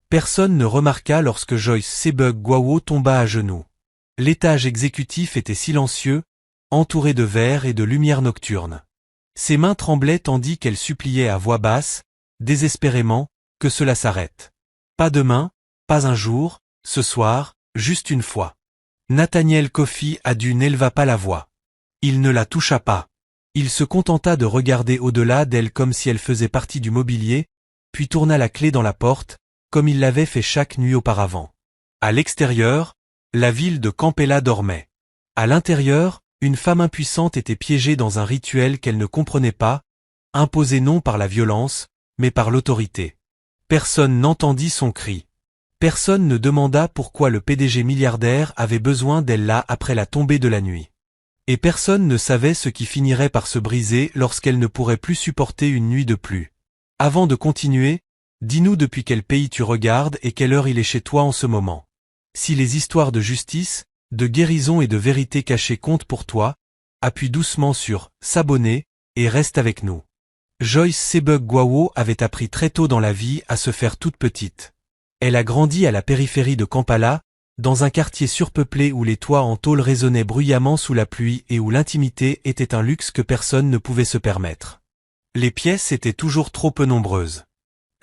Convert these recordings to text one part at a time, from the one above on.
Personne ne remarqua lorsque Joyce Sebug-Guawo tomba à genoux. L'étage exécutif était silencieux, entouré de verre et de lumière nocturne. Ses mains tremblaient tandis qu'elle suppliait à voix basse, désespérément, que cela s'arrête. Pas demain, pas un jour, ce soir, juste une fois. Nathaniel Coffey n'éleva pas la voix. Il ne la toucha pas. Il se contenta de regarder au-delà d'elle comme si elle faisait partie du mobilier, puis tourna la clé dans la porte, comme il l'avait fait chaque nuit auparavant. À l'extérieur, la ville de Campella dormait. À l'intérieur, une femme impuissante était piégée dans un rituel qu'elle ne comprenait pas, imposé non par la violence, mais par l'autorité. Personne n'entendit son cri. Personne ne demanda pourquoi le PDG milliardaire avait besoin d'elle là après la tombée de la nuit. Et personne ne savait ce qui finirait par se briser lorsqu'elle ne pourrait plus supporter une nuit de plus. Avant de continuer, dis-nous depuis quel pays tu regardes et quelle heure il est chez toi en ce moment. Si les histoires de justice, de guérison et de vérité cachée comptent pour toi, appuie doucement sur « s'abonner » et reste avec nous. Joyce Sebug-Guawo avait appris très tôt dans la vie à se faire toute petite. Elle a grandi à la périphérie de Kampala, dans un quartier surpeuplé où les toits en tôle résonnaient bruyamment sous la pluie et où l'intimité était un luxe que personne ne pouvait se permettre. Les pièces étaient toujours trop peu nombreuses.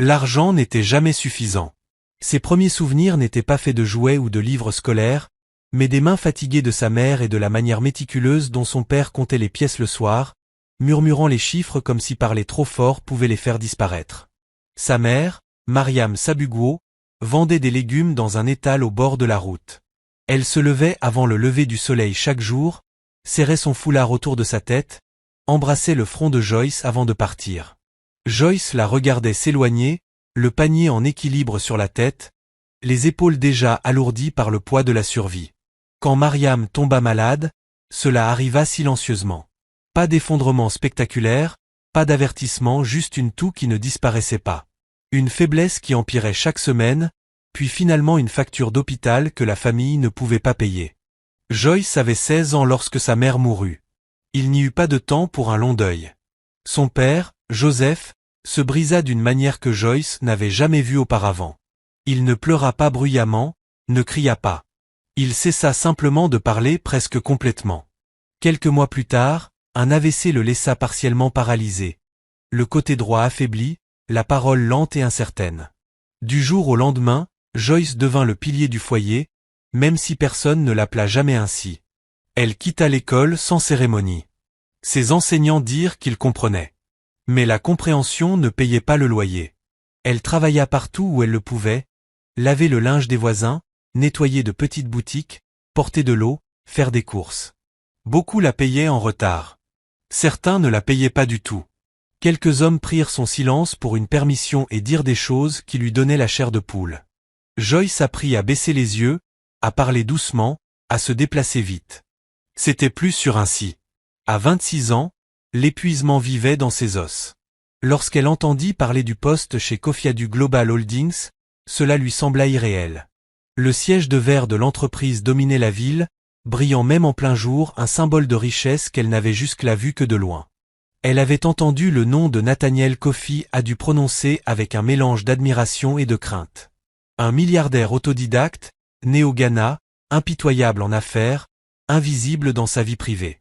L'argent n'était jamais suffisant. Ses premiers souvenirs n'étaient pas faits de jouets ou de livres scolaires, mais des mains fatiguées de sa mère et de la manière méticuleuse dont son père comptait les pièces le soir, murmurant les chiffres comme si parler trop fort pouvait les faire disparaître. Sa mère, Mariam Sabugwo, vendait des légumes dans un étal au bord de la route. Elle se levait avant le lever du soleil chaque jour, serrait son foulard autour de sa tête, embrassait le front de Joyce avant de partir. Joyce la regardait s'éloigner, le panier en équilibre sur la tête, les épaules déjà alourdies par le poids de la survie. Quand Mariam tomba malade, cela arriva silencieusement. Pas d'effondrement spectaculaire, pas d'avertissement, juste une toux qui ne disparaissait pas. Une faiblesse qui empirait chaque semaine, puis finalement une facture d'hôpital que la famille ne pouvait pas payer. Joyce avait 16 ans lorsque sa mère mourut. Il n'y eut pas de temps pour un long deuil. Son père, Joseph, se brisa d'une manière que Joyce n'avait jamais vue auparavant. Il ne pleura pas bruyamment, ne cria pas. Il cessa simplement de parler presque complètement. Quelques mois plus tard, un AVC le laissa partiellement paralysé. Le côté droit affaibli, la parole lente et incertaine. Du jour au lendemain, Joyce devint le pilier du foyer, même si personne ne l'appela jamais ainsi. Elle quitta l'école sans cérémonie. Ses enseignants dirent qu'ils comprenaient. Mais la compréhension ne payait pas le loyer. Elle travailla partout où elle le pouvait, laver le linge des voisins, nettoyer de petites boutiques, porter de l'eau, faire des courses. Beaucoup la payaient en retard. Certains ne la payaient pas du tout. Quelques hommes prirent son silence pour une permission et dirent des choses qui lui donnaient la chair de poule. Joyce apprit à baisser les yeux, à parler doucement, à se déplacer vite. C'était plus sûr ainsi. À 26 ans, l'épuisement vivait dans ses os. Lorsqu'elle entendit parler du poste chez Cofiadu Global Holdings, cela lui sembla irréel. Le siège de verre de l'entreprise dominait la ville, brillant même en plein jour, un symbole de richesse qu'elle n'avait jusque-là vu que de loin. Elle avait entendu le nom de Nathaniel Coffey dû prononcer avec un mélange d'admiration et de crainte. Un milliardaire autodidacte, né au Ghana, impitoyable en affaires, invisible dans sa vie privée.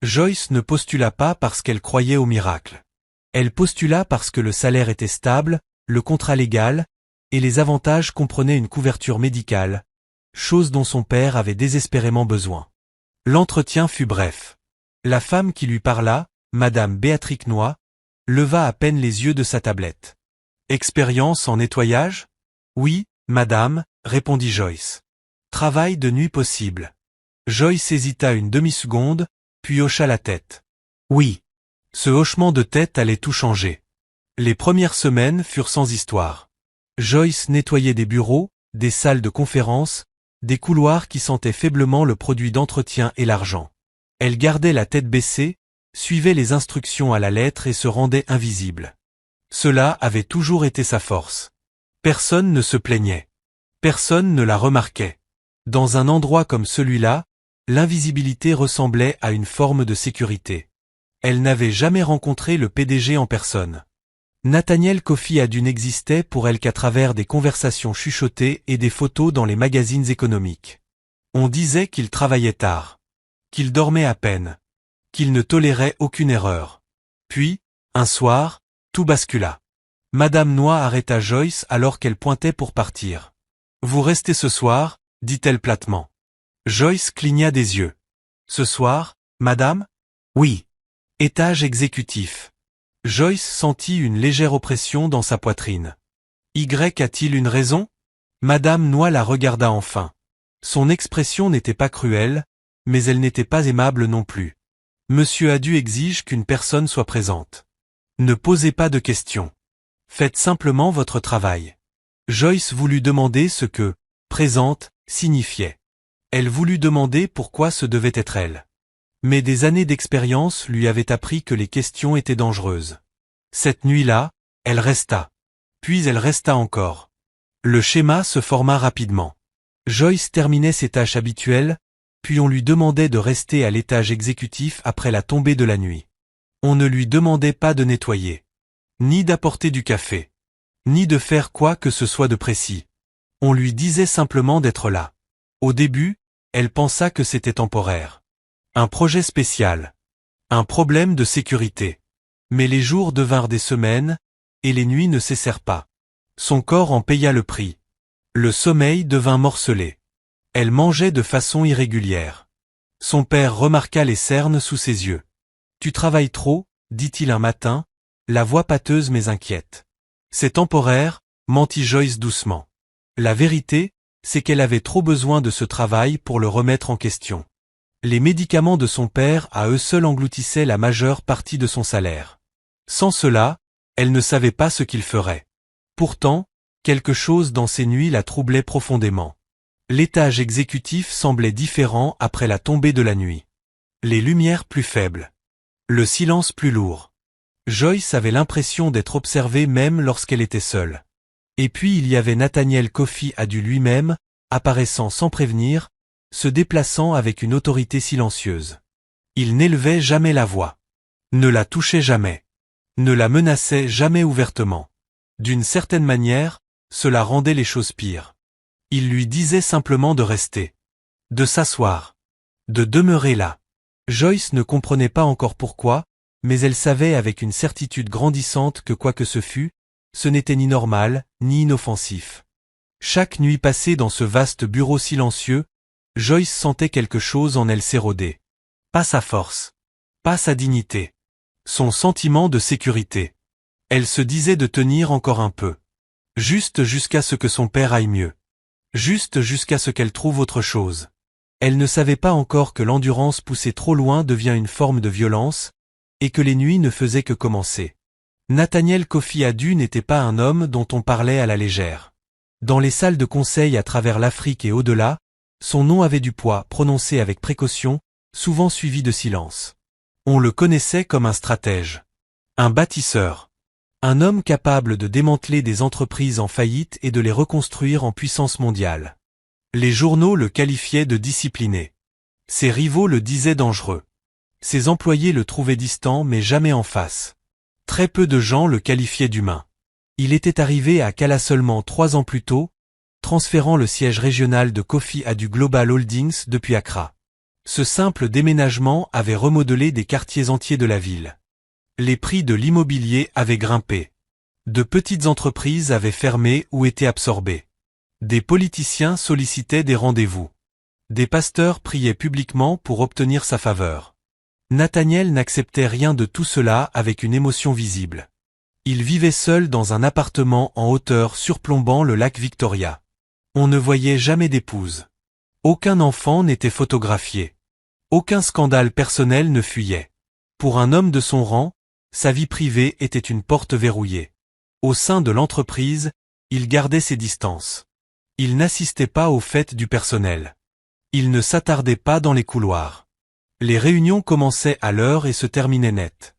Joyce ne postula pas parce qu'elle croyait au miracle. Elle postula parce que le salaire était stable, le contrat légal, et les avantages comprenaient une couverture médicale, chose dont son père avait désespérément besoin. L'entretien fut bref. La femme qui lui parla, Madame Béatrice Noy, leva à peine les yeux de sa tablette. « Expérience en nettoyage ? » »« Oui, madame, répondit Joyce. »« Travail de nuit possible. » Joyce hésita une demi-seconde, puis hocha la tête. « Oui. » Ce hochement de tête allait tout changer. Les premières semaines furent sans histoire. Joyce nettoyait des bureaux, des salles de conférence, des couloirs qui sentaient faiblement le produit d'entretien et l'argent. Elle gardait la tête baissée, suivait les instructions à la lettre et se rendait invisible. Cela avait toujours été sa force. Personne ne se plaignait. Personne ne la remarquait. Dans un endroit comme celui-là, l'invisibilité ressemblait à une forme de sécurité. Elle n'avait jamais rencontré le PDG en personne. Nathaniel Coffey Adu n'existait pour elle qu'à travers des conversations chuchotées et des photos dans les magazines économiques. On disait qu'il travaillait tard, qu'il dormait à peine, qu'il ne tolérait aucune erreur. Puis, un soir, tout bascula. Madame Noix arrêta Joyce alors qu'elle pointait pour partir. « Vous restez ce soir » dit-elle platement. Joyce cligna des yeux. « Ce soir, madame ?»« Oui. » Étage exécutif. Joyce sentit une légère oppression dans sa poitrine. « Y a-t-il une raison ?» Madame Noix la regarda enfin. Son expression n'était pas cruelle, mais elle n'était pas aimable non plus. « Monsieur Adu exige qu'une personne soit présente. Ne posez pas de questions. Faites simplement votre travail. » Joyce voulut demander ce que « présente » signifiait. Elle voulut demander pourquoi ce devait être elle. Mais des années d'expérience lui avaient appris que les questions étaient dangereuses. Cette nuit-là, elle resta. Puis elle resta encore. Le schéma se forma rapidement. Joyce terminait ses tâches habituelles, puis on lui demandait de rester à l'étage exécutif après la tombée de la nuit. On ne lui demandait pas de nettoyer, ni d'apporter du café, ni de faire quoi que ce soit de précis. On lui disait simplement d'être là. Au début, elle pensa que c'était temporaire. Un projet spécial. Un problème de sécurité. Mais les jours devinrent des semaines, et les nuits ne cessèrent pas. Son corps en paya le prix. Le sommeil devint morcelé. Elle mangeait de façon irrégulière. Son père remarqua les cernes sous ses yeux. « Tu travailles trop » dit-il un matin, la voix pâteuse mais inquiète. « C'est temporaire » mentit Joyce doucement. La vérité, c'est qu'elle avait trop besoin de ce travail pour le remettre en question. Les médicaments de son père à eux seuls engloutissaient la majeure partie de son salaire. Sans cela, elle ne savait pas ce qu'il ferait. Pourtant, quelque chose dans ces nuits la troublait profondément. L'étage exécutif semblait différent après la tombée de la nuit. Les lumières plus faibles. Le silence plus lourd. Joyce avait l'impression d'être observée même lorsqu'elle était seule. Et puis il y avait Nathaniel Coffey Adu lui-même, apparaissant sans prévenir, se déplaçant avec une autorité silencieuse. Il n'élevait jamais la voix. Ne la touchait jamais. Ne la menaçait jamais ouvertement. D'une certaine manière, cela rendait les choses pires. Il lui disait simplement de rester. De s'asseoir. De demeurer là. Joyce ne comprenait pas encore pourquoi, mais elle savait avec une certitude grandissante que quoi que ce fût, ce n'était ni normal, ni inoffensif. Chaque nuit passée dans ce vaste bureau silencieux, Joyce sentait quelque chose en elle s'éroder. Pas sa force. Pas sa dignité. Son sentiment de sécurité. Elle se disait de tenir encore un peu. Juste jusqu'à ce que son père aille mieux. Juste jusqu'à ce qu'elle trouve autre chose. Elle ne savait pas encore que l'endurance poussée trop loin devient une forme de violence, et que les nuits ne faisaient que commencer. Nathaniel Coffey Adu n'était pas un homme dont on parlait à la légère. Dans les salles de conseil à travers l'Afrique et au-delà, son nom avait du poids, prononcé avec précaution, souvent suivi de silence. On le connaissait comme un stratège. Un bâtisseur. Un homme capable de démanteler des entreprises en faillite et de les reconstruire en puissance mondiale. Les journaux le qualifiaient de discipliné. Ses rivaux le disaient dangereux. Ses employés le trouvaient distant mais jamais en face. Très peu de gens le qualifiaient d'humain. Il était arrivé à Kala seulement 3 ans plus tôt, transférant le siège régional de Coffey Adu Global Holdings depuis Accra. Ce simple déménagement avait remodelé des quartiers entiers de la ville. Les prix de l'immobilier avaient grimpé. De petites entreprises avaient fermé ou été absorbées. Des politiciens sollicitaient des rendez-vous. Des pasteurs priaient publiquement pour obtenir sa faveur. Nathaniel n'acceptait rien de tout cela avec une émotion visible. Il vivait seul dans un appartement en hauteur surplombant le lac Victoria. On ne voyait jamais d'épouse. Aucun enfant n'était photographié. Aucun scandale personnel ne fuyait. Pour un homme de son rang, sa vie privée était une porte verrouillée. Au sein de l'entreprise, il gardait ses distances. Il n'assistait pas aux fêtes du personnel. Il ne s'attardait pas dans les couloirs. Les réunions commençaient à l'heure et se terminaient net.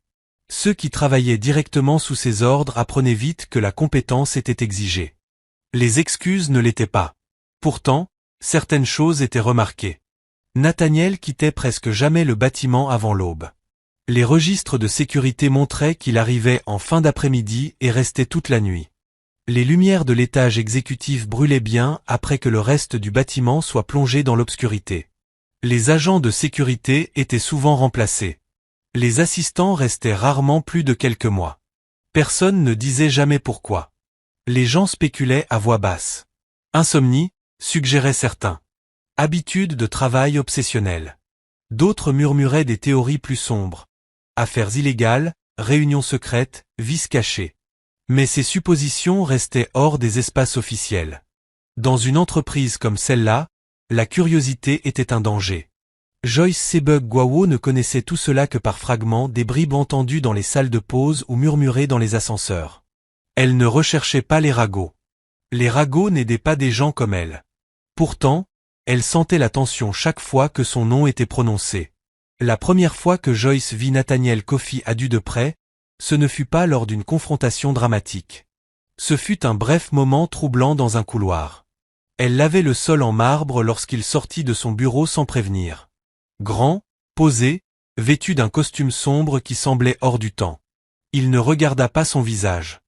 Ceux qui travaillaient directement sous ses ordres apprenaient vite que la compétence était exigée. Les excuses ne l'étaient pas. Pourtant, certaines choses étaient remarquées. Nathaniel quittait presque jamais le bâtiment avant l'aube. Les registres de sécurité montraient qu'il arrivait en fin d'après-midi et restait toute la nuit. Les lumières de l'étage exécutif brûlaient bien après que le reste du bâtiment soit plongé dans l'obscurité. Les agents de sécurité étaient souvent remplacés. Les assistants restaient rarement plus de quelques mois. Personne ne disait jamais pourquoi. Les gens spéculaient à voix basse. Insomnie, suggéraient certains. Habitude de travail obsessionnelle. D'autres murmuraient des théories plus sombres. Affaires illégales, réunions secrètes, vices cachés. Mais ces suppositions restaient hors des espaces officiels. Dans une entreprise comme celle-là, la curiosité était un danger. Joyce Sebug-Gwawo ne connaissait tout cela que par fragments, des bribes entendues dans les salles de pause ou murmurées dans les ascenseurs. Elle ne recherchait pas les ragots. Les ragots n'aidaient pas des gens comme elle. Pourtant, elle sentait la tension chaque fois que son nom était prononcé. La première fois que Joyce vit Nathaniel Coffey à de près, ce ne fut pas lors d'une confrontation dramatique. Ce fut un bref moment troublant dans un couloir. Elle lavait le sol en marbre lorsqu'il sortit de son bureau sans prévenir. Grand, posé, vêtu d'un costume sombre qui semblait hors du temps. Il ne regarda pas son visage.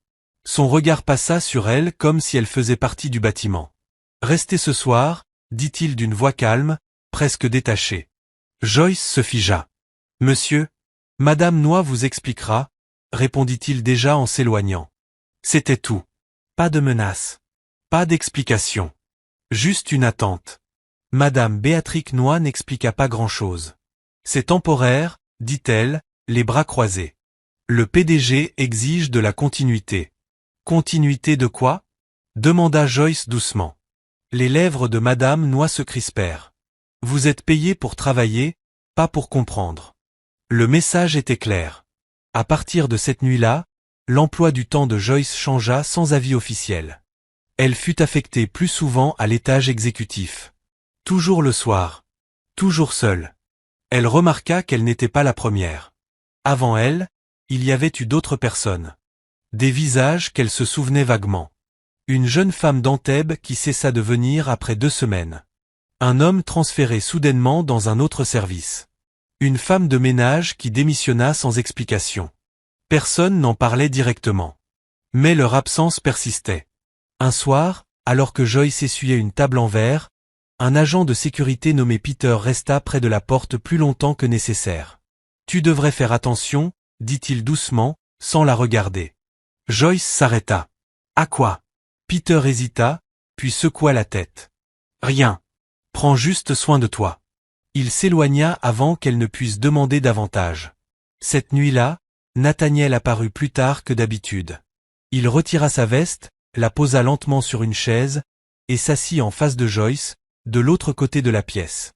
Son regard passa sur elle comme si elle faisait partie du bâtiment. « Restez ce soir », dit-il d'une voix calme, presque détachée. Joyce se figea. « Monsieur, Madame Noix vous expliquera », répondit-il déjà en s'éloignant. C'était tout. Pas de menace. Pas d'explication. Juste une attente. Madame Béatrix Noix n'expliqua pas grand-chose. « C'est temporaire, dit-elle, les bras croisés. Le PDG exige de la continuité. » Continuité de quoi? Demanda Joyce doucement. Les lèvres de Madame Noix se crispèrent. Vous êtes payé pour travailler, pas pour comprendre. Le message était clair. À partir de cette nuit-là, l'emploi du temps de Joyce changea sans avis officiel. Elle fut affectée plus souvent à l'étage exécutif. Toujours le soir. Toujours seule. Elle remarqua qu'elle n'était pas la première. Avant elle, il y avait eu d'autres personnes. Des visages qu'elle se souvenait vaguement. Une jeune femme d'Antibes qui cessa de venir après 2 semaines. Un homme transféré soudainement dans un autre service. Une femme de ménage qui démissionna sans explication. Personne n'en parlait directement. Mais leur absence persistait. Un soir, alors que Joyce essuyait une table en verre, un agent de sécurité nommé Peter resta près de la porte plus longtemps que nécessaire. « Tu devrais faire attention », dit-il doucement, sans la regarder. Joyce s'arrêta. « À quoi ?» Peter hésita, puis secoua la tête. « Rien. Prends juste soin de toi. » Il s'éloigna avant qu'elle ne puisse demander davantage. Cette nuit-là, Nathaniel apparut plus tard que d'habitude. Il retira sa veste, la posa lentement sur une chaise, et s'assit en face de Joyce, de l'autre côté de la pièce.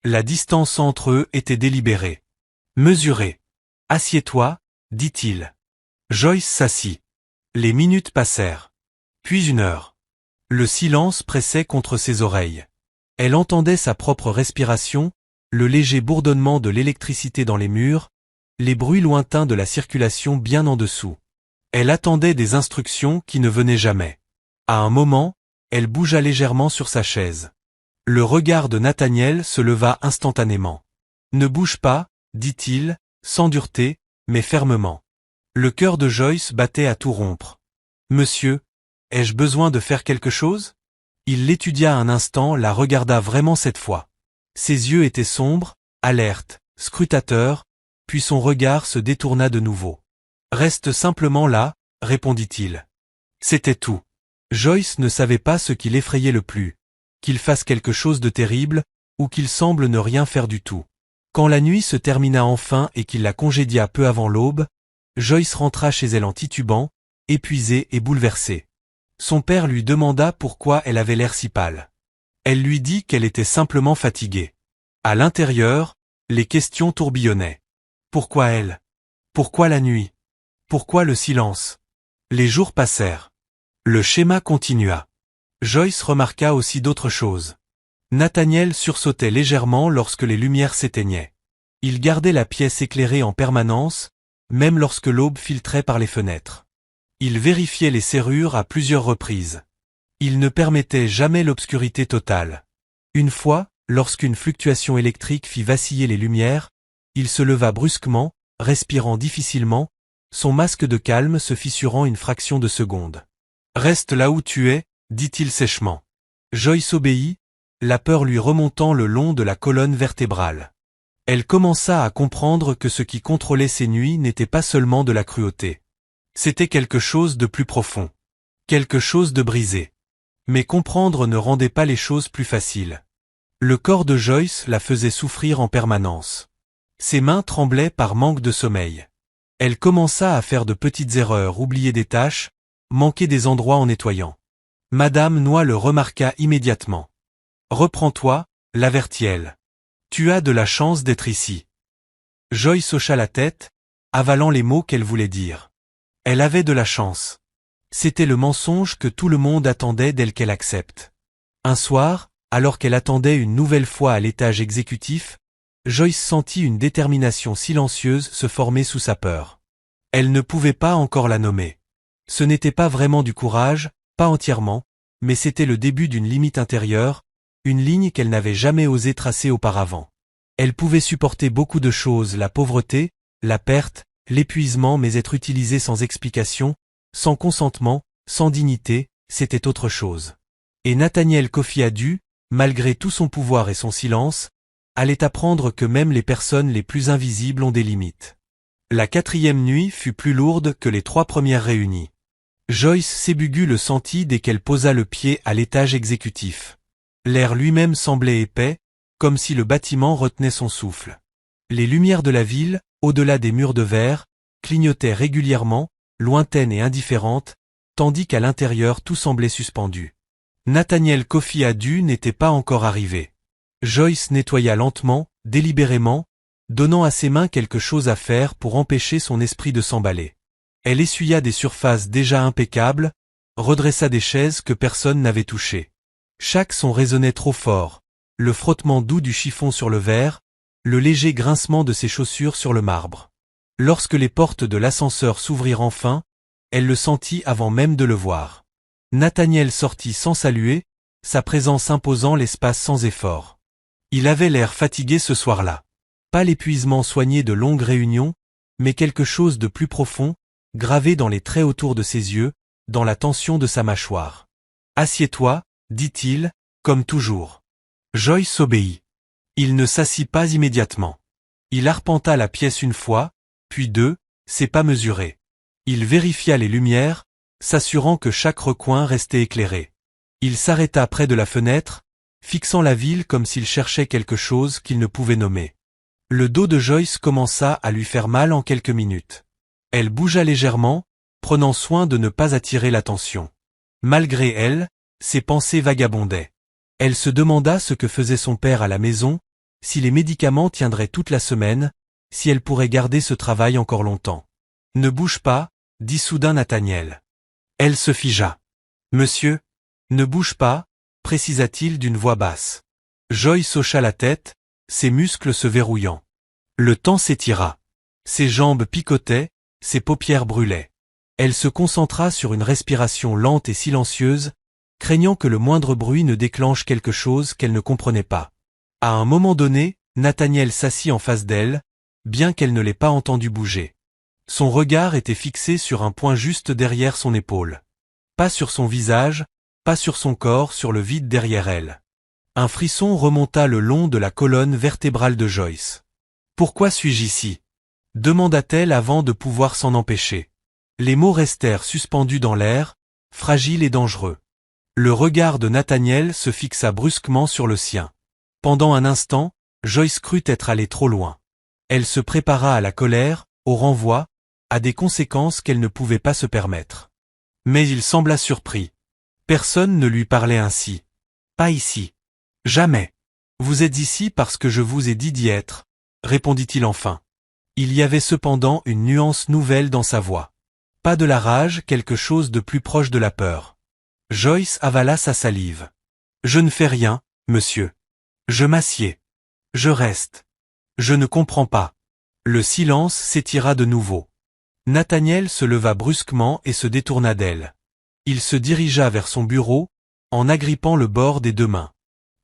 La distance entre eux était délibérée. Mesurée. « Assieds-toi, » dit-il. Joyce s'assit. Les minutes passèrent. Puis 1 heure. Le silence pressait contre ses oreilles. Elle entendait sa propre respiration, le léger bourdonnement de l'électricité dans les murs, les bruits lointains de la circulation bien en dessous. Elle attendait des instructions qui ne venaient jamais. À un moment, elle bougea légèrement sur sa chaise. Le regard de Nathaniel se leva instantanément. « Ne bouge pas, » dit-il, sans dureté, mais fermement. Le cœur de Joyce battait à tout rompre. « Monsieur, ai-je besoin de faire quelque chose ?» Il l'étudia un instant, la regarda vraiment cette fois. Ses yeux étaient sombres, alertes, scrutateurs, puis son regard se détourna de nouveau. « Reste simplement là, » répondit-il. C'était tout. Joyce ne savait pas ce qui l'effrayait le plus. Qu'il fasse quelque chose de terrible, ou qu'il semble ne rien faire du tout. Quand la nuit se termina enfin et qu'il la congédia peu avant l'aube, Joyce rentra chez elle en titubant, épuisée et bouleversée. Son père lui demanda pourquoi elle avait l'air si pâle. Elle lui dit qu'elle était simplement fatiguée. À l'intérieur, les questions tourbillonnaient. Pourquoi elle? Pourquoi la nuit? Pourquoi le silence? Les jours passèrent. Le schéma continua. Joyce remarqua aussi d'autres choses. Nathaniel sursautait légèrement lorsque les lumières s'éteignaient. Il gardait la pièce éclairée en permanence, même lorsque l'aube filtrait par les fenêtres. Il vérifiait les serrures à plusieurs reprises. Il ne permettait jamais l'obscurité totale. Une fois, lorsqu'une fluctuation électrique fit vaciller les lumières, il se leva brusquement, respirant difficilement, son masque de calme se fissurant une fraction de seconde. « Reste là où tu es, dit-il sèchement. Joyce obéit, la peur lui remontant le long de la colonne vertébrale. Elle commença à comprendre que ce qui contrôlait ses nuits n'était pas seulement de la cruauté. C'était quelque chose de plus profond. Quelque chose de brisé. Mais comprendre ne rendait pas les choses plus faciles. Le corps de Joyce la faisait souffrir en permanence. Ses mains tremblaient par manque de sommeil. Elle commença à faire de petites erreurs, oublier des tâches, manquer des endroits en nettoyant. Madame Noix le remarqua immédiatement. « Reprends-toi, l'avertit-elle. Tu as de la chance d'être ici. » Joyce hocha la tête, avalant les mots qu'elle voulait dire. Elle avait de la chance. C'était le mensonge que tout le monde attendait d'elle qu'elle accepte. Un soir, alors qu'elle attendait une nouvelle fois à l'étage exécutif, Joyce sentit une détermination silencieuse se former sous sa peur. Elle ne pouvait pas encore la nommer. Ce n'était pas vraiment du courage, pas entièrement, mais c'était le début d'une limite intérieure, une ligne qu'elle n'avait jamais osé tracer auparavant. Elle pouvait supporter beaucoup de choses, la pauvreté, la perte, l'épuisement, mais être utilisée sans explication, sans consentement, sans dignité, c'était autre chose. Et Nathaniel Kofi Adu, malgré tout son pouvoir et son silence, allait apprendre que même les personnes les plus invisibles ont des limites. La 4e nuit fut plus lourde que les 3 premières réunies. Joyce Sébugu le sentit dès qu'elle posa le pied à l'étage exécutif. L'air lui-même semblait épais, comme si le bâtiment retenait son souffle. Les lumières de la ville, au-delà des murs de verre, clignotaient régulièrement, lointaines et indifférentes, tandis qu'à l'intérieur tout semblait suspendu. Nathaniel Kofi Adu n'était pas encore arrivé. Joyce nettoya lentement, délibérément, donnant à ses mains quelque chose à faire pour empêcher son esprit de s'emballer. Elle essuya des surfaces déjà impeccables, redressa des chaises que personne n'avait touchées. Chaque son résonnait trop fort, le frottement doux du chiffon sur le verre, le léger grincement de ses chaussures sur le marbre. Lorsque les portes de l'ascenseur s'ouvrirent enfin, elle le sentit avant même de le voir. Nathaniel sortit sans saluer, sa présence imposant l'espace sans effort. Il avait l'air fatigué ce soir-là. Pas l'épuisement soigné de longues réunions, mais quelque chose de plus profond, gravé dans les traits autour de ses yeux, dans la tension de sa mâchoire. « Assieds-toi, dit-il, comme toujours. » Joyce obéit. Il ne s'assit pas immédiatement. Il arpenta la pièce une fois, puis deux, ses pas mesurés. Il vérifia les lumières, s'assurant que chaque recoin restait éclairé. Il s'arrêta près de la fenêtre, fixant la ville comme s'il cherchait quelque chose qu'il ne pouvait nommer. Le dos de Joyce commença à lui faire mal en quelques minutes. Elle bougea légèrement, prenant soin de ne pas attirer l'attention. Malgré elle, ses pensées vagabondaient. Elle se demanda ce que faisait son père à la maison, si les médicaments tiendraient toute la semaine, si elle pourrait garder ce travail encore longtemps. « Ne bouge pas, dit soudain Nathaniel. Elle se figea. « Monsieur, ne bouge pas, précisa-t-il d'une voix basse. Joyce hocha la tête, ses muscles se verrouillant. Le temps s'étira. Ses jambes picotaient, ses paupières brûlaient. Elle se concentra sur une respiration lente et silencieuse, craignant que le moindre bruit ne déclenche quelque chose qu'elle ne comprenait pas. À un moment donné, Nathaniel s'assit en face d'elle, bien qu'elle ne l'ait pas entendu bouger. Son regard était fixé sur un point juste derrière son épaule. Pas sur son visage, pas sur son corps, sur le vide derrière elle. Un frisson remonta le long de la colonne vertébrale de Joyce. « Pourquoi suis-je ici ?» demanda-t-elle avant de pouvoir s'en empêcher. Les mots restèrent suspendus dans l'air, fragiles et dangereux. Le regard de Nathaniel se fixa brusquement sur le sien. Pendant un instant, Joyce crut être allée trop loin. Elle se prépara à la colère, au renvoi, à des conséquences qu'elle ne pouvait pas se permettre. Mais il sembla surpris. Personne ne lui parlait ainsi. « Pas ici. Jamais. Vous êtes ici parce que je vous ai dit d'y être, » répondit-il enfin. Il y avait cependant une nuance nouvelle dans sa voix. Pas de la rage, quelque chose de plus proche de la peur. Joyce avala sa salive. « Je ne fais rien, monsieur. Je m'assieds. Je reste. Je ne comprends pas. » Le silence s'étira de nouveau. Nathaniel se leva brusquement et se détourna d'elle. Il se dirigea vers son bureau, en agrippant le bord des deux mains.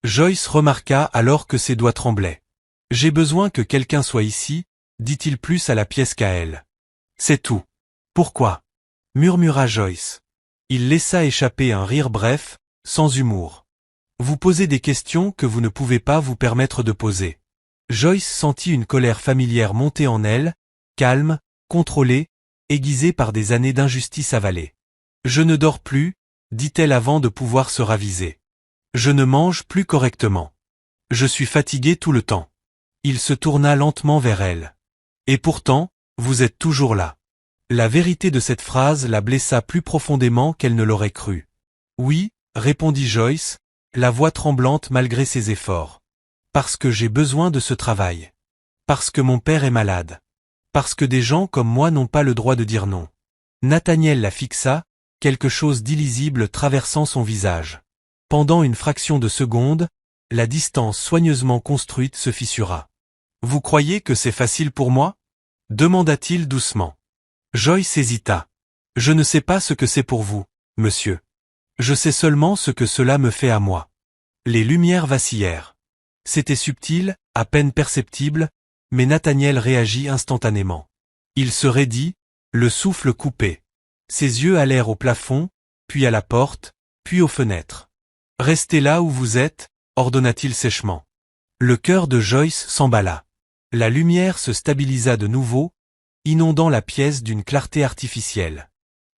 Joyce remarqua alors que ses doigts tremblaient. « J'ai besoin que quelqu'un soit ici, dit-il plus à la pièce qu'à elle. C'est tout. Pourquoi? Murmura Joyce. Il laissa échapper un rire bref, sans humour. Vous posez des questions que vous ne pouvez pas vous permettre de poser. Joyce sentit une colère familière monter en elle, calme, contrôlée, aiguisée par des années d'injustice avalée. Je ne dors plus, dit-elle avant de pouvoir se raviser. Je ne mange plus correctement. Je suis fatigué tout le temps. Il se tourna lentement vers elle. Et pourtant, vous êtes toujours là. La vérité de cette phrase la blessa plus profondément qu'elle ne l'aurait cru. Oui, répondit Joyce, la voix tremblante malgré ses efforts. Parce que j'ai besoin de ce travail. Parce que mon père est malade. Parce que des gens comme moi n'ont pas le droit de dire non. Nathaniel la fixa, quelque chose d'illisible traversant son visage. Pendant une fraction de seconde, la distance soigneusement construite se fissura. Vous croyez que c'est facile pour moi? Demanda-t-il doucement. Joyce hésita. Je ne sais pas ce que c'est pour vous, monsieur. Je sais seulement ce que cela me fait à moi. Les lumières vacillèrent. C'était subtil, à peine perceptible, mais Nathaniel réagit instantanément. Il se raidit, le souffle coupé. Ses yeux allèrent au plafond, puis à la porte, puis aux fenêtres. Restez là où vous êtes, ordonna-t-il sèchement. Le cœur de Joyce s'emballa. La lumière se stabilisa de nouveau, inondant la pièce d'une clarté artificielle.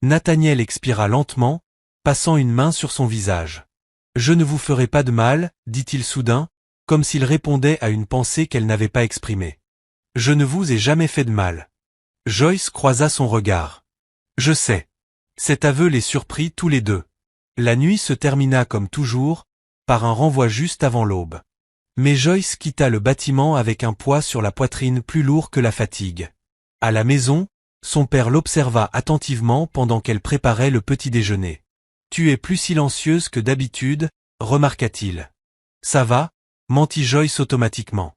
Nathaniel expira lentement, passant une main sur son visage. Je ne vous ferai pas de mal, dit-il soudain, comme s'il répondait à une pensée qu'elle n'avait pas exprimée. Je ne vous ai jamais fait de mal. Joyce croisa son regard. Je sais. Cet aveu les surprit tous les deux. La nuit se termina comme toujours, par un renvoi juste avant l'aube. Mais Joyce quitta le bâtiment avec un poids sur la poitrine plus lourd que la fatigue. À la maison, son père l'observa attentivement pendant qu'elle préparait le petit déjeuner. Tu es plus silencieuse que d'habitude, remarqua-t-il. Ça va, mentit Joyce automatiquement.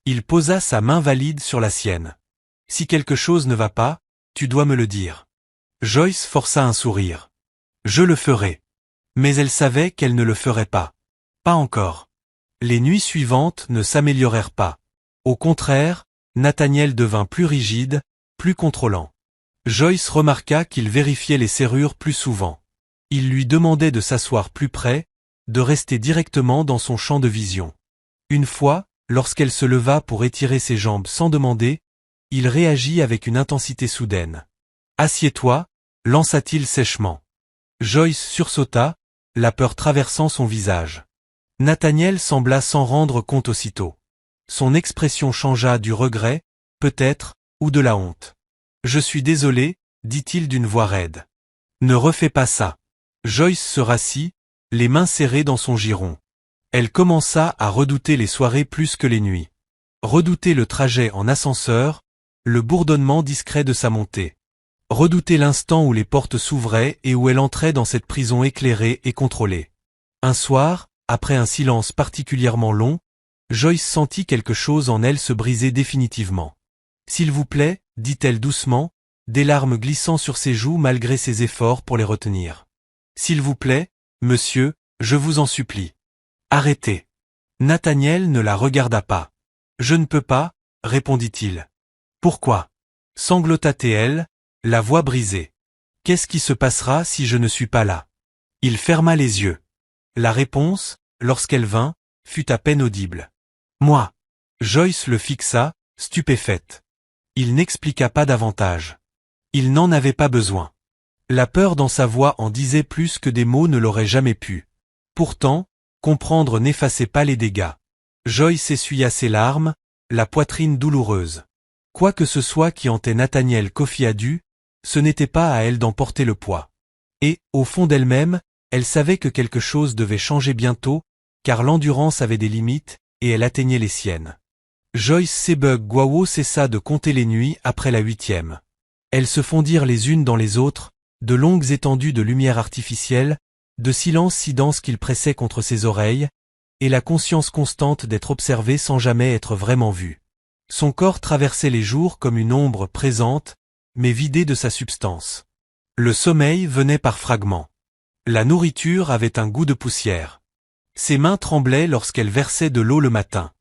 Il posa sa main valide sur la sienne. Si quelque chose ne va pas, tu dois me le dire. Joyce força un sourire. Je le ferai. Mais elle savait qu'elle ne le ferait pas. Pas encore. Les nuits suivantes ne s'améliorèrent pas. Au contraire, Nathaniel devint plus rigide, plus contrôlant. Joyce remarqua qu'il vérifiait les serrures plus souvent. Il lui demandait de s'asseoir plus près, de rester directement dans son champ de vision. Une fois, lorsqu'elle se leva pour étirer ses jambes sans demander, il réagit avec une intensité soudaine. « Assieds-toi » lança-t-il sèchement. Joyce sursauta, la peur traversant son visage. Nathaniel sembla s'en rendre compte aussitôt. Son expression changea du regret, peut-être, ou de la honte. « Je suis désolé, dit-il d'une voix raide. Ne refais pas ça. Joyce se rassit, les mains serrées dans son giron. Elle commença à redouter les soirées plus que les nuits. Redouter le trajet en ascenseur, le bourdonnement discret de sa montée. Redouter l'instant où les portes s'ouvraient et où elle entrait dans cette prison éclairée et contrôlée. Un soir, après un silence particulièrement long, Joyce sentit quelque chose en elle se briser définitivement. « S'il vous plaît, dit-elle doucement, des larmes glissant sur ses joues malgré ses efforts pour les retenir. S'il vous plaît, monsieur, je vous en supplie. Arrêtez. Nathaniel ne la regarda pas. Je ne peux pas, répondit-il. Pourquoi? Sanglota-t-elle, la voix brisée. Qu'est-ce qui se passera si je ne suis pas là? Il ferma les yeux. La réponse, lorsqu'elle vint, fut à peine audible. Moi. Joyce le fixa, stupéfaite. Il n'expliqua pas davantage. Il n'en avait pas besoin. La peur dans sa voix en disait plus que des mots ne l'auraient jamais pu. Pourtant, comprendre n'effaçait pas les dégâts. Joyce essuya ses larmes, la poitrine douloureuse. Quoi que ce soit qui hantait Nathaniel Kofiadu, ce n'était pas à elle d'en porter le poids. Et, au fond d'elle-même, elle savait que quelque chose devait changer bientôt, car l'endurance avait des limites, et elle atteignait les siennes. Joyce Sebug-Gwawo cessa de compter les nuits après la 8e. Elles se fondirent les unes dans les autres, de longues étendues de lumière artificielle, de silence si dense qu'il pressait contre ses oreilles, et la conscience constante d'être observé sans jamais être vraiment vu. Son corps traversait les jours comme une ombre présente, mais vidée de sa substance. Le sommeil venait par fragments. La nourriture avait un goût de poussière. Ses mains tremblaient lorsqu'elle versait de l'eau le matin.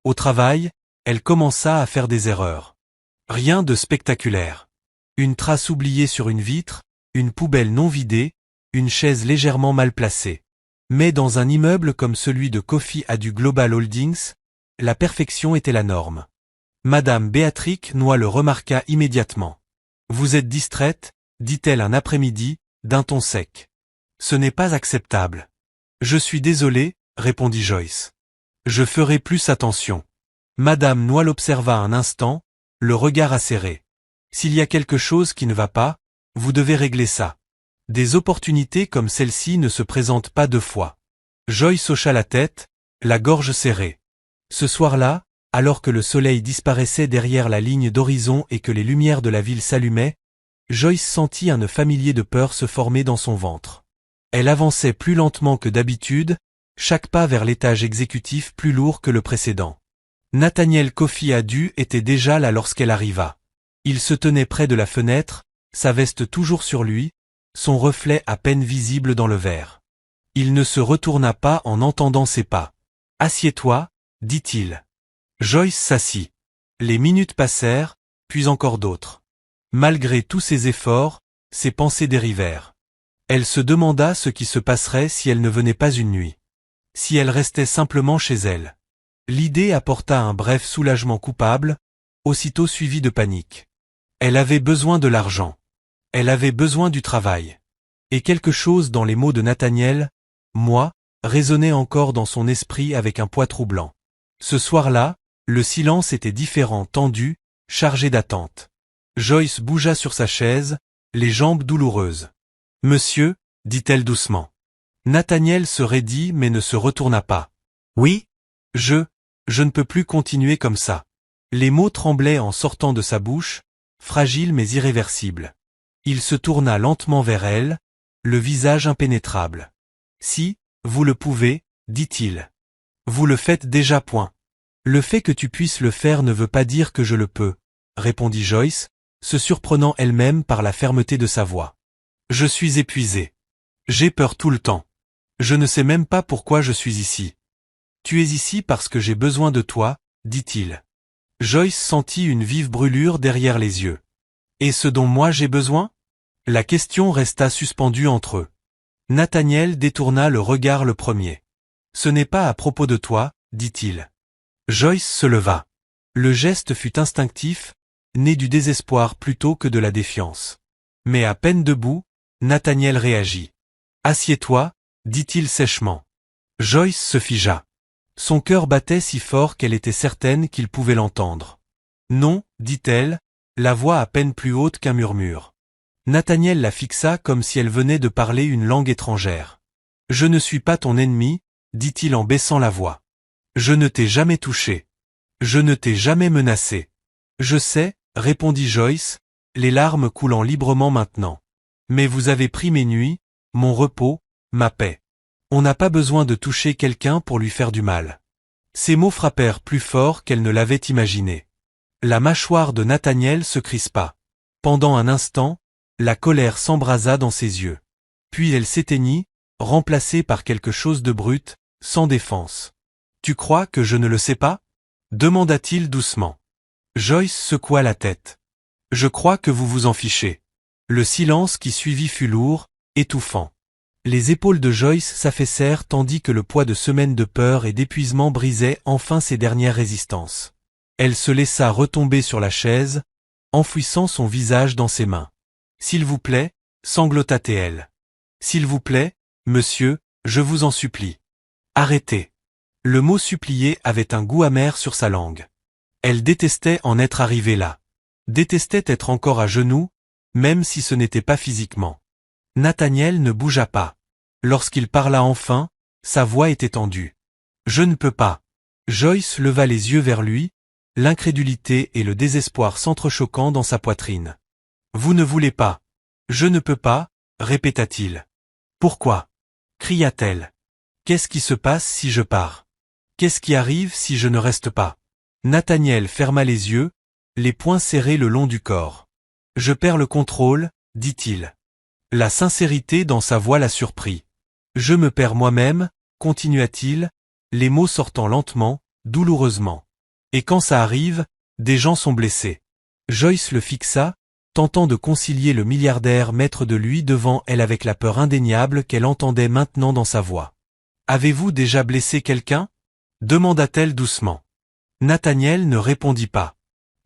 Au travail, elle commença à faire des erreurs. Rien de spectaculaire. Une trace oubliée sur une vitre, une poubelle non vidée, une chaise légèrement mal placée. Mais dans un immeuble comme celui de Coffee du Global Holdings, la perfection était la norme. Madame Béatrix Noy le remarqua immédiatement. « Vous êtes distraite » dit-elle un après-midi, d'un ton sec. « Ce n'est pas acceptable. »« Je suis désolé » répondit Joyce. « Je ferai plus attention. » Madame Noy l'observa un instant, le regard acéré. « S'il y a quelque chose qui ne va pas, vous devez régler ça. Des opportunités comme celle-ci ne se présentent pas deux fois. » Joyce hocha la tête, la gorge serrée. Ce soir-là, alors que le soleil disparaissait derrière la ligne d'horizon et que les lumières de la ville s'allumaient, Joyce sentit un nœud familier de peur se former dans son ventre. Elle avançait plus lentement que d'habitude, chaque pas vers l'étage exécutif plus lourd que le précédent. Nathaniel Coffey était déjà là lorsqu'elle arriva. Il se tenait près de la fenêtre, sa veste toujours sur lui, son reflet à peine visible dans le verre. Il ne se retourna pas en entendant ses pas. « Assieds-toi » dit-il. Joyce s'assit. Les minutes passèrent, puis encore d'autres. Malgré tous ses efforts, ses pensées dérivèrent. Elle se demanda ce qui se passerait si elle ne venait pas une nuit. Si elle restait simplement chez elle. L'idée apporta un bref soulagement coupable, aussitôt suivi de panique. Elle avait besoin de l'argent. Elle avait besoin du travail. Et quelque chose dans les mots de Nathaniel, « moi », résonnait encore dans son esprit avec un poids troublant. Ce soir-là, le silence était différent, tendu, chargé d'attente. Joyce bougea sur sa chaise, les jambes douloureuses. « Monsieur » dit-elle doucement. Nathaniel se raidit mais ne se retourna pas. « Oui ? Je ne peux plus continuer comme ça. » Les mots tremblaient en sortant de sa bouche, fragiles mais irréversibles. Il se tourna lentement vers elle, le visage impénétrable. « Si, vous le pouvez, dit-il. Vous le faites déjà point. Le fait que tu puisses le faire ne veut pas dire que je le peux, répondit Joyce, se surprenant elle-même par la fermeté de sa voix. Je suis épuisé. J'ai peur tout le temps. Je ne sais même pas pourquoi je suis ici. Tu es ici parce que j'ai besoin de toi, dit-il. Joyce sentit une vive brûlure derrière les yeux. Et ce dont moi j'ai besoin? La question resta suspendue entre eux. Nathaniel détourna le regard le premier. Ce n'est pas à propos de toi, dit-il. Joyce se leva. Le geste fut instinctif, né du désespoir plutôt que de la défiance. Mais à peine debout, Nathaniel réagit. Assieds-toi, dit-il sèchement. Joyce se figea. Son cœur battait si fort qu'elle était certaine qu'il pouvait l'entendre. Non, dit-elle, la voix à peine plus haute qu'un murmure. Nathaniel la fixa comme si elle venait de parler une langue étrangère. Je ne suis pas ton ennemi, dit-il en baissant la voix. Je ne t'ai jamais touché. Je ne t'ai jamais menacé. Je sais, répondit Joyce, les larmes coulant librement maintenant. Mais vous avez pris mes nuits, mon repos, ma paix. On n'a pas besoin de toucher quelqu'un pour lui faire du mal. Ces mots frappèrent plus fort qu'elle ne l'avait imaginé. La mâchoire de Nathaniel se crispa. Pendant un instant, la colère s'embrasa dans ses yeux. Puis elle s'éteignit, remplacée par quelque chose de brut, sans défense. Tu crois que je ne le sais pas? Demanda-t-il doucement. Joyce secoua la tête. Je crois que vous vous en fichez. Le silence qui suivit fut lourd, étouffant. Les épaules de Joyce s'affaissèrent tandis que le poids de semaines de peur et d'épuisement brisait enfin ses dernières résistances. Elle se laissa retomber sur la chaise, enfouissant son visage dans ses mains. « S'il vous plaît, sanglota-t-elle. S'il vous plaît, monsieur, je vous en supplie. Arrêtez. » Le mot supplier avait un goût amer sur sa langue. Elle détestait en être arrivée là. Détestait être encore à genoux, même si ce n'était pas physiquement. Nathaniel ne bougea pas. Lorsqu'il parla enfin, sa voix était tendue. « Je ne peux pas. » Joyce leva les yeux vers lui, l'incrédulité et le désespoir s'entrechoquant dans sa poitrine. « Vous ne voulez pas. »« Je ne peux pas, » répéta-t-il. « Pourquoi » cria-t-elle. « Qu'est-ce qui se passe si je pars? Qu'est-ce qui arrive si je ne reste pas ?» Nathaniel ferma les yeux, les poings serrés le long du corps. « Je perds le contrôle, » dit-il. La sincérité dans sa voix la surprit. « Je me perds moi-même, » continua-t-il, les mots sortant lentement, douloureusement. « Et quand ça arrive, des gens sont blessés. Joyce le fixa, tentant de concilier le milliardaire maître de lui devant elle avec la peur indéniable qu'elle entendait maintenant dans sa voix. « Avez-vous déjà blessé quelqu'un » demanda-t-elle doucement. Nathaniel ne répondit pas.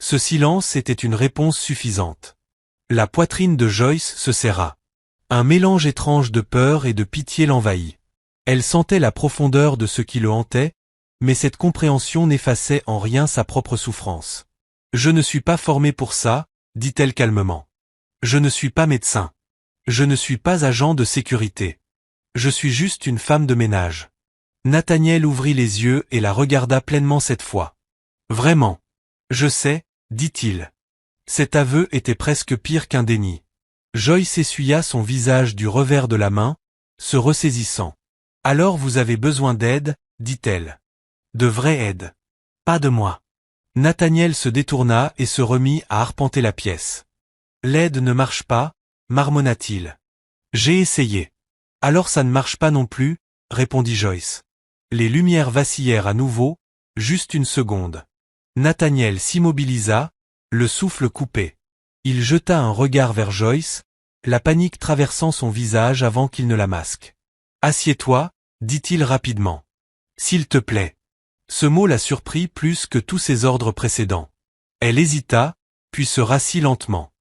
Ce silence était une réponse suffisante. La poitrine de Joyce se serra. Un mélange étrange de peur et de pitié l'envahit. Elle sentait la profondeur de ce qui le hantait, mais cette compréhension n'effaçait en rien sa propre souffrance. « Je ne suis pas formée pour ça, » dit-elle calmement. « Je ne suis pas médecin. Je ne suis pas agent de sécurité. Je suis juste une femme de ménage. » Nathaniel ouvrit les yeux et la regarda pleinement cette fois. « Vraiment. Je sais, » dit-il. Cet aveu était presque pire qu'un déni. Joyce essuya son visage du revers de la main, se ressaisissant. « Alors vous avez besoin d'aide, » dit-elle. « De vraie aide. Pas de moi. » Nathaniel se détourna et se remit à arpenter la pièce. « L'aide ne marche pas, » marmonna-t-il. « J'ai essayé. »« Alors ça ne marche pas non plus, » répondit Joyce. Les lumières vacillèrent à nouveau, juste une seconde. Nathaniel s'immobilisa, le souffle coupé. Il jeta un regard vers Joyce, la panique traversant son visage avant qu'il ne la masque. « Assieds-toi, » dit-il rapidement. « S'il te plaît. » Ce mot la surprit plus que tous ses ordres précédents. Elle hésita, puis se rassit lentement.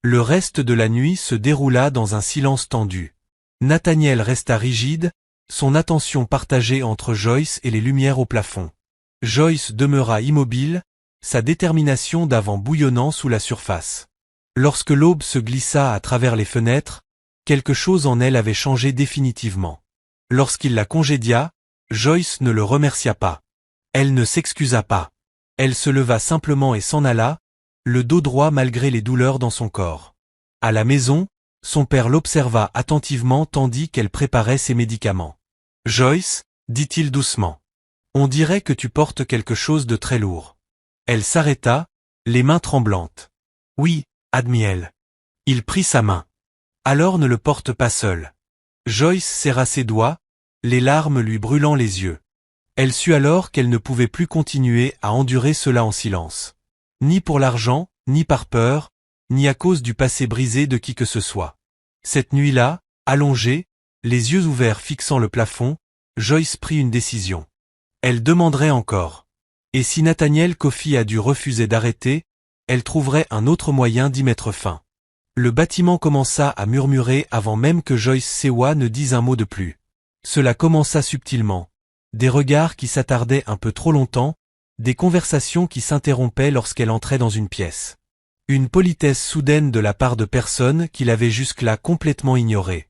Le reste de la nuit se déroula dans un silence tendu. Nathaniel resta rigide, son attention partagée entre Joyce et les lumières au plafond. Joyce demeura immobile, sa détermination d'avant bouillonnant sous la surface. Lorsque l'aube se glissa à travers les fenêtres, quelque chose en elle avait changé définitivement. Lorsqu'il la congédia, Joyce ne le remercia pas. Elle ne s'excusa pas. Elle se leva simplement et s'en alla, le dos droit malgré les douleurs dans son corps. À la maison, son père l'observa attentivement tandis qu'elle préparait ses médicaments. « Joyce, » dit-il doucement. « On dirait que tu portes quelque chose de très lourd. » Elle s'arrêta, les mains tremblantes. « Oui, » admit-elle. Il prit sa main. « Alors ne le porte pas seul. » Joyce serra ses doigts, les larmes lui brûlant les yeux. Elle sut alors qu'elle ne pouvait plus continuer à endurer cela en silence. Ni pour l'argent, ni par peur, ni à cause du passé brisé de qui que ce soit. Cette nuit-là, allongée, les yeux ouverts fixant le plafond, Joyce prit une décision. Elle demanderait encore. Et si Nathaniel Coffey a dû refuser d'arrêter, elle trouverait un autre moyen d'y mettre fin. Le bâtiment commença à murmurer avant même que Joyce Sewa ne dise un mot de plus. Cela commença subtilement. Des regards qui s'attardaient un peu trop longtemps, des conversations qui s'interrompaient lorsqu'elle entrait dans une pièce. Une politesse soudaine de la part de personnes qu'il avait jusque-là complètement ignorées.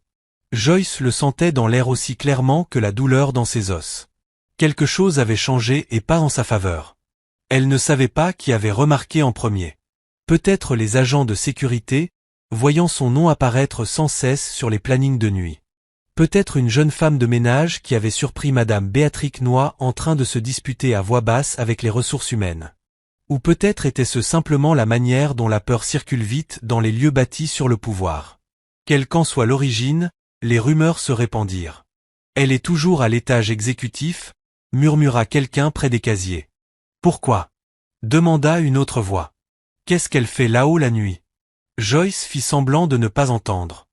Joyce le sentait dans l'air aussi clairement que la douleur dans ses os. Quelque chose avait changé et pas en sa faveur. Elle ne savait pas qui avait remarqué en premier. Peut-être les agents de sécurité, voyant son nom apparaître sans cesse sur les plannings de nuit. Peut-être une jeune femme de ménage qui avait surpris Madame Béatrix Noy en train de se disputer à voix basse avec les ressources humaines. Ou peut-être était-ce simplement la manière dont la peur circule vite dans les lieux bâtis sur le pouvoir. Quelle qu'en soit l'origine, les rumeurs se répandirent. Elle est toujours à l'étage exécutif, murmura quelqu'un près des casiers. Pourquoi ? Demanda une autre voix. Qu'est-ce qu'elle fait là-haut la nuit ? Joyce fit semblant de ne pas entendre.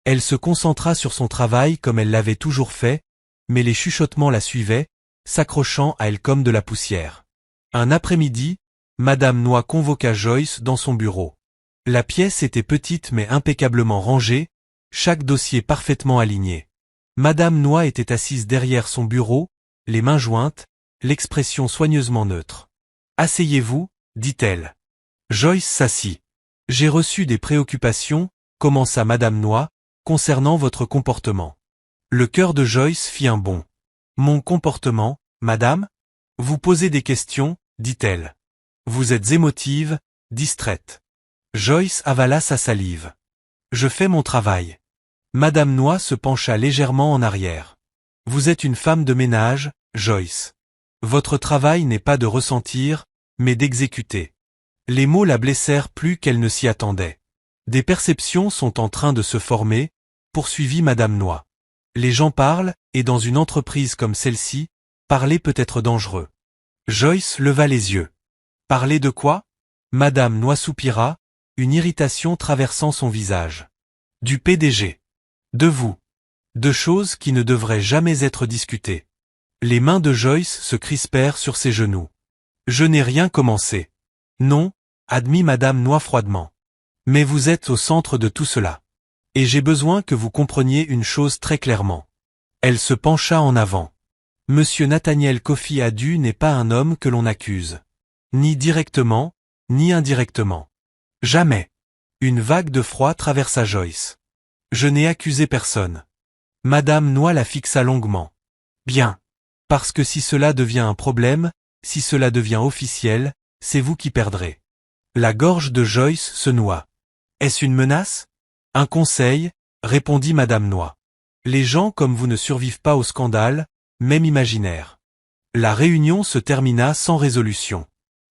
Elle se concentra sur son travail comme elle l'avait toujours fait, mais les chuchotements la suivaient, s'accrochant à elle comme de la poussière. Un après-midi, Madame Noy convoqua Joyce dans son bureau. La pièce était petite mais impeccablement rangée, chaque dossier parfaitement aligné. Madame Noy était assise derrière son bureau, les mains jointes, l'expression soigneusement neutre. « Asseyez-vous, » dit-elle. Joyce s'assit. « J'ai reçu des préoccupations, » commença Madame Noy, concernant votre comportement. Le cœur de Joyce fit un bond. « Mon comportement, madame ? Vous posez des questions, » dit-elle. « Vous êtes émotive, distraite. » Joyce avala sa salive. « Je fais mon travail. » Madame Noy se pencha légèrement en arrière. « Vous êtes une femme de ménage, Joyce. Votre travail n'est pas de ressentir, mais d'exécuter. » Les mots la blessèrent plus qu'elle ne s'y attendait. « Des perceptions sont en train de se former, » poursuivit Madame Noy. « Les gens parlent, et dans une entreprise comme celle-ci, parler peut être dangereux. » Joyce leva les yeux. « Parler de quoi ? Madame Noix soupira, une irritation traversant son visage. Du PDG. De vous. De choses qui ne devraient jamais être discutées. Les mains de Joyce se crispèrent sur ses genoux. Je n'ai rien commencé. Non, admit Madame Noix froidement. Mais vous êtes au centre de tout cela. Et j'ai besoin que vous compreniez une chose très clairement. Elle se pencha en avant. Monsieur Nathaniel Coffey Adu n'est pas un homme que l'on accuse. Ni directement, ni indirectement. Jamais. Une vague de froid traversa Joyce. Je n'ai accusé personne. Madame Noix la fixa longuement. Bien. Parce que si cela devient un problème, si cela devient officiel, c'est vous qui perdrez. La gorge de Joyce se noua. Est-ce une menace? Un conseil, répondit Madame Noix. Les gens comme vous ne survivent pas au scandale, même imaginaire. La réunion se termina sans résolution.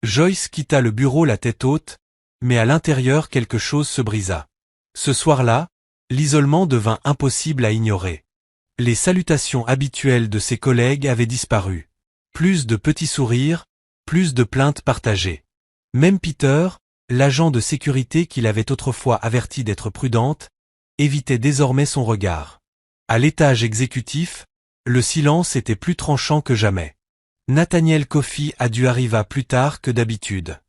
Joyce quitta le bureau la tête haute, mais à l'intérieur quelque chose se brisa. Ce soir-là, l'isolement devint impossible à ignorer. Les salutations habituelles de ses collègues avaient disparu. Plus de petits sourires, plus de plaintes partagées. Même Peter, l'agent de sécurité qui l'avait autrefois averti d'être prudente, évitait désormais son regard. À l'étage exécutif, le silence était plus tranchant que jamais. Nathaniel Coffey Adu arriva plus tard que d'habitude.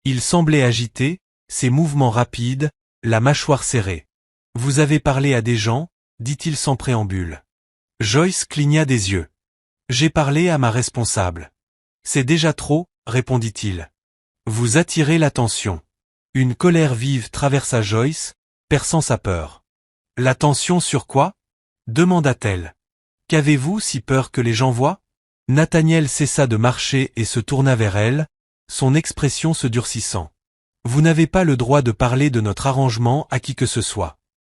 Il semblait agité, ses mouvements rapides, la mâchoire serrée. « Vous avez parlé à des gens ?» dit-il sans préambule. Joyce cligna des yeux. « J'ai parlé à ma responsable. »« C'est déjà trop » répondit-il. « Vous attirez l'attention. » Une colère vive traversa Joyce, perçant sa peur. « L'attention sur quoi ?» demanda-t-elle. « Qu'avez-vous si peur que les gens voient ?» Nathaniel cessa de marcher et se tourna vers elle, son expression se durcissant. « Vous n'avez pas le droit de parler de notre arrangement à qui que ce soit. »«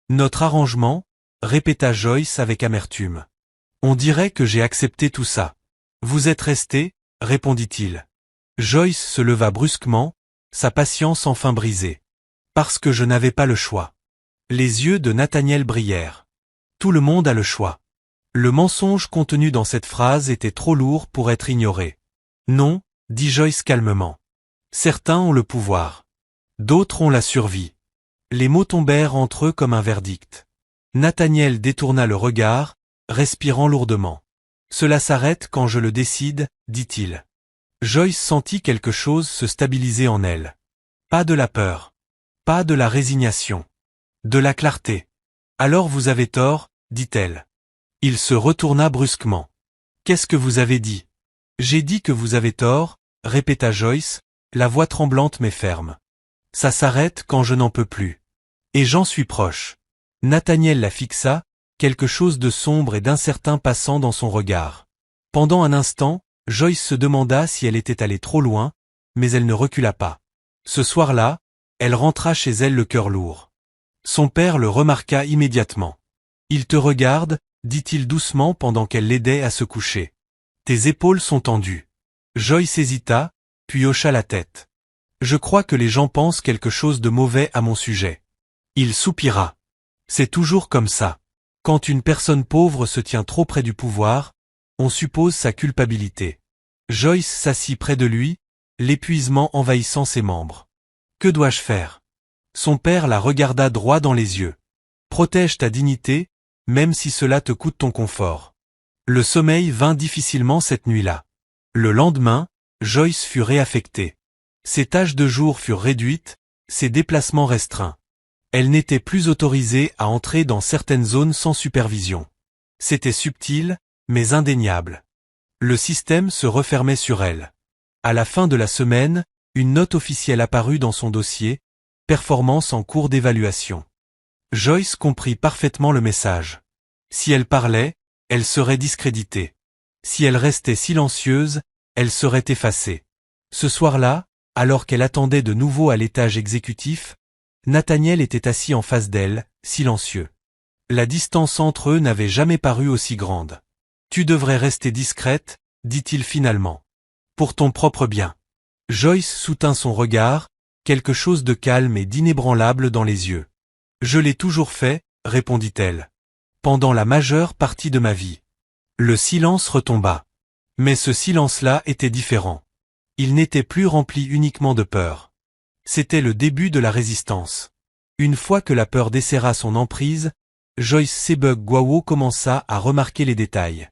Notre arrangement ?» répéta Joyce avec amertume. « On dirait que j'ai accepté tout ça. »« Vous êtes resté ?» répondit-il. Joyce se leva brusquement, sa patience enfin brisée. « Parce que je n'avais pas le choix. » Les yeux de Nathaniel brillèrent. « Tout le monde a le choix. » Le mensonge contenu dans cette phrase était trop lourd pour être ignoré. « Non, » dit Joyce calmement. « Certains ont le pouvoir. D'autres ont la survie. » Les mots tombèrent entre eux comme un verdict. Nathaniel détourna le regard, respirant lourdement. « Cela s'arrête quand je le décide, » dit-il. Joyce sentit quelque chose se stabiliser en elle. Pas de la peur. Pas de la résignation. De la clarté. « Alors vous avez tort, » dit-elle. Il se retourna brusquement. « Qu'est-ce que vous avez dit ?»« J'ai dit que vous avez tort, » répéta Joyce, la voix tremblante mais ferme. « Ça s'arrête quand je n'en peux plus. Et j'en suis proche. » Nathaniel la fixa, quelque chose de sombre et d'incertain passant dans son regard. Pendant un instant, Joyce se demanda si elle était allée trop loin, mais elle ne recula pas. Ce soir-là, elle rentra chez elle le cœur lourd. Son père le remarqua immédiatement. « Il te regarde » dit-il doucement pendant qu'elle l'aidait à se coucher. « Tes épaules sont tendues. » Joyce hésita, puis hocha la tête. « Je crois que les gens pensent quelque chose de mauvais à mon sujet. » Il soupira. « C'est toujours comme ça. Quand une personne pauvre se tient trop près du pouvoir, on suppose sa culpabilité. » Joyce s'assit près de lui, l'épuisement envahissant ses membres. « Que dois-je faire ?» Son père la regarda droit dans les yeux. « Protège ta dignité, même si cela te coûte ton confort. » Le sommeil vint difficilement cette nuit-là. Le lendemain, Joyce fut réaffectée. Ses tâches de jour furent réduites, ses déplacements restreints. Elle n'était plus autorisée à entrer dans certaines zones sans supervision. C'était subtil, mais indéniable. Le système se refermait sur elle. À la fin de la semaine, une note officielle apparut dans son dossier, performance en cours d'évaluation. Joyce comprit parfaitement le message. Si elle parlait, elle serait discréditée. Si elle restait silencieuse, elle serait effacée. Ce soir-là, alors qu'elle attendait de nouveau à l'étage exécutif, Nathaniel était assis en face d'elle, silencieux. La distance entre eux n'avait jamais paru aussi grande. « Tu devrais rester discrète, » dit-il finalement. « Pour ton propre bien. » Joyce soutint son regard, quelque chose de calme et d'inébranlable dans les yeux. « Je l'ai toujours fait, » répondit-elle. « Pendant la majeure partie de ma vie. » Le silence retomba. Mais ce silence-là était différent. Il n'était plus rempli uniquement de peur. C'était le début de la résistance. Une fois que la peur desserra son emprise, Joyce Sebug-Gwawo commença à remarquer les détails.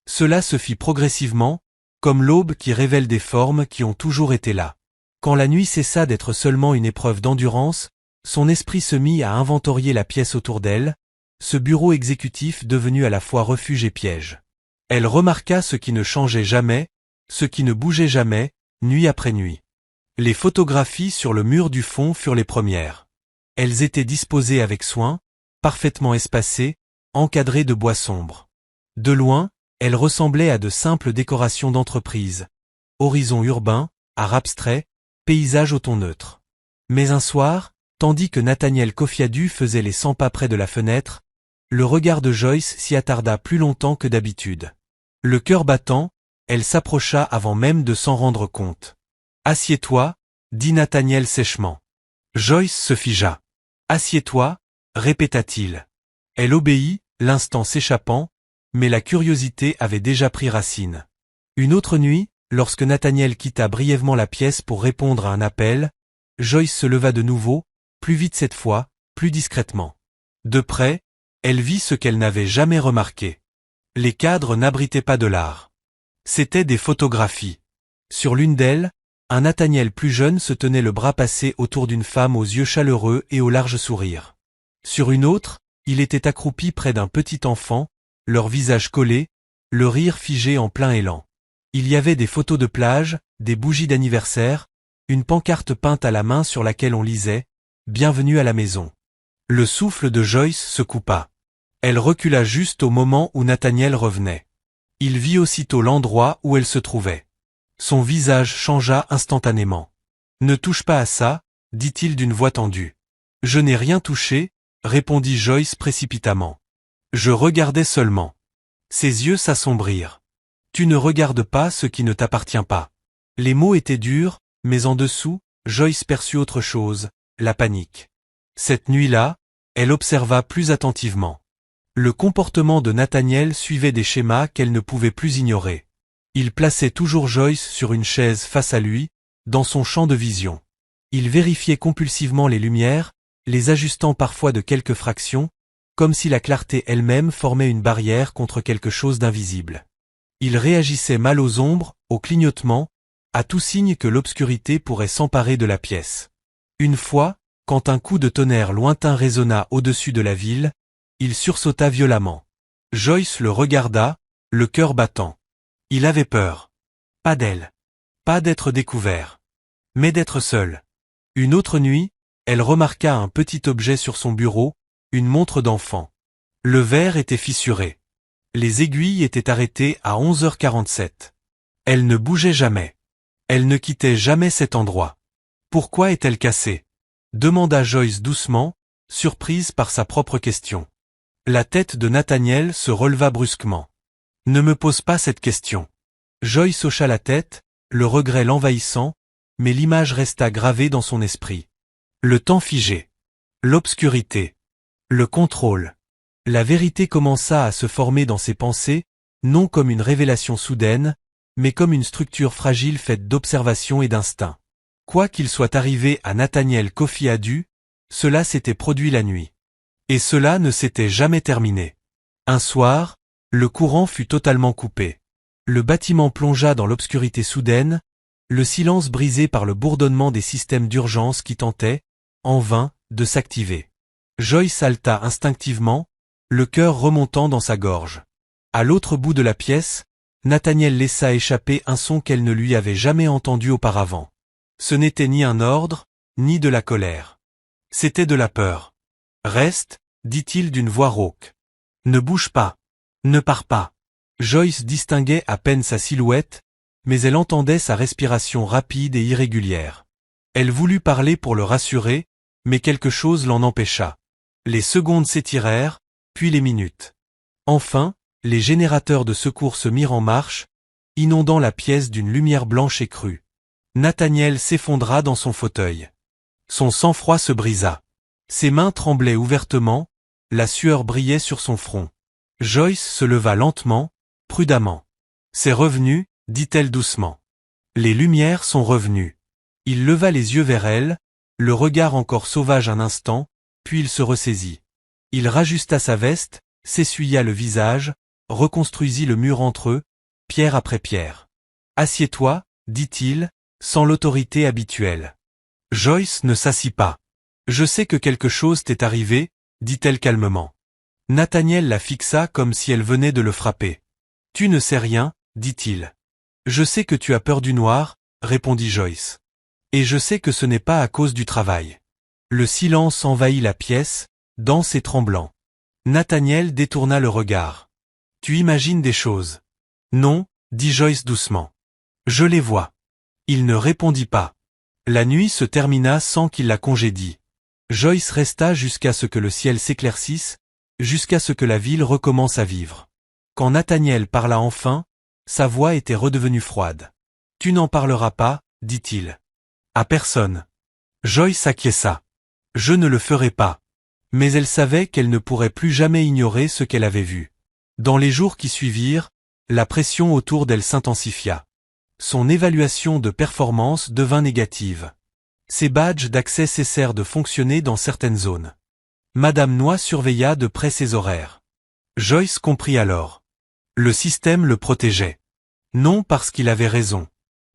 Cela se fit progressivement, comme l'aube qui révèle des formes qui ont toujours été là. Quand la nuit cessa d'être seulement une épreuve d'endurance, son esprit se mit à inventorier la pièce autour d'elle, ce bureau exécutif devenu à la fois refuge et piège. Elle remarqua ce qui ne changeait jamais, ce qui ne bougeait jamais, nuit après nuit. Les photographies sur le mur du fond furent les premières. Elles étaient disposées avec soin, parfaitement espacées, encadrées de bois sombre. De loin, elles ressemblaient à de simples décorations d'entreprise. Horizon urbain, art abstrait, paysage au ton neutre. Mais un soir, tandis que Nathaniel Kofiadu faisait les 100 pas près de la fenêtre, le regard de Joyce s'y attarda plus longtemps que d'habitude. Le cœur battant, elle s'approcha avant même de s'en rendre compte. « Assieds-toi » dit Nathaniel sèchement. Joyce se figea. « Assieds-toi » répéta-t-il. Elle obéit, l'instant s'échappant, mais la curiosité avait déjà pris racine. Une autre nuit, lorsque Nathaniel quitta brièvement la pièce pour répondre à un appel, Joyce se leva de nouveau, plus vite cette fois, plus discrètement. De près, elle vit ce qu'elle n'avait jamais remarqué. Les cadres n'abritaient pas de l'art. C'étaient des photographies. Sur l'une d'elles, un Nathaniel plus jeune se tenait le bras passé autour d'une femme aux yeux chaleureux et au large sourire. Sur une autre, il était accroupi près d'un petit enfant, leur visage collé, le rire figé en plein élan. Il y avait des photos de plage, des bougies d'anniversaire, une pancarte peinte à la main sur laquelle on lisait « Bienvenue à la maison ». Le souffle de Joyce se coupa. Elle recula juste au moment où Nathaniel revenait. Il vit aussitôt l'endroit où elle se trouvait. Son visage changea instantanément. « Ne touche pas à ça », dit-il d'une voix tendue. « Je n'ai rien touché », répondit Joyce précipitamment. « Je regardais seulement. » Ses yeux s'assombrirent. « Tu ne regardes pas ce qui ne t'appartient pas. » Les mots étaient durs, mais en dessous, Joyce perçut autre chose, la panique. Cette nuit-là, elle observa plus attentivement. Le comportement de Nathaniel suivait des schémas qu'elle ne pouvait plus ignorer. Il plaçait toujours Joyce sur une chaise face à lui, dans son champ de vision. Il vérifiait compulsivement les lumières, les ajustant parfois de quelques fractions, comme si la clarté elle-même formait une barrière contre quelque chose d'invisible. Il réagissait mal aux ombres, aux clignotements, à tout signe que l'obscurité pourrait s'emparer de la pièce. Une fois, quand un coup de tonnerre lointain résonna au-dessus de la ville, il sursauta violemment. Joyce le regarda, le cœur battant. Il avait peur. Pas d'elle. Pas d'être découvert. Mais d'être seul. Une autre nuit, elle remarqua un petit objet sur son bureau, une montre d'enfant. Le verre était fissuré. Les aiguilles étaient arrêtées à 11h47. Elle ne bougeait jamais. Elle ne quittait jamais cet endroit. Pourquoi est-elle cassée ? Demanda Joyce doucement, surprise par sa propre question. La tête de Nathaniel se releva brusquement. Ne me pose pas cette question. Joyce hocha la tête, le regret l'envahissant, mais l'image resta gravée dans son esprit. Le temps figé. L'obscurité. Le contrôle. La vérité commença à se former dans ses pensées, non comme une révélation soudaine, mais comme une structure fragile faite d'observation et d'instinct. Quoi qu'il soit arrivé à Nathaniel Kofiadu, cela s'était produit la nuit. Et cela ne s'était jamais terminé. Un soir, le courant fut totalement coupé. Le bâtiment plongea dans l'obscurité soudaine, le silence brisé par le bourdonnement des systèmes d'urgence qui tentaient, en vain, de s'activer. Joyce halta instinctivement, le cœur remontant dans sa gorge. À l'autre bout de la pièce, Nathaniel laissa échapper un son qu'elle ne lui avait jamais entendu auparavant. Ce n'était ni un ordre, ni de la colère. C'était de la peur. « Reste », dit-il d'une voix rauque. « Ne bouge pas. Ne pars pas. » Joyce distinguait à peine sa silhouette, mais elle entendait sa respiration rapide et irrégulière. Elle voulut parler pour le rassurer, mais quelque chose l'en empêcha. Les secondes s'étirèrent, puis les minutes. Enfin, les générateurs de secours se mirent en marche, inondant la pièce d'une lumière blanche et crue. Nathaniel s'effondra dans son fauteuil. Son sang-froid se brisa. Ses mains tremblaient ouvertement, la sueur brillait sur son front. Joyce se leva lentement, prudemment. « C'est revenu », dit-elle doucement. « Les lumières sont revenues. » Il leva les yeux vers elle, le regard encore sauvage un instant, puis il se ressaisit. Il rajusta sa veste, s'essuya le visage, reconstruisit le mur entre eux, pierre après pierre. « Assieds-toi, dit-il, sans l'autorité habituelle. Joyce ne s'assit pas. « Je sais que quelque chose t'est arrivé, dit-elle calmement. Nathaniel la fixa comme si elle venait de le frapper. « Tu ne sais rien, dit-il. Je sais que tu as peur du noir, répondit Joyce. Et je sais que ce n'est pas à cause du travail. Le silence envahit la pièce, dense et tremblant. Nathaniel détourna le regard. Tu imagines des choses. Non, dit Joyce doucement. Je les vois. Il ne répondit pas. La nuit se termina sans qu'il la congédie. Joyce resta jusqu'à ce que le ciel s'éclaircisse, jusqu'à ce que la ville recommence à vivre. Quand Nathaniel parla enfin, sa voix était redevenue froide. Tu n'en parleras pas, dit-il. À personne. Joyce acquiesça. Je ne le ferai pas. Mais elle savait qu'elle ne pourrait plus jamais ignorer ce qu'elle avait vu. Dans les jours qui suivirent, la pression autour d'elle s'intensifia. Son évaluation de performance devint négative. Ses badges d'accès cessèrent de fonctionner dans certaines zones. Madame Noix surveilla de près ses horaires. Joyce comprit alors. Le système le protégeait. Non parce qu'il avait raison,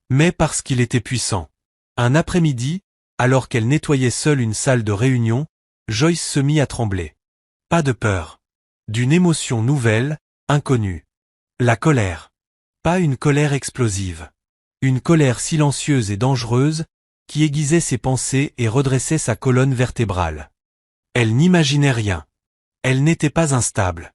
mais parce qu'il était puissant. Un après-midi, alors qu'elle nettoyait seule une salle de réunion, Joyce se mit à trembler. Pas de peur. D'une émotion nouvelle, inconnue. La colère. Pas une colère explosive. Une colère silencieuse et dangereuse, qui aiguisait ses pensées et redressait sa colonne vertébrale. Elle n'imaginait rien. Elle n'était pas instable.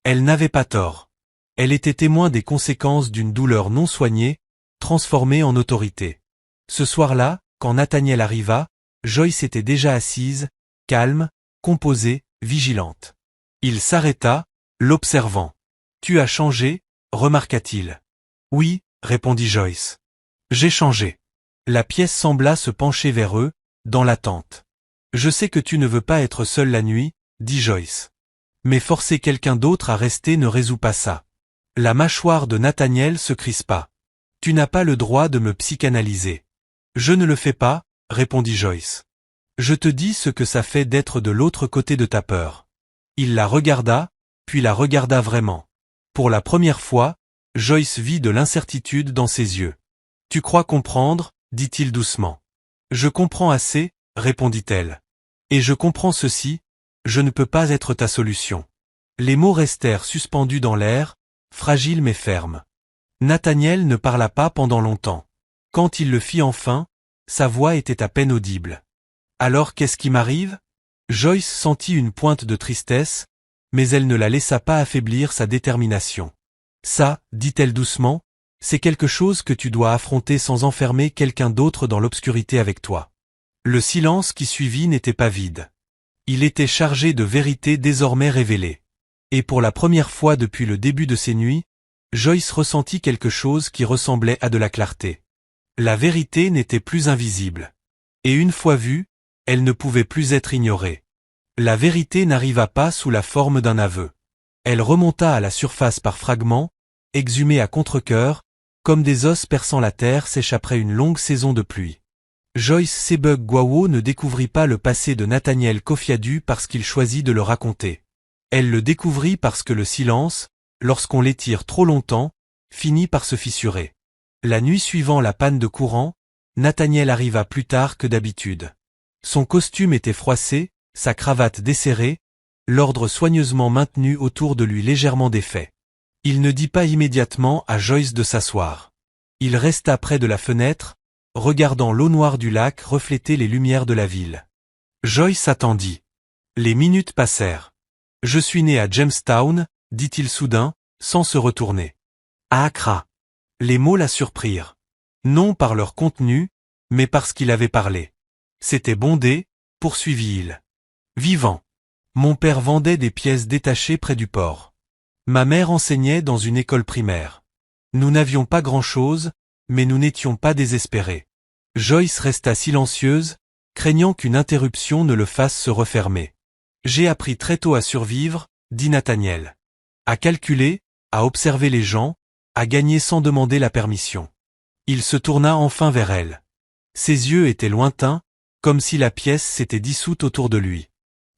Elle n'avait pas tort. Elle était témoin des conséquences d'une douleur non soignée, transformée en autorité. Ce soir-là, quand Nathaniel arriva, Joyce était déjà assise, calme, composée, vigilante. Il s'arrêta, l'observant. « Tu as changé ?» remarqua-t-il. « Oui » répondit Joyce. « J'ai changé. » La pièce sembla se pencher vers eux, dans l'attente. « Je sais que tu ne veux pas être seule la nuit, » dit Joyce. Mais forcer quelqu'un d'autre à rester ne résout pas ça. La mâchoire de Nathaniel se crispa. « Tu n'as pas le droit de me psychanalyser. »« Je ne le fais pas, » répondit Joyce. « Je te dis ce que ça fait d'être de l'autre côté de ta peur. » Il la regarda, puis la regarda vraiment. Pour la première fois, Joyce vit de l'incertitude dans ses yeux. « Tu crois comprendre ?» dit-il doucement. « Je comprends assez, » répondit-elle. « Et je comprends ceci, je ne peux pas être ta solution. » Les mots restèrent suspendus dans l'air, fragiles mais fermes. Nathaniel ne parla pas pendant longtemps. Quand il le fit enfin, sa voix était à peine audible. « Alors qu'est-ce qui m'arrive ?» Joyce sentit une pointe de tristesse, mais elle ne la laissa pas affaiblir sa détermination. « Ça, dit-elle doucement, c'est quelque chose que tu dois affronter sans enfermer quelqu'un d'autre dans l'obscurité avec toi. » Le silence qui suivit n'était pas vide. Il était chargé de vérités désormais révélées. Et pour la première fois depuis le début de ces nuits, Joyce ressentit quelque chose qui ressemblait à de la clarté. La vérité n'était plus invisible. Et une fois vue, elle ne pouvait plus être ignorée. La vérité n'arriva pas sous la forme d'un aveu. Elle remonta à la surface par fragments, exhumée à contre-cœur, comme des os perçant la terre sèche après une longue saison de pluie. Joyce Sebug-Gwawo ne découvrit pas le passé de Nathaniel Kofiadu parce qu'il choisit de le raconter. Elle le découvrit parce que le silence, lorsqu'on l'étire trop longtemps, finit par se fissurer. La nuit suivant la panne de courant, Nathaniel arriva plus tard que d'habitude. Son costume était froissé, sa cravate desserrée, l'ordre soigneusement maintenu autour de lui légèrement défait. Il ne dit pas immédiatement à Joyce de s'asseoir. Il resta près de la fenêtre, regardant l'eau noire du lac refléter les lumières de la ville. Joyce attendit. Les minutes passèrent. « Je suis né à Jamestown, » dit-il soudain, sans se retourner. « À Accra. » Les mots la surprirent. Non par leur contenu, mais parce qu'il avait parlé. C'était bondé, poursuivit-il. Vivant. Mon père vendait des pièces détachées près du port. Ma mère enseignait dans une école primaire. Nous n'avions pas grand-chose, mais nous n'étions pas désespérés. Joyce resta silencieuse, craignant qu'une interruption ne le fasse se refermer. J'ai appris très tôt à survivre, dit Nathaniel. À calculer, à observer les gens, à gagner sans demander la permission. Il se tourna enfin vers elle. Ses yeux étaient lointains, comme si la pièce s'était dissoute autour de lui.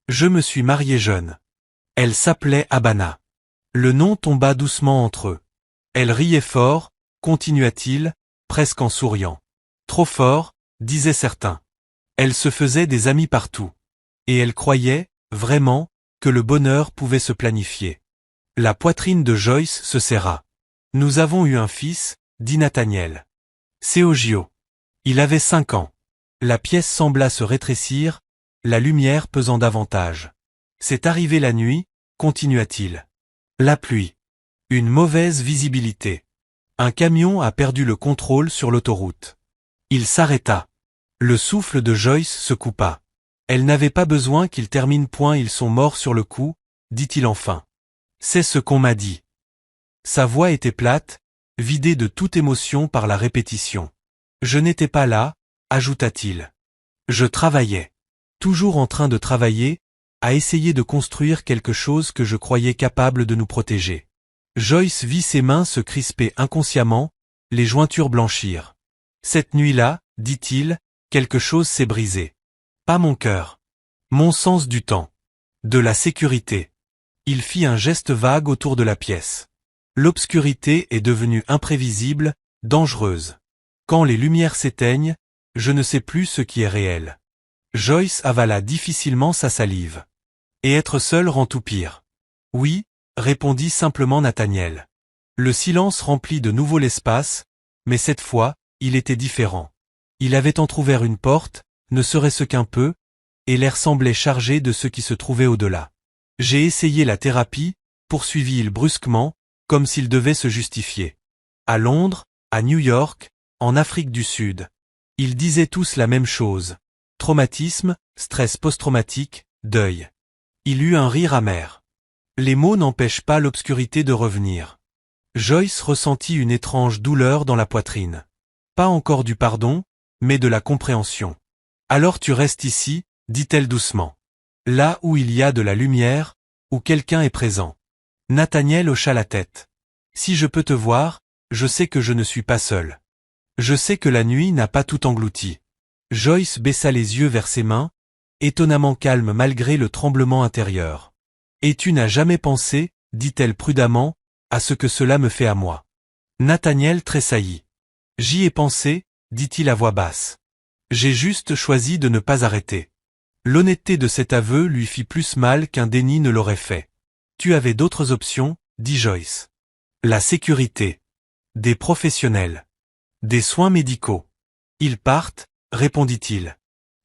Je me suis marié jeune. Elle s'appelait Habana. Le nom tomba doucement entre eux. Elle riait fort, continua-t-il, presque en souriant. Trop fort, disaient certains. Elle se faisait des amis partout. Et elle croyait, vraiment, que le bonheur pouvait se planifier. La poitrine de Joyce se serra. Nous avons eu un fils, dit Nathaniel. Sergio. Il avait 5 ans. La pièce sembla se rétrécir, la lumière pesant davantage. C'est arrivé la nuit, continua-t-il. La pluie. Une mauvaise visibilité. Un camion a perdu le contrôle sur l'autoroute. Il s'arrêta. Le souffle de Joyce se coupa. Elle n'avait pas besoin qu'il termine point, ils sont morts sur le coup, dit-il enfin. C'est ce qu'on m'a dit. Sa voix était plate, vidée de toute émotion par la répétition. Je n'étais pas là, ajouta-t-il. Je travaillais. Toujours en train de travailler, à essayer de construire quelque chose que je croyais capable de nous protéger. Joyce vit ses mains se crisper inconsciemment, les jointures blanchir. Cette nuit-là, dit-il, quelque chose s'est brisé. Pas mon cœur. Mon sens du temps. De la sécurité. Il fit un geste vague autour de la pièce. L'obscurité est devenue imprévisible, dangereuse. Quand les lumières s'éteignent, je ne sais plus ce qui est réel. Joyce avala difficilement sa salive. Et être seul rend tout pire. Oui, répondit simplement Nathaniel. Le silence remplit de nouveau l'espace, mais cette fois, il était différent. Il avait entrouvert une porte, ne serait-ce qu'un peu, et l'air semblait chargé de ce qui se trouvait au-delà. J'ai essayé la thérapie, poursuivit-il brusquement, comme s'il devait se justifier. À Londres, à New York, en Afrique du Sud. Ils disaient tous la même chose. Traumatisme, stress post-traumatique, deuil. Il eut un rire amer. Les mots n'empêchent pas l'obscurité de revenir. Joyce ressentit une étrange douleur dans la poitrine. Pas encore du pardon, mais de la compréhension. Alors tu restes ici, dit-elle doucement. Là où il y a de la lumière, où quelqu'un est présent. Nathaniel hocha la tête. Si je peux te voir, je sais que je ne suis pas seul. Je sais que la nuit n'a pas tout englouti. Joyce baissa les yeux vers ses mains, étonnamment calme malgré le tremblement intérieur. Et tu n'as jamais pensé, dit-elle prudemment, à ce que cela me fait à moi. Nathaniel tressaillit. J'y ai pensé, dit-il à voix basse. J'ai juste choisi de ne pas arrêter. L'honnêteté de cet aveu lui fit plus mal qu'un déni ne l'aurait fait. Tu avais d'autres options, dit Joyce. La sécurité. Des professionnels. Des soins médicaux. Ils partent, répondit-il.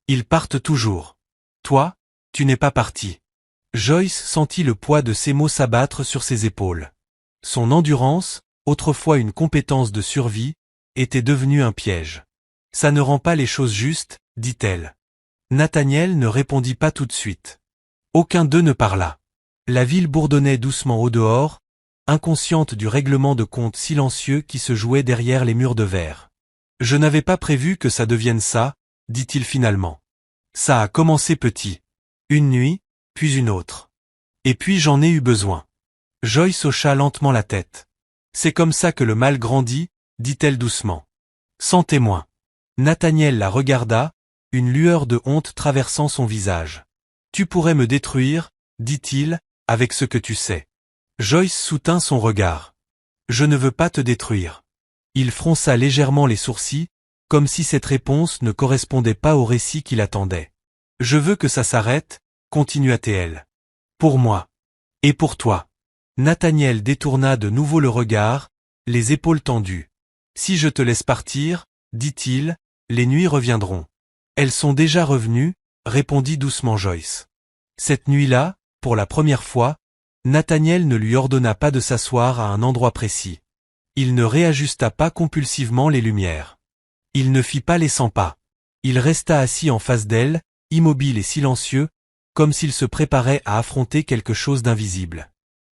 Ils partent toujours. Toi, tu n'es pas parti. Joyce sentit le poids de ces mots s'abattre sur ses épaules. Son endurance, autrefois une compétence de survie, était devenue un piège. Ça ne rend pas les choses justes, dit-elle. Nathaniel ne répondit pas tout de suite. Aucun d'eux ne parla. La ville bourdonnait doucement au dehors, inconsciente du règlement de compte silencieux qui se jouait derrière les murs de verre. Je n'avais pas prévu que ça devienne ça, dit-il finalement. Ça a commencé petit. Une nuit, puis une autre. Et puis j'en ai eu besoin. Joyce hocha lentement la tête. C'est comme ça que le mal grandit, dit-elle doucement. Sans témoin. Nathaniel la regarda, une lueur de honte traversant son visage. Tu pourrais me détruire, dit-il, avec ce que tu sais. Joyce soutint son regard. Je ne veux pas te détruire. Il fronça légèrement les sourcils, comme si cette réponse ne correspondait pas au récit qu'il attendait. Je veux que ça s'arrête, continua-t-elle. Pour moi. Et pour toi. Nathaniel détourna de nouveau le regard, les épaules tendues. Si je te laisse partir, dit-il, les nuits reviendront. Elles sont déjà revenues, répondit doucement Joyce. Cette nuit-là, pour la première fois, Nathaniel ne lui ordonna pas de s'asseoir à un endroit précis. Il ne réajusta pas compulsivement les lumières. Il ne fit pas les 100 pas. Il resta assis en face d'elle, immobile et silencieux, comme s'il se préparait à affronter quelque chose d'invisible.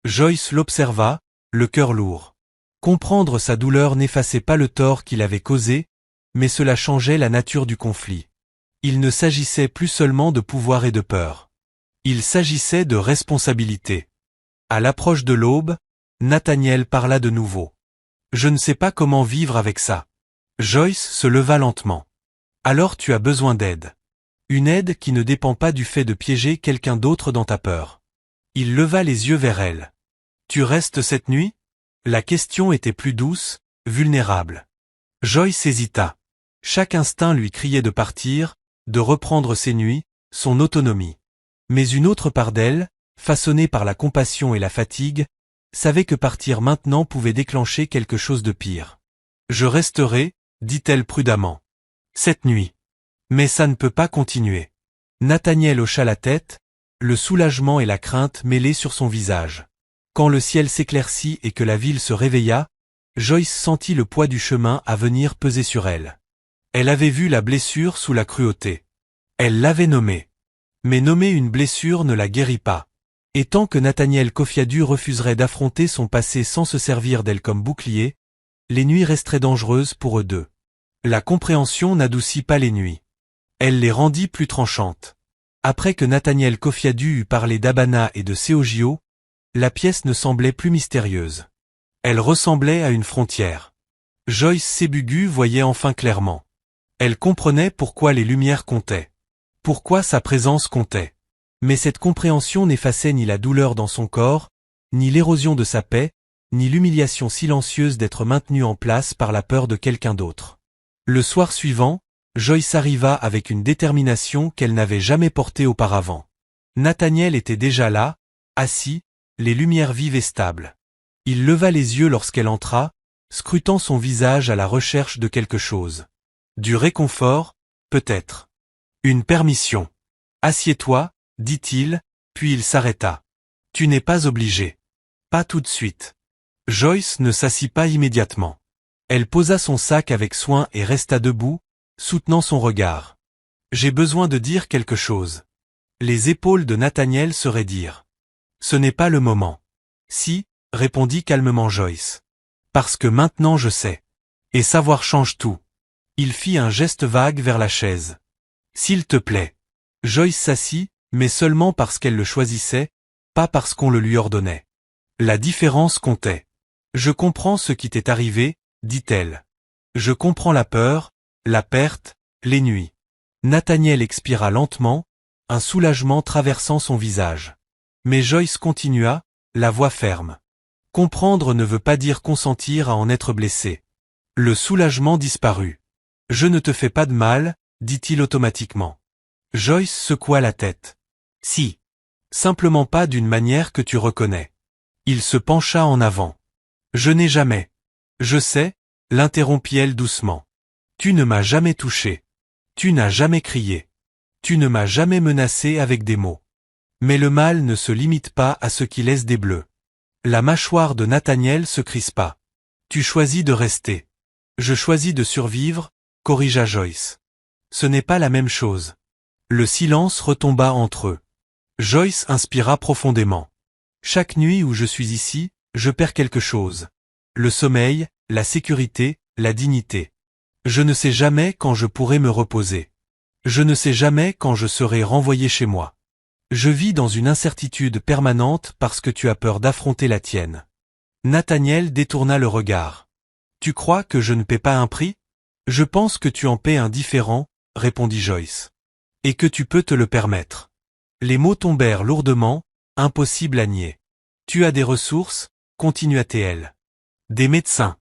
Joyce l'observa, le cœur lourd. Comprendre sa douleur n'effaçait pas le tort qu'il avait causé, mais cela changeait la nature du conflit. Il ne s'agissait plus seulement de pouvoir et de peur. Il s'agissait de responsabilité. À l'approche de l'aube, Nathaniel parla de nouveau. Je ne sais pas comment vivre avec ça. Joyce se leva lentement. Alors tu as besoin d'aide. Une aide qui ne dépend pas du fait de piéger quelqu'un d'autre dans ta peur. Il leva les yeux vers elle. Tu restes cette nuit? La question était plus douce, vulnérable. Joyce hésita. Chaque instinct lui criait de partir, de reprendre ses nuits, son autonomie. Mais une autre part d'elle, façonnée par la compassion et la fatigue, savait que partir maintenant pouvait déclencher quelque chose de pire. Je resterai, dit-elle prudemment. Cette nuit. Mais ça ne peut pas continuer. Nathaniel hocha la tête, le soulagement et la crainte mêlés sur son visage. Quand le ciel s'éclaircit et que la ville se réveilla, Joyce sentit le poids du chemin à venir peser sur elle. Elle avait vu la blessure sous la cruauté. Elle l'avait nommée. Mais nommer une blessure ne la guérit pas. Et tant que Nathaniel Kofiadu refuserait d'affronter son passé sans se servir d'elle comme bouclier, les nuits resteraient dangereuses pour eux deux. La compréhension n'adoucit pas les nuits. Elle les rendit plus tranchantes. Après que Nathaniel Kofiadu eut parlé d'Abana et de Seogio, la pièce ne semblait plus mystérieuse. Elle ressemblait à une frontière. Joyce Sebugu voyait enfin clairement. Elle comprenait pourquoi les lumières comptaient. Pourquoi sa présence comptait. Mais cette compréhension n'effaçait ni la douleur dans son corps, ni l'érosion de sa paix, ni l'humiliation silencieuse d'être maintenue en place par la peur de quelqu'un d'autre. Le soir suivant, Joyce arriva avec une détermination qu'elle n'avait jamais portée auparavant. Nathaniel était déjà là, assis, les lumières vives et stables. Il leva les yeux lorsqu'elle entra, scrutant son visage à la recherche de quelque chose. Du réconfort, peut-être. Une permission. Assieds-toi, dit-il, puis il s'arrêta. Tu n'es pas obligé. Pas tout de suite. Joyce ne s'assit pas immédiatement. Elle posa son sac avec soin et resta debout, soutenant son regard. J'ai besoin de dire quelque chose. Les épaules de Nathaniel se raidirent. Ce n'est pas le moment. Si, répondit calmement Joyce. Parce que maintenant je sais. Et savoir change tout. Il fit un geste vague vers la chaise. S'il te plaît. Joyce s'assit, mais seulement parce qu'elle le choisissait, pas parce qu'on le lui ordonnait. La différence comptait. Je comprends ce qui t'est arrivé, dit-elle. Je comprends la peur, la perte, les nuits. Nathaniel expira lentement, un soulagement traversant son visage. Mais Joyce continua, la voix ferme. Comprendre ne veut pas dire consentir à en être blessé. Le soulagement disparut. Je ne te fais pas de mal, dit-il automatiquement. Joyce secoua la tête. Si. Simplement pas d'une manière que tu reconnais. Il se pencha en avant. Je n'ai jamais. Je sais, l'interrompit-elle doucement. Tu ne m'as jamais touché. Tu n'as jamais crié. Tu ne m'as jamais menacé avec des mots. Mais le mal ne se limite pas à ce qui laisse des bleus. La mâchoire de Nathaniel se crispa. Tu choisis de rester. Je choisis de survivre, corrigea Joyce. Ce n'est pas la même chose. Le silence retomba entre eux. Joyce inspira profondément. Chaque nuit où je suis ici, je perds quelque chose. Le sommeil, la sécurité, la dignité. Je ne sais jamais quand je pourrai me reposer. Je ne sais jamais quand je serai renvoyé chez moi. Je vis dans une incertitude permanente parce que tu as peur d'affronter la tienne. Nathaniel détourna le regard. Tu crois que je ne paie pas un prix? Je pense que tu en paies un différent, répondit Joyce. Et que tu peux te le permettre. Les mots tombèrent lourdement, impossible à nier. Tu as des ressources, continua-t-elle. Des médecins.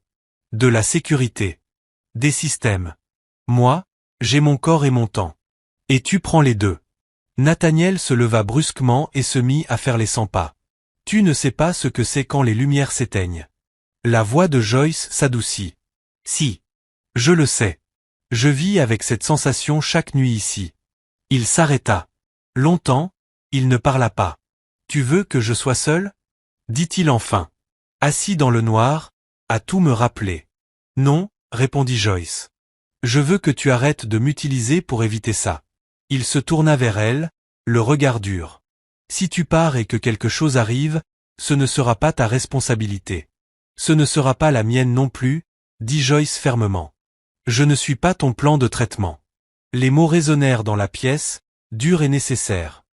De la sécurité. Des systèmes. Moi, j'ai mon corps et mon temps. Et tu prends les deux. Nathaniel se leva brusquement et se mit à faire les 100 pas. Tu ne sais pas ce que c'est quand les lumières s'éteignent. La voix de Joyce s'adoucit. Si. Je le sais. Je vis avec cette sensation chaque nuit ici. Il s'arrêta. Longtemps, il ne parla pas. Tu veux que je sois seul? Dit-il enfin. Assis dans le noir, à tout me rappeler. Non, répondit Joyce. Je veux que tu arrêtes de m'utiliser pour éviter ça. Il se tourna vers elle, le regard dur. Si tu pars et que quelque chose arrive, ce ne sera pas ta responsabilité. Ce ne sera pas la mienne non plus, dit Joyce fermement. Je ne suis pas ton plan de traitement. Les mots résonnèrent dans la pièce, durs et nécessaires.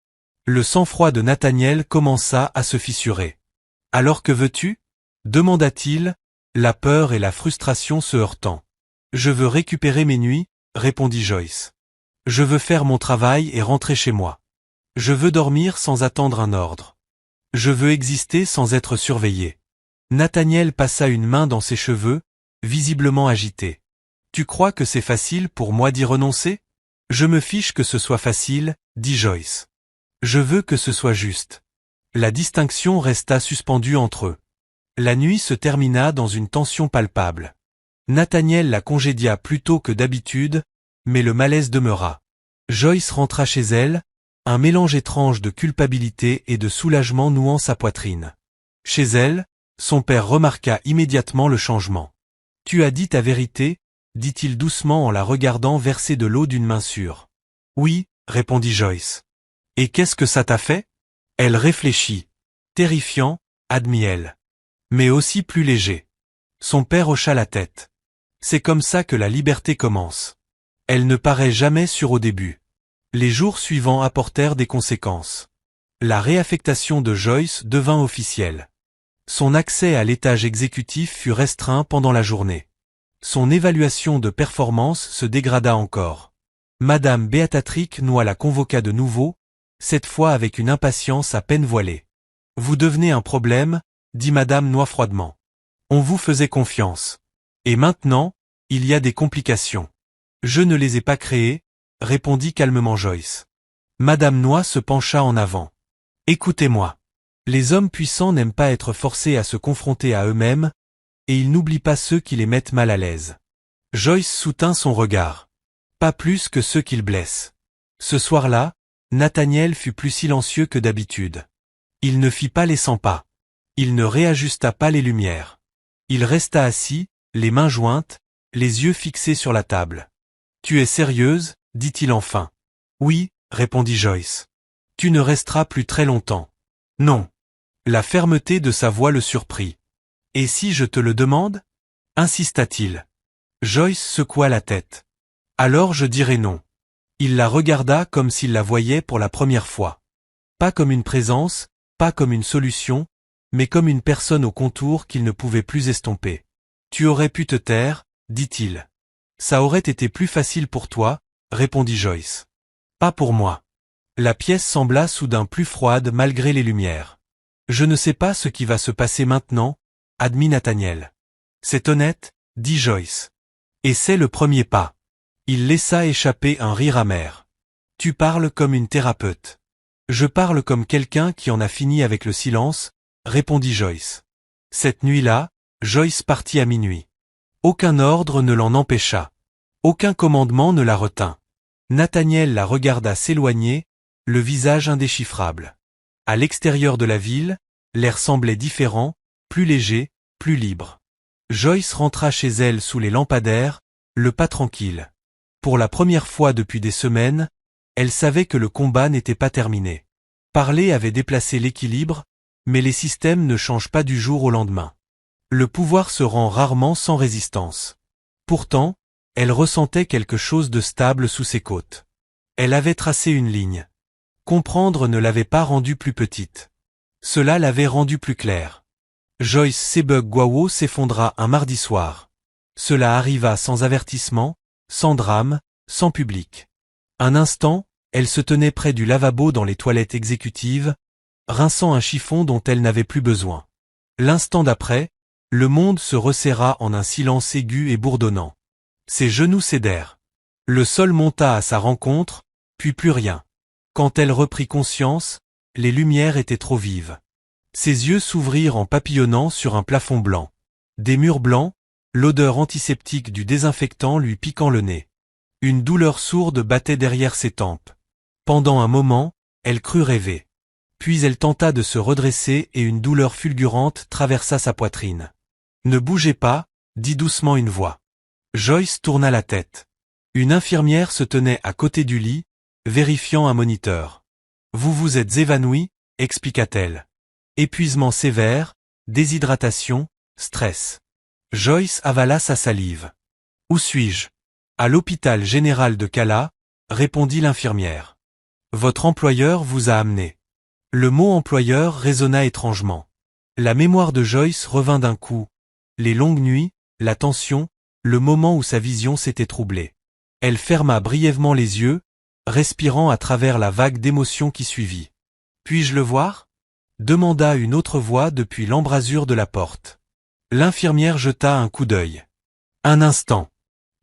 Le sang-froid de Nathaniel commença à se fissurer. Alors que veux-tu? Demanda-t-il, la peur et la frustration se heurtant. Je veux récupérer mes nuits, répondit Joyce. Je veux faire mon travail et rentrer chez moi. Je veux dormir sans attendre un ordre. Je veux exister sans être surveillé. Nathaniel passa une main dans ses cheveux, visiblement agité. Tu crois que c'est facile pour moi d'y renoncer? Je me fiche que ce soit facile, dit Joyce. Je veux que ce soit juste. La distinction resta suspendue entre eux. La nuit se termina dans une tension palpable. Nathaniel la congédia plus tôt que d'habitude, mais le malaise demeura. Joyce rentra chez elle, un mélange étrange de culpabilité et de soulagement nouant sa poitrine. Chez elle, son père remarqua immédiatement le changement. « Tu as dit ta vérité ?» dit-il doucement en la regardant verser de l'eau d'une main sûre. « Oui » répondit Joyce. « Et qu'est-ce que ça t'a fait ?» Elle réfléchit. « Terrifiant » admit-elle. « Mais aussi plus léger. » Son père hocha la tête. « C'est comme ça que la liberté commence. Elle ne paraît jamais sûre au début. » Les jours suivants apportèrent des conséquences. La réaffectation de Joyce devint officielle. Son accès à l'étage exécutif fut restreint pendant la journée. Son évaluation de performance se dégrada encore. Madame Beatatrix Noix la convoqua de nouveau, cette fois avec une impatience à peine voilée. « Vous devenez un problème » dit Madame Noix froidement. « On vous faisait confiance. Et maintenant, il y a des complications. »« Je ne les ai pas créées » répondit calmement Joyce. Madame Noix se pencha en avant. « Écoutez-moi. Les hommes puissants n'aiment pas être forcés à se confronter à eux-mêmes, et ils n'oublient pas ceux qui les mettent mal à l'aise. » Joyce soutint son regard. « Pas plus que ceux qu'ils blessent. » Ce soir-là, Nathaniel fut plus silencieux que d'habitude. Il ne fit pas les 100 pas. Il ne réajusta pas les lumières. Il resta assis, les mains jointes, les yeux fixés sur la table. « Tu es sérieuse ?» dit-il enfin. « Oui » répondit Joyce. « Tu ne resteras plus très longtemps. »« Non. » La fermeté de sa voix le surprit. « Et si je te le demande » insista-t-il. Joyce secoua la tête. « Alors je dirai non. » Il la regarda comme s'il la voyait pour la première fois. Pas comme une présence, pas comme une solution, mais comme une personne au contour qu'il ne pouvait plus estomper. « Tu aurais pu te taire, » dit-il. « Ça aurait été plus facile pour toi, » répondit Joyce. « Pas pour moi. » La pièce sembla soudain plus froide malgré les lumières. « Je ne sais pas ce qui va se passer maintenant, » admit Nathaniel. « C'est honnête, » dit Joyce. « Et c'est le premier pas. » Il laissa échapper un rire amer. « Tu parles comme une thérapeute. »« Je parle comme quelqu'un qui en a fini avec le silence, » répondit Joyce. Cette nuit-là, Joyce partit à minuit. Aucun ordre ne l'en empêcha. Aucun commandement ne la retint. Nathaniel la regarda s'éloigner, le visage indéchiffrable. À l'extérieur de la ville, l'air semblait différent, plus léger, plus libre. Joyce rentra chez elle sous les lampadaires, le pas tranquille. Pour la première fois depuis des semaines, elle savait que le combat n'était pas terminé. Parler avait déplacé l'équilibre, mais les systèmes ne changent pas du jour au lendemain. Le pouvoir se rend rarement sans résistance. Pourtant, elle ressentait quelque chose de stable sous ses côtes. Elle avait tracé une ligne. Comprendre ne l'avait pas rendue plus petite. Cela l'avait rendue plus claire. Joyce Sebug-Gwawo s'effondra un mardi soir. Cela arriva sans avertissement, sans drame, sans public. Un instant, elle se tenait près du lavabo dans les toilettes exécutives, rinçant un chiffon dont elle n'avait plus besoin. L'instant d'après, le monde se resserra en un silence aigu et bourdonnant. Ses genoux cédèrent. Le sol monta à sa rencontre, puis plus rien. Quand elle reprit conscience, les lumières étaient trop vives. Ses yeux s'ouvrirent en papillonnant sur un plafond blanc. Des murs blancs, l'odeur antiseptique du désinfectant lui piquant le nez. Une douleur sourde battait derrière ses tempes. Pendant un moment, elle crut rêver. Puis elle tenta de se redresser et une douleur fulgurante traversa sa poitrine. « Ne bougez pas » dit doucement une voix. Joyce tourna la tête. Une infirmière se tenait à côté du lit, vérifiant un moniteur. « Vous vous êtes évanoui » expliqua-t-elle. Épuisement sévère, déshydratation, stress. Joyce avala sa salive. « Où suis-je » ? « À l'hôpital général de Cala » répondit l'infirmière. « Votre employeur vous a amené. » Le mot employeur résonna étrangement. La mémoire de Joyce revint d'un coup. Les longues nuits, la tension, le moment où sa vision s'était troublée. Elle ferma brièvement les yeux, respirant à travers la vague d'émotions qui suivit. Puis-je le voir? Demanda une autre voix depuis l'embrasure de la porte. L'infirmière jeta un coup d'œil. Un instant.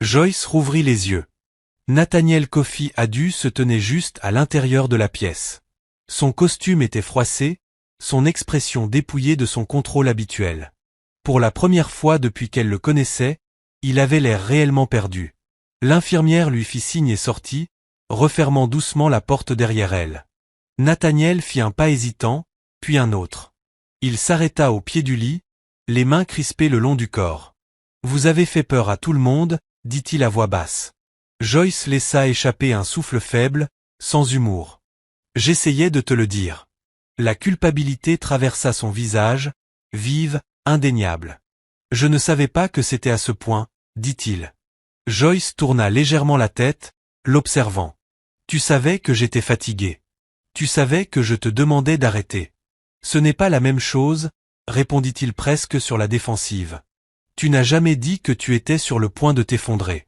Joyce rouvrit les yeux. Nathaniel Coffey Adu se tenait juste à l'intérieur de la pièce. Son costume était froissé, son expression dépouillée de son contrôle habituel. Pour la première fois depuis qu'elle le connaissait, il avait l'air réellement perdu. L'infirmière lui fit signe et sortit, refermant doucement la porte derrière elle. Nathaniel fit un pas hésitant, puis un autre. Il s'arrêta au pied du lit, les mains crispées le long du corps. « Vous avez fait peur à tout le monde », dit-il à voix basse. Joyce laissa échapper un souffle faible, sans humour. « J'essayais de te le dire. » La culpabilité traversa son visage, vive, indéniable. « Je ne savais pas que c'était à ce point, » dit-il. Joyce tourna légèrement la tête, l'observant. « Tu savais que j'étais fatigué. Tu savais que je te demandais d'arrêter. »« Ce n'est pas la même chose, » répondit-il presque sur la défensive. « Tu n'as jamais dit que tu étais sur le point de t'effondrer. »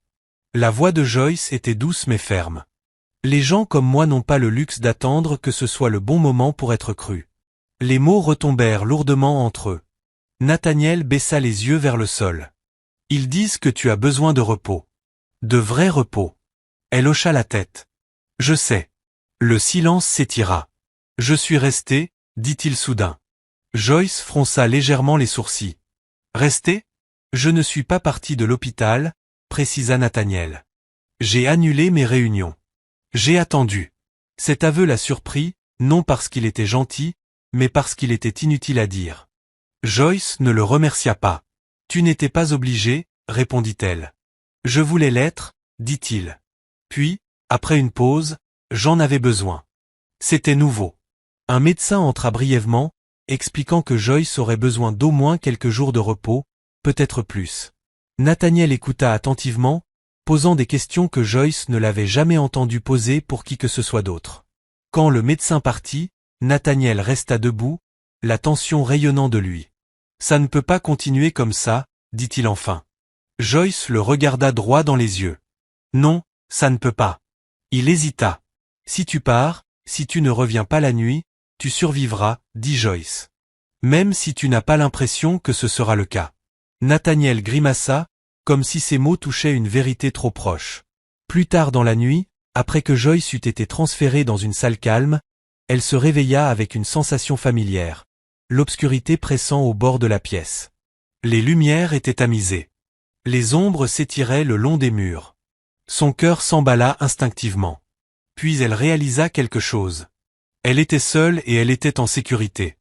La voix de Joyce était douce mais ferme. « Les gens comme moi n'ont pas le luxe d'attendre que ce soit le bon moment pour être crus. » Les mots retombèrent lourdement entre eux. Nathaniel baissa les yeux vers le sol. « Ils disent que tu as besoin de repos. De vrai repos. » Elle hocha la tête. « Je sais. » Le silence s'étira. « Je suis resté, » dit-il soudain. Joyce fronça légèrement les sourcils. « Resté? Je ne suis pas parti de l'hôpital, » précisa Nathaniel. « J'ai annulé mes réunions. J'ai attendu. » Cet aveu la surprit, non parce qu'il était gentil, mais parce qu'il était inutile à dire. Joyce ne le remercia pas. « Tu n'étais pas obligé, » répondit-elle. « Je voulais l'être, » dit-il. Puis, après une pause, « j'en avais besoin. » C'était nouveau. Un médecin entra brièvement, expliquant que Joyce aurait besoin d'au moins quelques jours de repos, peut-être plus. Nathaniel écouta attentivement, posant des questions que Joyce ne l'avait jamais entendu poser pour qui que ce soit d'autre. Quand le médecin partit, Nathaniel resta debout, la tension rayonnant de lui. « Ça ne peut pas continuer comme ça, » dit-il enfin. Joyce le regarda droit dans les yeux. « Non, ça ne peut pas. » Il hésita. « Si tu pars, si tu ne reviens pas la nuit, tu survivras, » dit Joyce. « Même si tu n'as pas l'impression que ce sera le cas. » Nathaniel grimaça, comme si ces mots touchaient une vérité trop proche. Plus tard dans la nuit, après que Joyce eut été transférée dans une salle calme, elle se réveilla avec une sensation familière, l'obscurité pressant au bord de la pièce. Les lumières étaient tamisées. Les ombres s'étiraient le long des murs. Son cœur s'emballa instinctivement. Puis elle réalisa quelque chose. Elle était seule et elle était en sécurité.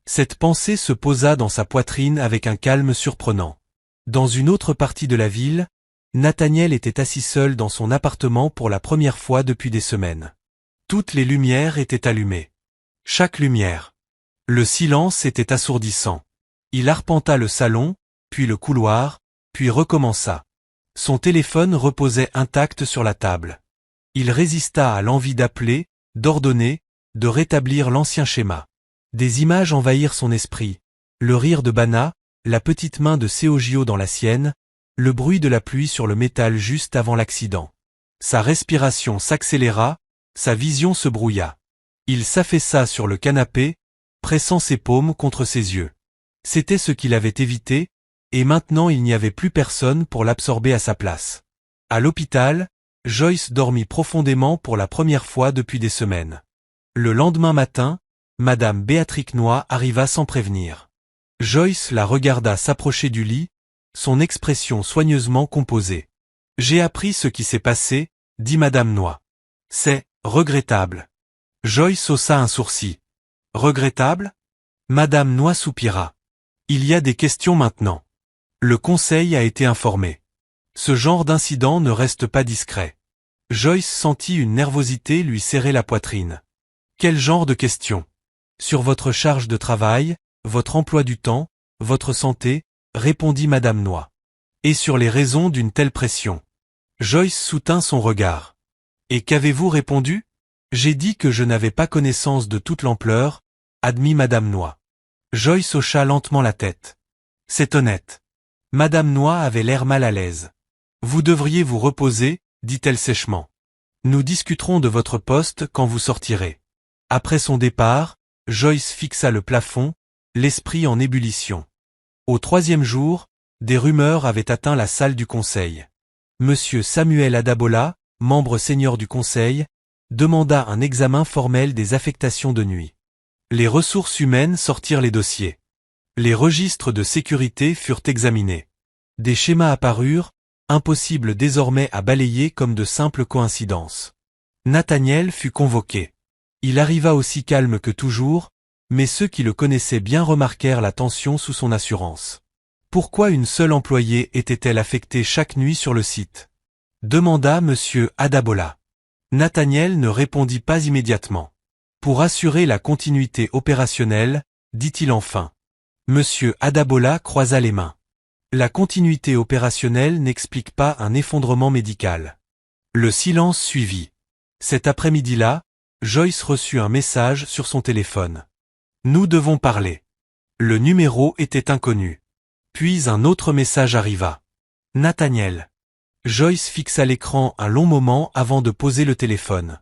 Cette pensée se posa dans sa poitrine avec un calme surprenant. Dans une autre partie de la ville, Nathaniel était assis seul dans son appartement pour la première fois depuis des semaines. Toutes les lumières étaient allumées. Chaque lumière. Le silence était assourdissant. Il arpenta le salon, puis le couloir, puis recommença. Son téléphone reposait intact sur la table. Il résista à l'envie d'appeler, d'ordonner, de rétablir l'ancien schéma. Des images envahirent son esprit. Le rire de Bana, la petite main de Seogio dans la sienne, le bruit de la pluie sur le métal juste avant l'accident. Sa respiration s'accéléra, sa vision se brouilla. Il s'affaissa sur le canapé, pressant ses paumes contre ses yeux. C'était ce qu'il avait évité, et maintenant il n'y avait plus personne pour l'absorber à sa place. À l'hôpital, Joyce dormit profondément pour la première fois depuis des semaines. Le lendemain matin, Madame Béatrix Noy arriva sans prévenir. Joyce la regarda s'approcher du lit, son expression soigneusement composée. « J'ai appris ce qui s'est passé, » dit Madame Noy. « C'est regrettable. » Joyce haussa un sourcil. « Regrettable ?» Madame Noy soupira. « Il y a des questions maintenant. Le conseil a été informé. Ce genre d'incident ne reste pas discret. » Joyce sentit une nervosité lui serrer la poitrine. « Quel genre de questions ? Sur votre charge de travail, votre emploi du temps, votre santé, » répondit Madame Noy. « Et sur les raisons d'une telle pression. » Joyce soutint son regard. « Et qu'avez-vous répondu ? » J'ai dit que je n'avais pas connaissance de toute l'ampleur, admit Madame Noy. Joyce hocha lentement la tête. « C'est honnête. » Madame Noy avait l'air mal à l'aise. « Vous devriez vous reposer, dit-elle sèchement. » Nous discuterons de votre poste quand vous sortirez. Après son départ, Joyce fixa le plafond, l'esprit en ébullition. Au 3e jour, des rumeurs avaient atteint la salle du conseil. Monsieur Samuel Adabola, membre senior du conseil, demanda un examen formel des affectations de nuit. Les ressources humaines sortirent les dossiers. Les registres de sécurité furent examinés. Des schémas apparurent, impossibles désormais à balayer comme de simples coïncidences. Nathaniel fut convoqué. Il arriva aussi calme que toujours, mais ceux qui le connaissaient bien remarquèrent la tension sous son assurance. Pourquoi une seule employée était-elle affectée chaque nuit sur le site? Demanda monsieur Adabola. Nathaniel ne répondit pas immédiatement. Pour assurer la continuité opérationnelle, dit-il enfin. Monsieur Adabola croisa les mains. La continuité opérationnelle n'explique pas un effondrement médical. Le silence suivit. Cet après-midi-là, Joyce reçut un message sur son téléphone. Nous devons parler. Le numéro était inconnu. Puis un autre message arriva. Nathaniel. Joyce fixa l'écran un long moment avant de poser le téléphone.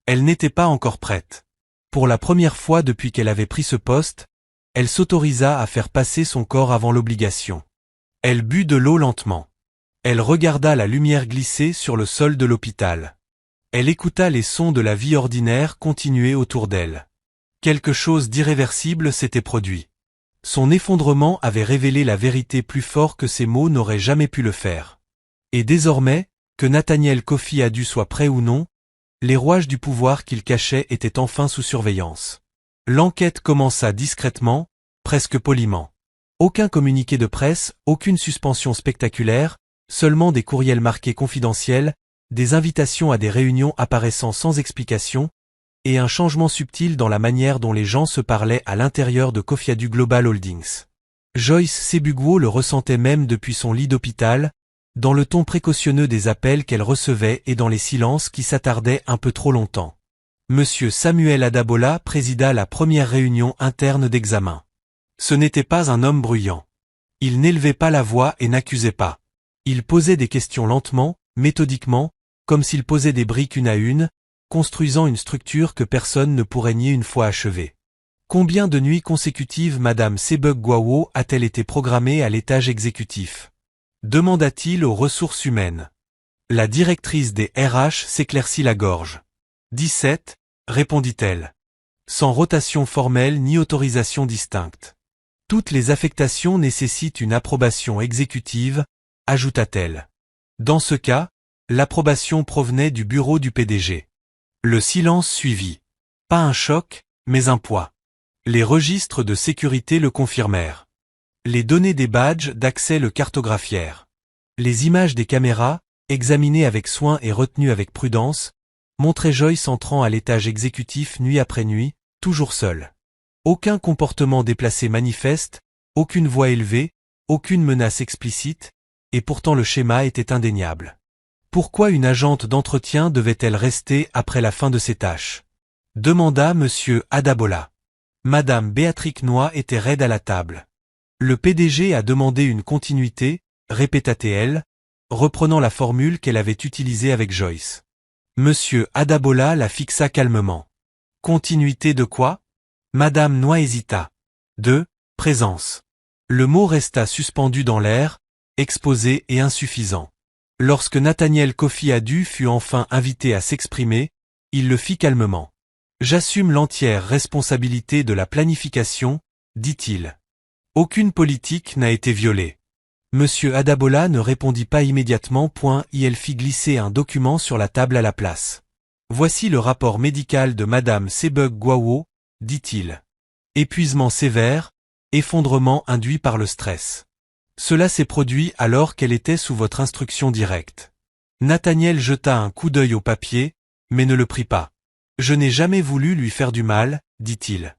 Elle n'était pas encore prête. Pour la première fois depuis qu'elle avait pris ce poste, elle s'autorisa à faire passer son corps avant l'obligation. Elle but de l'eau lentement. Elle regarda la lumière glisser sur le sol de l'hôpital. Elle écouta les sons de la vie ordinaire continuer autour d'elle. Quelque chose d'irréversible s'était produit. Son effondrement avait révélé la vérité plus fort que ses mots n'auraient jamais pu le faire. Et désormais, que Nathaniel Kofi Adu soit prêt ou non, les rouages du pouvoir qu'il cachait étaient enfin sous surveillance. L'enquête commença discrètement, presque poliment. Aucun communiqué de presse, aucune suspension spectaculaire, seulement des courriels marqués confidentiels, des invitations à des réunions apparaissant sans explication, et un changement subtil dans la manière dont les gens se parlaient à l'intérieur de Kofi Adu Global Holdings. Joyce Sebugwo le ressentait même depuis son lit d'hôpital, dans le ton précautionneux des appels qu'elle recevait et dans les silences qui s'attardaient un peu trop longtemps. Monsieur Samuel Adabola présida la première réunion interne d'examen. Ce n'était pas un homme bruyant. Il n'élevait pas la voix et n'accusait pas. Il posait des questions lentement, méthodiquement, comme s'il posait des briques une à une, construisant une structure que personne ne pourrait nier une fois achevée. Combien de nuits consécutives Madame Sebugwo a-t-elle été programmée à l'étage exécutif? Demanda-t-il aux ressources humaines. La directrice des RH s'éclaircit la gorge. 17, répondit-elle. Sans rotation formelle ni autorisation distincte. Toutes les affectations nécessitent une approbation exécutive, ajouta-t-elle. Dans ce cas, l'approbation provenait du bureau du PDG. Le silence suivit. Pas un choc, mais un poids. Les registres de sécurité le confirmèrent. Les données des badges d'accès le cartographièrent. Les images des caméras, examinées avec soin et retenues avec prudence, montraient Joyce entrant à l'étage exécutif nuit après nuit, toujours seule. Aucun comportement déplacé manifeste, aucune voix élevée, aucune menace explicite, et pourtant le schéma était indéniable. Pourquoi une agente d'entretien devait-elle rester après la fin de ses tâches? Demanda monsieur Adabola. Madame Béatrix Noy était raide à la table. Le PDG a demandé une continuité, répéta-t-elle, reprenant la formule qu'elle avait utilisée avec Joyce. Monsieur Adabola la fixa calmement. Continuité de quoi? Madame Noy hésita. De présence. Le mot resta suspendu dans l'air, exposé et insuffisant. Lorsque Nathaniel Kofi Adu fut enfin invité à s'exprimer, il le fit calmement. J'assume l'entière responsabilité de la planification, dit-il. Aucune politique n'a été violée. Monsieur Adabola ne répondit pas immédiatement. Elle fit glisser un document sur la table à la place. Voici le rapport médical de Madame Sebugwo, dit-il. Épuisement sévère, effondrement induit par le stress. Cela s'est produit alors qu'elle était sous votre instruction directe. Nathaniel jeta un coup d'œil au papier, mais ne le prit pas. Je n'ai jamais voulu lui faire du mal, dit-il.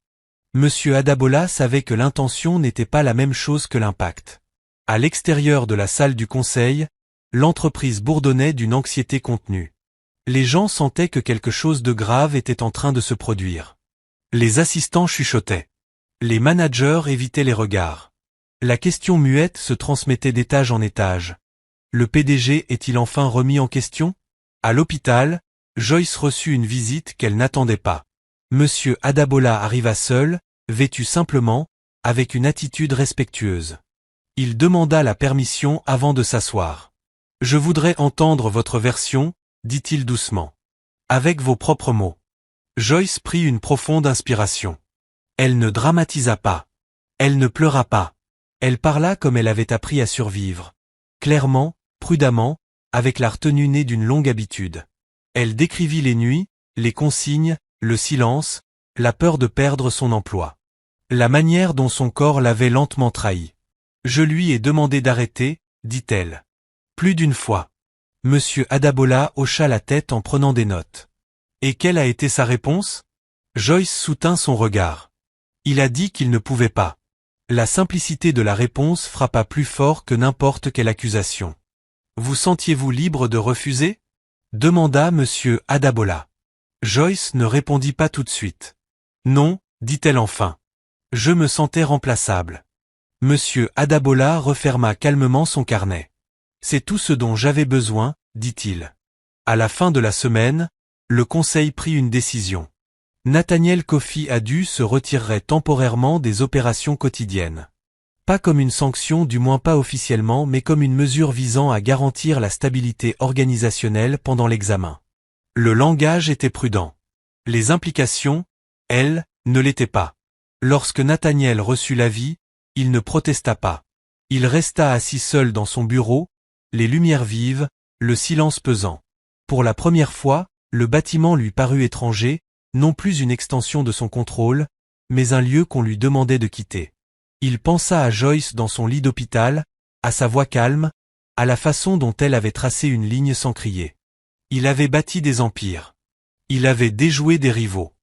Monsieur Adabola savait que l'intention n'était pas la même chose que l'impact. À l'extérieur de la salle du conseil, l'entreprise bourdonnait d'une anxiété contenue. Les gens sentaient que quelque chose de grave était en train de se produire. Les assistants chuchotaient. Les managers évitaient les regards. La question muette se transmettait d'étage en étage. Le PDG est-il enfin remis en question? À l'hôpital, Joyce reçut une visite qu'elle n'attendait pas. Monsieur Adabola arriva seul, vêtu simplement, avec une attitude respectueuse. Il demanda la permission avant de s'asseoir. « Je voudrais entendre votre version, » dit-il doucement. « Avec vos propres mots. » Joyce prit une profonde inspiration. Elle ne dramatisa pas. Elle ne pleura pas. Elle parla comme elle avait appris à survivre. Clairement, prudemment, avec la retenue née d'une longue habitude. Elle décrivit les nuits, les consignes, le silence, la peur de perdre son emploi. La manière dont son corps l'avait lentement trahi. « Je lui ai demandé d'arrêter, » dit-elle. Plus d'une fois. Monsieur Adabola hocha la tête en prenant des notes. Et quelle a été sa réponse? Joyce soutint son regard. Il a dit qu'il ne pouvait pas. La simplicité de la réponse frappa plus fort que n'importe quelle accusation. Vous sentiez-vous libre de refuser? Demanda monsieur Adabola. Joyce ne répondit pas tout de suite. Non, dit-elle enfin. Je me sentais remplaçable. Monsieur Adabola referma calmement son carnet. C'est tout ce dont j'avais besoin, dit-il. À la fin de la semaine, le conseil prit une décision. Nathaniel Kofi Adu se retirerait temporairement des opérations quotidiennes. Pas comme une sanction, du moins pas officiellement, mais comme une mesure visant à garantir la stabilité organisationnelle pendant l'examen. Le langage était prudent. Les implications, elles, ne l'étaient pas. Lorsque Nathaniel reçut l'avis, il ne protesta pas. Il resta assis seul dans son bureau, les lumières vives, le silence pesant. Pour la première fois, le bâtiment lui parut étranger, non plus une extension de son contrôle, mais un lieu qu'on lui demandait de quitter. Il pensa à Joyce dans son lit d'hôpital, à sa voix calme, à la façon dont elle avait tracé une ligne sans crier. Il avait bâti des empires. Il avait déjoué des rivaux.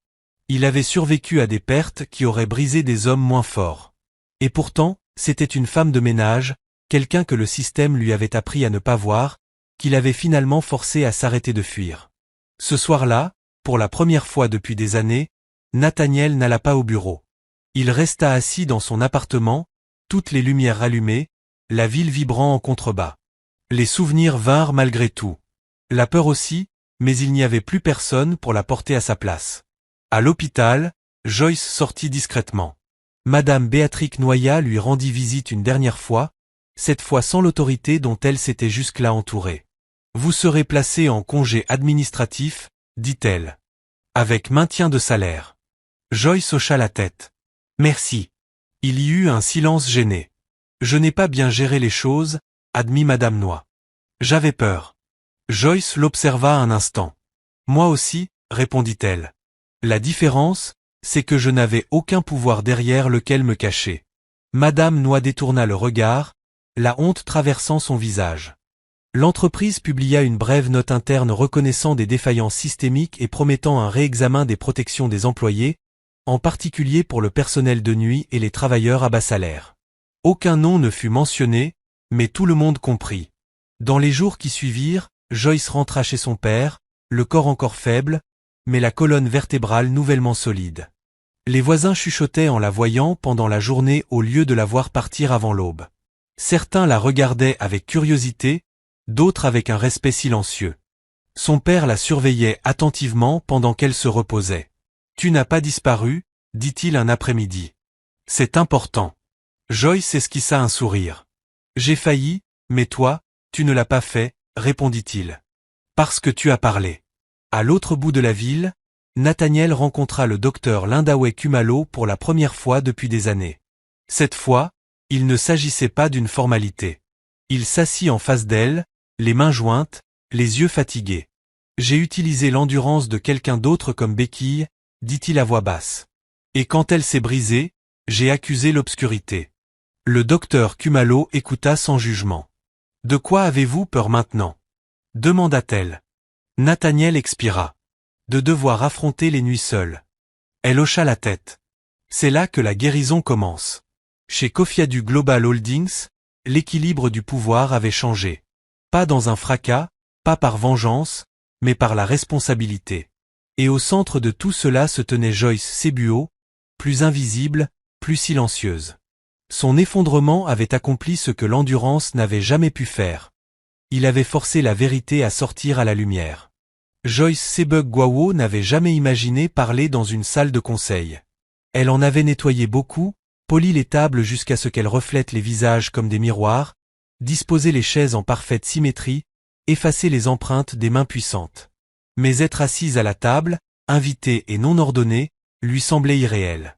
Il avait survécu à des pertes qui auraient brisé des hommes moins forts. Et pourtant, c'était une femme de ménage, quelqu'un que le système lui avait appris à ne pas voir, qu'il avait finalement forcé à s'arrêter de fuir. Ce soir-là, pour la première fois depuis des années, Nathaniel n'alla pas au bureau. Il resta assis dans son appartement, toutes les lumières allumées, la ville vibrant en contrebas. Les souvenirs vinrent malgré tout. La peur aussi, mais il n'y avait plus personne pour la porter à sa place. À l'hôpital, Joyce sortit discrètement. Madame Béatrix Noya lui rendit visite une dernière fois, cette fois sans l'autorité dont elle s'était jusque-là entourée. « Vous serez placé en congé administratif », dit-elle. « Avec maintien de salaire. » Joyce hocha la tête. « Merci. » Il y eut un silence gêné. « Je n'ai pas bien géré les choses, » admit Madame Noy. « J'avais peur. » Joyce l'observa un instant. « Moi aussi, » répondit-elle. « La différence, c'est que je n'avais aucun pouvoir derrière lequel me cacher. » Madame Noy détourna le regard, la honte traversant son visage. L'entreprise publia une brève note interne reconnaissant des défaillances systémiques et promettant un réexamen des protections des employés, en particulier pour le personnel de nuit et les travailleurs à bas salaire. Aucun nom ne fut mentionné, mais tout le monde comprit. Dans les jours qui suivirent, Joyce rentra chez son père, le corps encore faible, mais la colonne vertébrale nouvellement solide. Les voisins chuchotaient en la voyant pendant la journée au lieu de la voir partir avant l'aube. Certains la regardaient avec curiosité, d'autres avec un respect silencieux. Son père la surveillait attentivement pendant qu'elle se reposait. « Tu n'as pas disparu, » dit-il un après-midi. « C'est important. » Joyce esquissa un sourire. « J'ai failli, mais toi, tu ne l'as pas fait, » répondit-il. « Parce que tu as parlé. » À l'autre bout de la ville, Nathaniel rencontra le docteur Lindawe Kumalo pour la première fois depuis des années. Cette fois, il ne s'agissait pas d'une formalité. Il s'assit en face d'elle, les mains jointes, les yeux fatigués. « J'ai utilisé l'endurance de quelqu'un d'autre comme béquille, » dit-il à voix basse. « Et quand elle s'est brisée, j'ai accusé l'obscurité. » Le docteur Kumalo écouta sans jugement. « De quoi avez-vous peur maintenant ?» demanda-t-elle. Nathaniel expira. De devoir affronter les nuits seule. Elle hocha la tête. C'est là que la guérison commence. Chez Kofiadu Global Holdings, l'équilibre du pouvoir avait changé. Pas dans un fracas, pas par vengeance, mais par la responsabilité. Et au centre de tout cela se tenait Joyce Sebuo, plus invisible, plus silencieuse. Son effondrement avait accompli ce que l'endurance n'avait jamais pu faire. Il avait forcé la vérité à sortir à la lumière. Joyce Sebug-Gwawo n'avait jamais imaginé parler dans une salle de conseil. Elle en avait nettoyé beaucoup, poli les tables jusqu'à ce qu'elles reflètent les visages comme des miroirs, disposé les chaises en parfaite symétrie, effacé les empreintes des mains puissantes. Mais être assise à la table, invitée et non ordonnée, lui semblait irréel.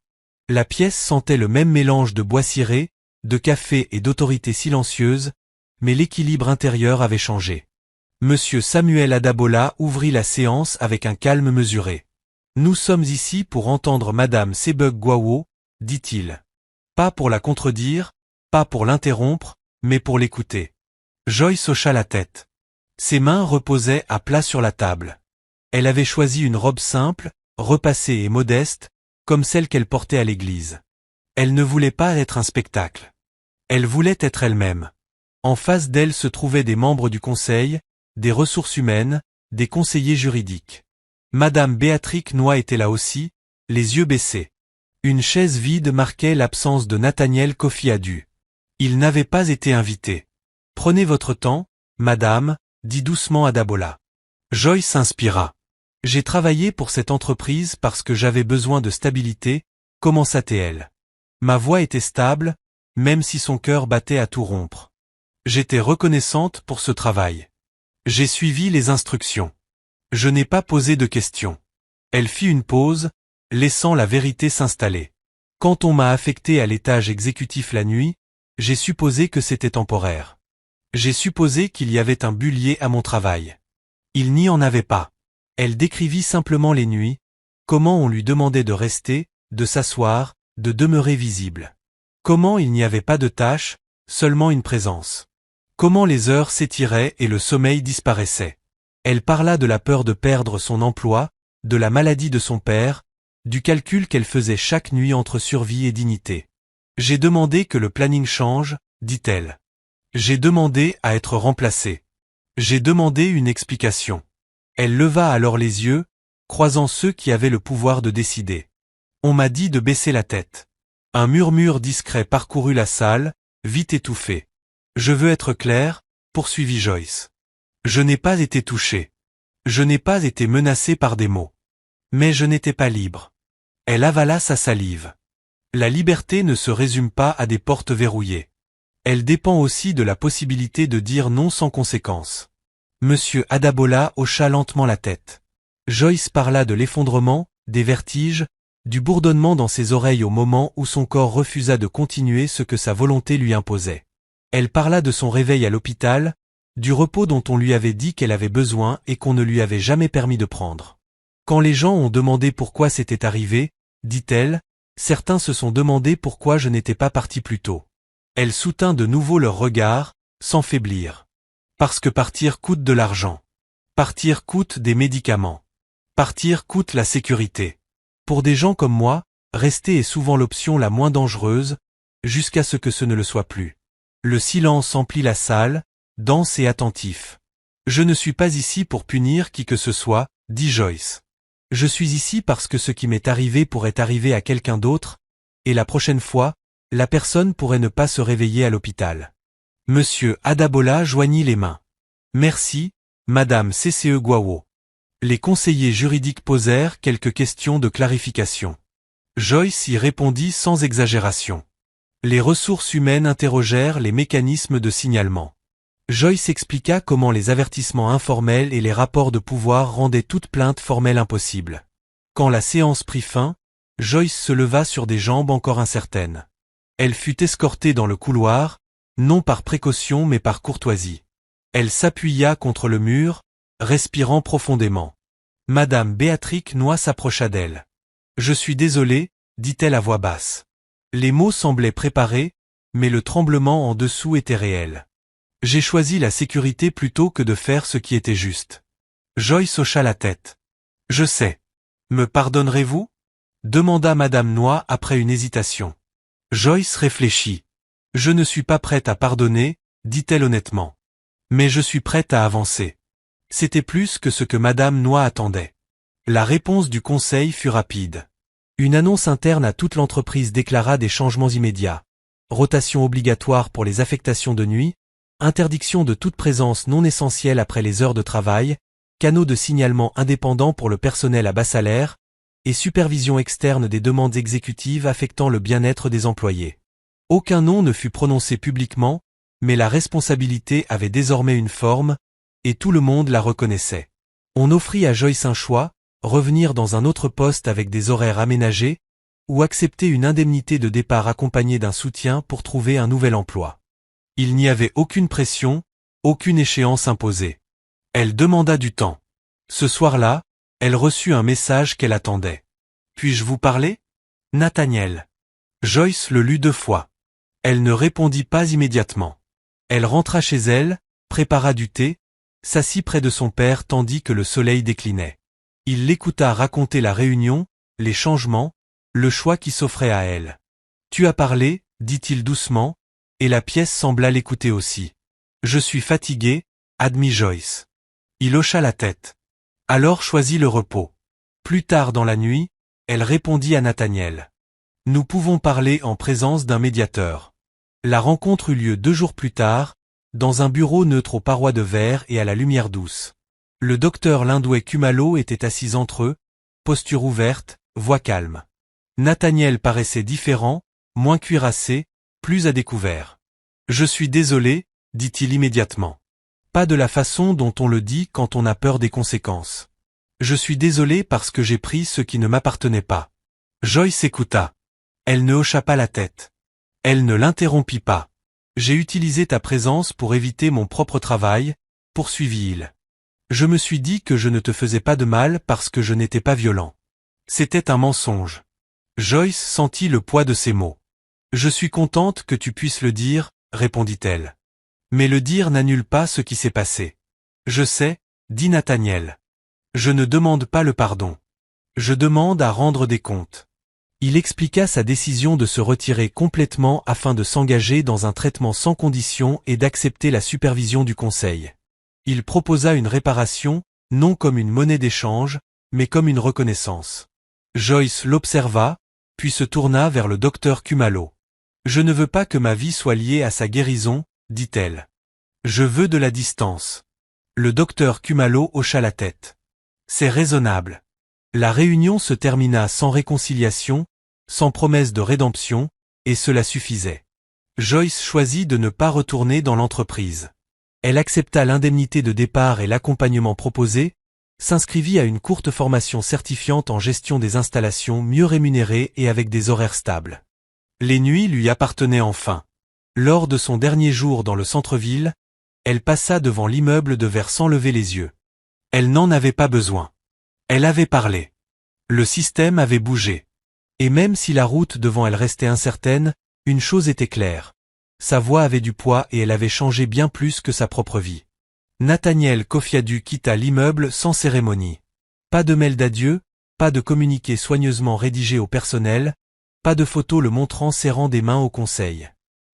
La pièce sentait le même mélange de bois ciré, de café et d'autorité silencieuse, mais l'équilibre intérieur avait changé. Monsieur Samuel Adabola ouvrit la séance avec un calme mesuré. « Nous sommes ici pour entendre Madame Sebug-Gwawo, dit-il. Pas pour la contredire, pas pour l'interrompre, mais pour l'écouter. » Joyce hocha la tête. Ses mains reposaient à plat sur la table. Elle avait choisi une robe simple, repassée et modeste, comme celle qu'elle portait à l'église. Elle ne voulait pas être un spectacle. Elle voulait être elle-même. En face d'elle se trouvaient des membres du conseil, des ressources humaines, des conseillers juridiques. Madame Béatrix Noy était là aussi, les yeux baissés. Une chaise vide marquait l'absence de Nathaniel Kofi-Adu. Il n'avait pas été invité. « Prenez votre temps, madame », dit doucement Adabola. Joyce s'inspira. « J'ai travaillé pour cette entreprise parce que j'avais besoin de stabilité », commença-t-elle. Ma voix était stable, même si son cœur battait à tout rompre. J'étais reconnaissante pour ce travail. J'ai suivi les instructions. Je n'ai pas posé de questions. Elle fit une pause, laissant la vérité s'installer. Quand on m'a affecté à l'étage exécutif la nuit, j'ai supposé que c'était temporaire. J'ai supposé qu'il y avait un but lié à mon travail. Il n'y en avait pas. Elle décrivit simplement les nuits, comment on lui demandait de rester, de s'asseoir, de demeurer visible. Comment il n'y avait pas de tâche, seulement une présence. Comment les heures s'étiraient et le sommeil disparaissait. Elle parla de la peur de perdre son emploi, de la maladie de son père, du calcul qu'elle faisait chaque nuit entre survie et dignité. J'ai demandé que le planning change, dit-elle. J'ai demandé à être remplacée. J'ai demandé une explication. Elle leva alors les yeux, croisant ceux qui avaient le pouvoir de décider. On m'a dit de baisser la tête. Un murmure discret parcourut la salle, vite étouffé. Je veux être clair, poursuivit Joyce. Je n'ai pas été touchée. Je n'ai pas été menacée par des mots. Mais je n'étais pas libre. Elle avala sa salive. La liberté ne se résume pas à des portes verrouillées. Elle dépend aussi de la possibilité de dire non sans conséquence. Monsieur Adabola hocha lentement la tête. Joyce parla de l'effondrement, des vertiges, du bourdonnement dans ses oreilles au moment où son corps refusa de continuer ce que sa volonté lui imposait. Elle parla de son réveil à l'hôpital, du repos dont on lui avait dit qu'elle avait besoin et qu'on ne lui avait jamais permis de prendre. Quand les gens ont demandé pourquoi c'était arrivé, dit-elle, certains se sont demandé pourquoi je n'étais pas parti plus tôt. Elle soutint de nouveau leur regard, sans faiblir. Parce que partir coûte de l'argent. Partir coûte des médicaments. Partir coûte la sécurité. Pour des gens comme moi, rester est souvent l'option la moins dangereuse, jusqu'à ce que ce ne le soit plus. Le silence emplit la salle, dense et attentif. Je ne suis pas ici pour punir qui que ce soit, dit Joyce. Je suis ici parce que ce qui m'est arrivé pourrait arriver à quelqu'un d'autre, et la prochaine fois, la personne pourrait ne pas se réveiller à l'hôpital. Monsieur Adabola joignit les mains. Merci, Madame Sebug-Gwawo. Les conseillers juridiques posèrent quelques questions de clarification. Joyce y répondit sans exagération. Les ressources humaines interrogèrent les mécanismes de signalement. Joyce expliqua comment les avertissements informels et les rapports de pouvoir rendaient toute plainte formelle impossible. Quand la séance prit fin, Joyce se leva sur des jambes encore incertaines. Elle fut escortée dans le couloir, non par précaution mais par courtoisie. Elle s'appuya contre le mur, respirant profondément. Madame Béatrix Noy s'approcha d'elle. « Je suis désolée, dit-elle à voix basse. Les mots semblaient préparés, mais le tremblement en dessous était réel. J'ai choisi la sécurité plutôt que de faire ce qui était juste. Joyce hocha la tête. Je sais. Me pardonnerez-vous? Demanda Madame Noy après une hésitation. Joyce réfléchit. Je ne suis pas prête à pardonner, dit-elle honnêtement. Mais je suis prête à avancer. C'était plus que ce que Madame Noy attendait. La réponse du conseil fut rapide. Une annonce interne à toute l'entreprise déclara des changements immédiats. Rotation obligatoire pour les affectations de nuit, interdiction de toute présence non essentielle après les heures de travail, canaux de signalement indépendants pour le personnel à bas salaire, et supervision externe des demandes exécutives affectant le bien-être des employés. Aucun nom ne fut prononcé publiquement, mais la responsabilité avait désormais une forme, et tout le monde la reconnaissait. On offrit à Joyce un choix, revenir dans un autre poste avec des horaires aménagés, ou accepter une indemnité de départ accompagnée d'un soutien pour trouver un nouvel emploi. Il n'y avait aucune pression, aucune échéance imposée. Elle demanda du temps. Ce soir-là, elle reçut un message qu'elle attendait. « Puis-je vous parler ? Nathaniel. » Joyce le lut 2 fois. Elle ne répondit pas immédiatement. Elle rentra chez elle, prépara du thé, s'assit près de son père tandis que le soleil déclinait. Il l'écouta raconter la réunion, les changements, le choix qui s'offrait à elle. « Tu as parlé, dit-il doucement, et la pièce sembla l'écouter aussi. Je suis fatigué, admit Joyce. Il hocha la tête. Alors choisit le repos. Plus tard dans la nuit, elle répondit à Nathaniel. Nous pouvons parler en présence d'un médiateur. La rencontre eut lieu 2 jours plus tard, dans un bureau neutre aux parois de verre et à la lumière douce. Le docteur Lindway Khumalo était assis entre eux, posture ouverte, voix calme. Nathaniel paraissait différent, moins cuirassé, plus à découvert. Je suis désolé, dit-il immédiatement. Pas de la façon dont on le dit quand on a peur des conséquences. Je suis désolé parce que j'ai pris ce qui ne m'appartenait pas. Joyce écouta. Elle ne hocha pas la tête. Elle ne l'interrompit pas. J'ai utilisé ta présence pour éviter mon propre travail, poursuivit-il. Je me suis dit que je ne te faisais pas de mal parce que je n'étais pas violent. C'était un mensonge. Joyce sentit le poids de ses mots. Je suis contente que tu puisses le dire, répondit-elle. Mais le dire n'annule pas ce qui s'est passé. Je sais, dit Nathaniel. Je ne demande pas le pardon. Je demande à rendre des comptes. Il expliqua sa décision de se retirer complètement afin de s'engager dans un traitement sans condition et d'accepter la supervision du conseil. Il proposa une réparation, non comme une monnaie d'échange, mais comme une reconnaissance. Joyce l'observa, puis se tourna vers le docteur Khumalo. Je ne veux pas que ma vie soit liée à sa guérison, dit-elle. Je veux de la distance. Le docteur Khumalo hocha la tête. C'est raisonnable. La réunion se termina sans réconciliation, sans promesse de rédemption, et cela suffisait. Joyce choisit de ne pas retourner dans l'entreprise. Elle accepta l'indemnité de départ et l'accompagnement proposé, s'inscrivit à une courte formation certifiante en gestion des installations mieux rémunérée et avec des horaires stables. Les nuits lui appartenaient enfin. Lors de son dernier jour dans le centre-ville, elle passa devant l'immeuble de verre sans lever les yeux. Elle n'en avait pas besoin. Elle avait parlé. Le système avait bougé. Et même si la route devant elle restait incertaine, une chose était claire. Sa voix avait du poids et elle avait changé bien plus que sa propre vie. Nathaniel Kofiadu quitta l'immeuble sans cérémonie. Pas de mail d'adieu, pas de communiqué soigneusement rédigé au personnel, pas de photo le montrant serrant des mains au conseil.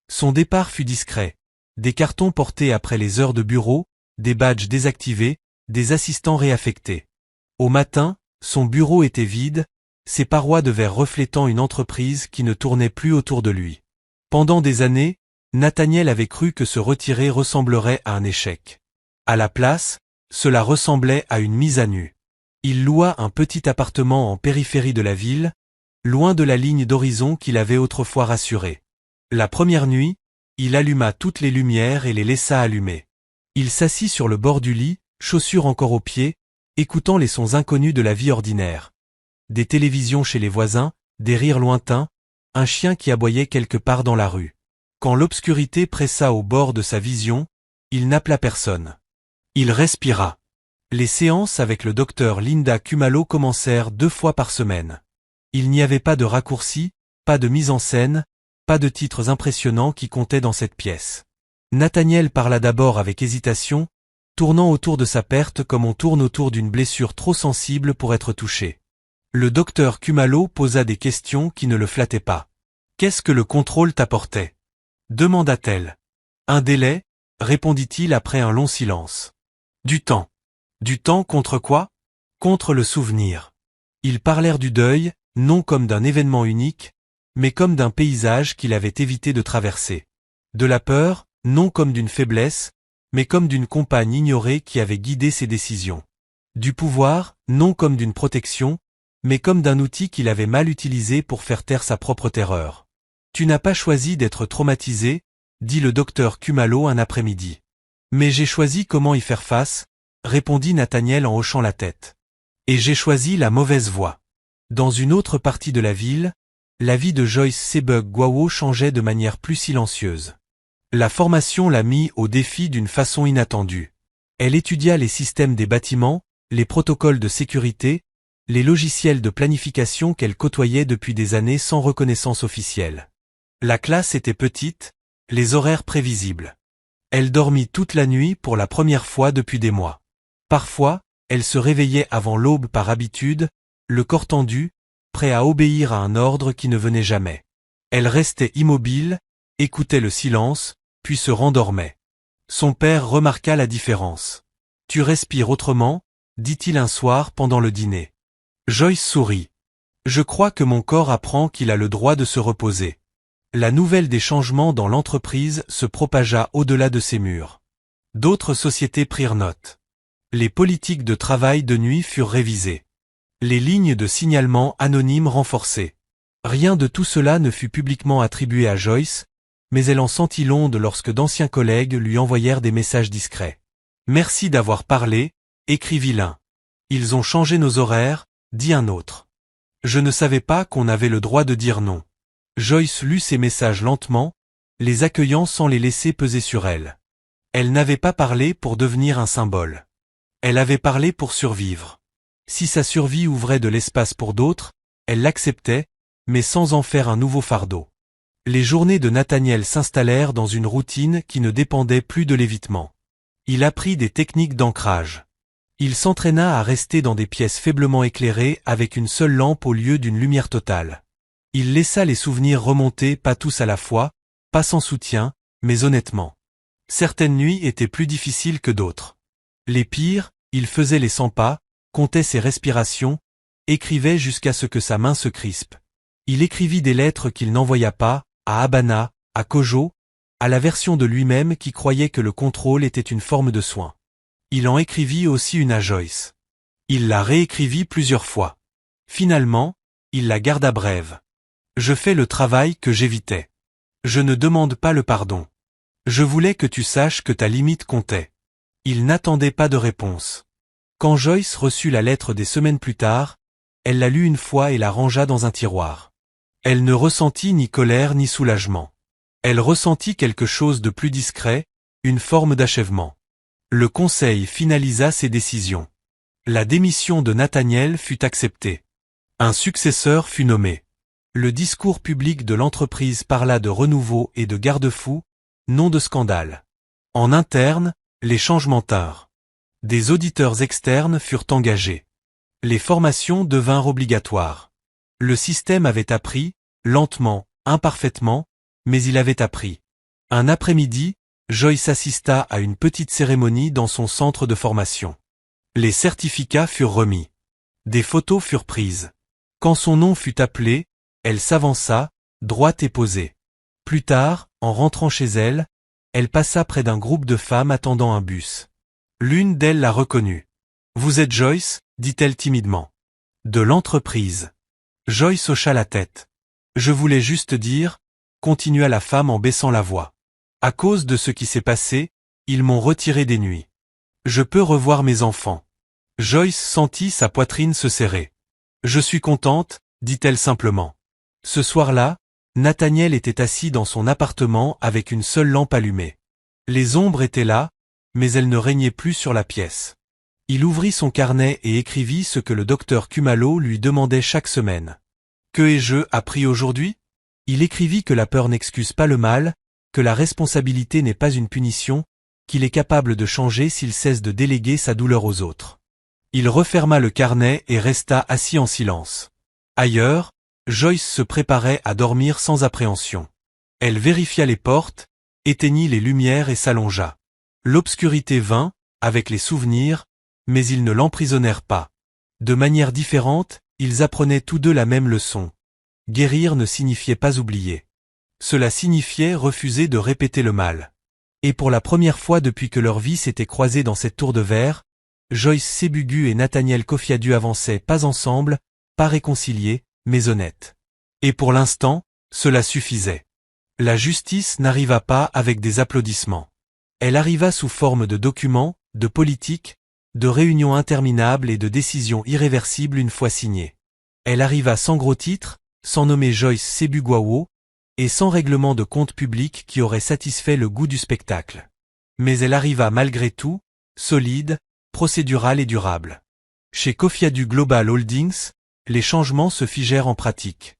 Son départ fut discret. Des cartons portés après les heures de bureau, des badges désactivés, des assistants réaffectés. Au matin, son bureau était vide, ses parois de verre reflétant une entreprise qui ne tournait plus autour de lui. Pendant des années, Nathaniel avait cru que se retirer ressemblerait à un échec. À la place, cela ressemblait à une mise à nu. Il loua un petit appartement en périphérie de la ville, loin de la ligne d'horizon qu'il avait autrefois rassurée. La première nuit, il alluma toutes les lumières et les laissa allumées. Il s'assit sur le bord du lit, chaussures encore aux pieds, écoutant les sons inconnus de la vie ordinaire. Des télévisions chez les voisins, des rires lointains, un chien qui aboyait quelque part dans la rue. Quand l'obscurité pressa au bord de sa vision, il n'appela personne. Il respira. Les séances avec le docteur Linda Khumalo commencèrent 2 fois par semaine. Il n'y avait pas de raccourcis, pas de mise en scène, pas de titres impressionnants qui comptaient dans cette pièce. Nathaniel parla d'abord avec hésitation, tournant autour de sa perte comme on tourne autour d'une blessure trop sensible pour être touché. Le docteur Khumalo posa des questions qui ne le flattaient pas. « Qu'est-ce que le contrôle t'apportait » demanda-t-elle. « Un délai » répondit-il après un long silence. « Du temps. Du temps contre quoi ? Contre le souvenir. » Ils parlèrent du deuil, non comme d'un événement unique, mais comme d'un paysage qu'il avait évité de traverser. De la peur, non comme d'une faiblesse, mais comme d'une compagne ignorée qui avait guidé ses décisions. Du pouvoir, non comme d'une protection, mais comme d'un outil qu'il avait mal utilisé pour faire taire sa propre terreur. Tu n'as pas choisi d'être traumatisé, dit le docteur Khumalo un après-midi. Mais j'ai choisi comment y faire face, répondit Nathaniel en hochant la tête. Et j'ai choisi la mauvaise voie. Dans une autre partie de la ville, la vie de Joyce Sebug-Gwawo changeait de manière plus silencieuse. La formation l'a mis au défi d'une façon inattendue. Elle étudia les systèmes des bâtiments, les protocoles de sécurité, les logiciels de planification qu'elle côtoyait depuis des années sans reconnaissance officielle. La classe était petite, les horaires prévisibles. Elle dormit toute la nuit pour la première fois depuis des mois. Parfois, elle se réveillait avant l'aube par habitude, le corps tendu, prêt à obéir à un ordre qui ne venait jamais. Elle restait immobile, écoutait le silence, puis se rendormait. Son père remarqua la différence. « Tu respires autrement ?» dit-il un soir pendant le dîner. Joyce sourit. « Je crois que mon corps apprend qu'il a le droit de se reposer. » La nouvelle des changements dans l'entreprise se propagea au-delà de ses murs. D'autres sociétés prirent note. Les politiques de travail de nuit furent révisées. Les lignes de signalement anonymes renforcées. Rien de tout cela ne fut publiquement attribué à Joyce, mais elle en sentit l'onde lorsque d'anciens collègues lui envoyèrent des messages discrets. « Merci d'avoir parlé », écrivit l'un. « Ils ont changé nos horaires », dit un autre. « Je ne savais pas qu'on avait le droit de dire non. » Joyce lut ces messages lentement, les accueillant sans les laisser peser sur elle. Elle n'avait pas parlé pour devenir un symbole. Elle avait parlé pour survivre. Si sa survie ouvrait de l'espace pour d'autres, elle l'acceptait, mais sans en faire un nouveau fardeau. Les journées de Nathaniel s'installèrent dans une routine qui ne dépendait plus de l'évitement. Il apprit des techniques d'ancrage. Il s'entraîna à rester dans des pièces faiblement éclairées avec une seule lampe au lieu d'une lumière totale. Il laissa les souvenirs remonter pas tous à la fois, pas sans soutien, mais honnêtement. Certaines nuits étaient plus difficiles que d'autres. Les pires, il faisait les 100 pas, comptait ses respirations, écrivait jusqu'à ce que sa main se crispe. Il écrivit des lettres qu'il n'envoya pas, à Habana, à Kojo, à la version de lui-même qui croyait que le contrôle était une forme de soin. Il en écrivit aussi une à Joyce. Il la réécrivit plusieurs fois. Finalement, il la garda brève. Je fais le travail que j'évitais. Je ne demande pas le pardon. Je voulais que tu saches que ta limite comptait. Il n'attendait pas de réponse. Quand Joyce reçut la lettre des semaines plus tard, elle la lut une fois et la rangea dans un tiroir. Elle ne ressentit ni colère ni soulagement. Elle ressentit quelque chose de plus discret, une forme d'achèvement. Le conseil finalisa ses décisions. La démission de Nathaniel fut acceptée. Un successeur fut nommé. Le discours public de l'entreprise parla de renouveau et de garde-fous, non de scandale. En interne, les changements tinrent. Des auditeurs externes furent engagés. Les formations devinrent obligatoires. Le système avait appris, lentement, imparfaitement, mais il avait appris. Un après-midi, Joyce assista à une petite cérémonie dans son centre de formation. Les certificats furent remis. Des photos furent prises. Quand son nom fut appelé, elle s'avança, droite et posée. Plus tard, en rentrant chez elle, elle passa près d'un groupe de femmes attendant un bus. L'une d'elles la reconnut. « Vous êtes Joyce ?» dit-elle timidement. « De l'entreprise. » Joyce hocha la tête. « Je voulais juste dire, » continua la femme en baissant la voix. « À cause de ce qui s'est passé, ils m'ont retiré des nuits. Je peux revoir mes enfants. » Joyce sentit sa poitrine se serrer. « Je suis contente, » dit-elle simplement. Ce soir-là, Nathaniel était assis dans son appartement avec une seule lampe allumée. Les ombres étaient là, mais elles ne régnaient plus sur la pièce. Il ouvrit son carnet et écrivit ce que le docteur Khumalo lui demandait chaque semaine. « Que ai-je appris aujourd'hui ?» Il écrivit que la peur n'excuse pas le mal, que la responsabilité n'est pas une punition, qu'il est capable de changer s'il cesse de déléguer sa douleur aux autres. Il referma le carnet et resta assis en silence. Ailleurs, Joyce se préparait à dormir sans appréhension. Elle vérifia les portes, éteignit les lumières et s'allongea. L'obscurité vint, avec les souvenirs, mais ils ne l'emprisonnèrent pas. De manière différente, ils apprenaient tous deux la même leçon. Guérir ne signifiait pas oublier. Cela signifiait refuser de répéter le mal. Et pour la première fois depuis que leur vie s'était croisée dans cette tour de verre, Joyce Sébugu et Nathaniel Kofiadu avançaient pas ensemble, pas réconciliés, mais honnêtes. Et pour l'instant, cela suffisait. La justice n'arriva pas avec des applaudissements. Elle arriva sous forme de documents, de politiques, de réunions interminables et de décisions irréversibles une fois signées. Elle arriva sans gros titre, sans nommer Joyce Sébugu, et sans règlement de compte public qui aurait satisfait le goût du spectacle. Mais elle arriva malgré tout, solide, procédurale et durable. Chez Kofiadu Global Holdings, les changements se figèrent en pratique.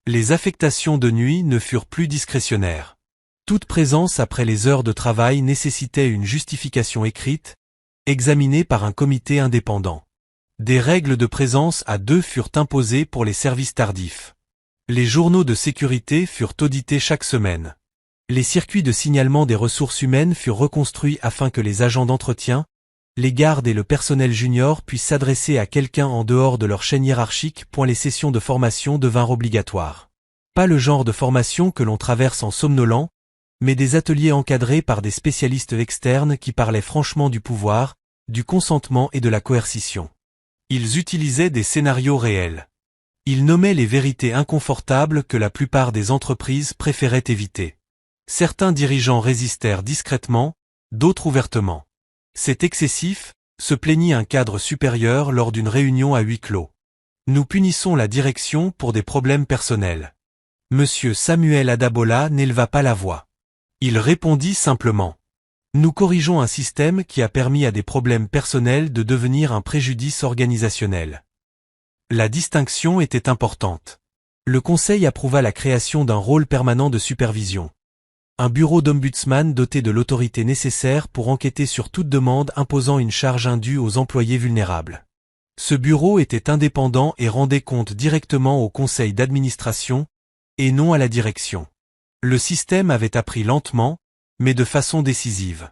Les affectations de nuit ne furent plus discrétionnaires. Toute présence après les heures de travail nécessitait une justification écrite, examinée par un comité indépendant. Des règles de présence à deux furent imposées pour les services tardifs. Les journaux de sécurité furent audités chaque semaine. Les circuits de signalement des ressources humaines furent reconstruits afin que les agents d'entretien, les gardes et le personnel junior puissent s'adresser à quelqu'un en dehors de leur chaîne hiérarchique. Les sessions de formation devinrent obligatoires. Pas le genre de formation que l'on traverse en somnolant, mais des ateliers encadrés par des spécialistes externes qui parlaient franchement du pouvoir, du consentement et de la coercition. Ils utilisaient des scénarios réels. Ils nommaient les vérités inconfortables que la plupart des entreprises préféraient éviter. Certains dirigeants résistèrent discrètement, d'autres ouvertement. C'est excessif, se plaignit un cadre supérieur lors d'une réunion à huis clos. Nous punissons la direction pour des problèmes personnels. Monsieur Samuel Adabola n'éleva pas la voix. Il répondit simplement. Nous corrigeons un système qui a permis à des problèmes personnels de devenir un préjudice organisationnel. La distinction était importante. Le Conseil approuva la création d'un rôle permanent de supervision. Un bureau d'ombudsman doté de l'autorité nécessaire pour enquêter sur toute demande imposant une charge indue aux employés vulnérables. Ce bureau était indépendant et rendait compte directement au conseil d'administration, et non à la direction. Le système avait appris lentement, mais de façon décisive.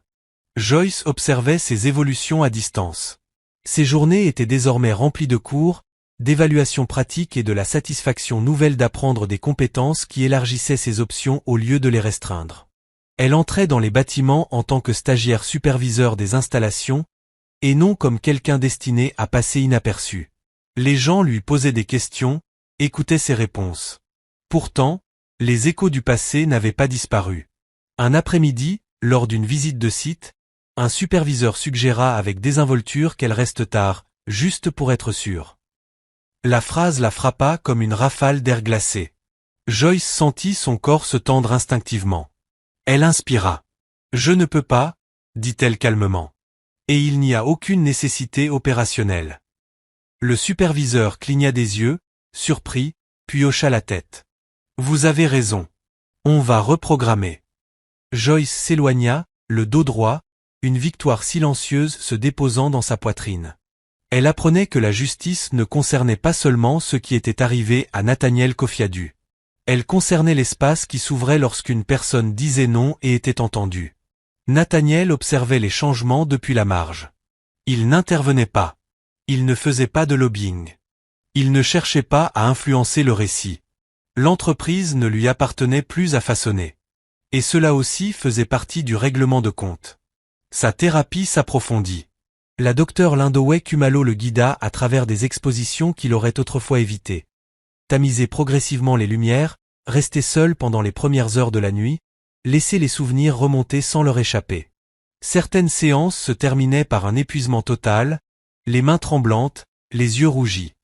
Joyce observait ces évolutions à distance. Ses journées étaient désormais remplies de cours, d'évaluations pratiques et de la satisfaction nouvelle d'apprendre des compétences qui élargissaient ses options au lieu de les restreindre. Elle entrait dans les bâtiments en tant que stagiaire superviseur des installations, et non comme quelqu'un destiné à passer inaperçu. Les gens lui posaient des questions, écoutaient ses réponses. Pourtant, les échos du passé n'avaient pas disparu. Un après-midi, lors d'une visite de site, un superviseur suggéra avec désinvolture qu'elle reste tard, juste pour être sûre. La phrase la frappa comme une rafale d'air glacé. Joyce sentit son corps se tendre instinctivement. Elle inspira. « Je ne peux pas, » dit-elle calmement. Et il n'y a aucune nécessité opérationnelle. Le superviseur cligna des yeux, surpris, puis hocha la tête. « Vous avez raison. On va reprogrammer. » Joyce s'éloigna, le dos droit, une victoire silencieuse se déposant dans sa poitrine. Elle apprenait que la justice ne concernait pas seulement ce qui était arrivé à Nathaniel Kofiadu. Elle concernait l'espace qui s'ouvrait lorsqu'une personne disait non et était entendue. Nathaniel observait les changements depuis la marge. Il n'intervenait pas. Il ne faisait pas de lobbying. Il ne cherchait pas à influencer le récit. L'entreprise ne lui appartenait plus à façonner. Et cela aussi faisait partie du règlement de compte. Sa thérapie s'approfondit. La docteure Lindowe Kumalo le guida à travers des expositions qu'il aurait autrefois évitées. Tamiser progressivement les lumières, rester seul pendant les premières heures de la nuit, laisser les souvenirs remonter sans leur échapper. Certaines séances se terminaient par un épuisement total, les mains tremblantes, les yeux rougis.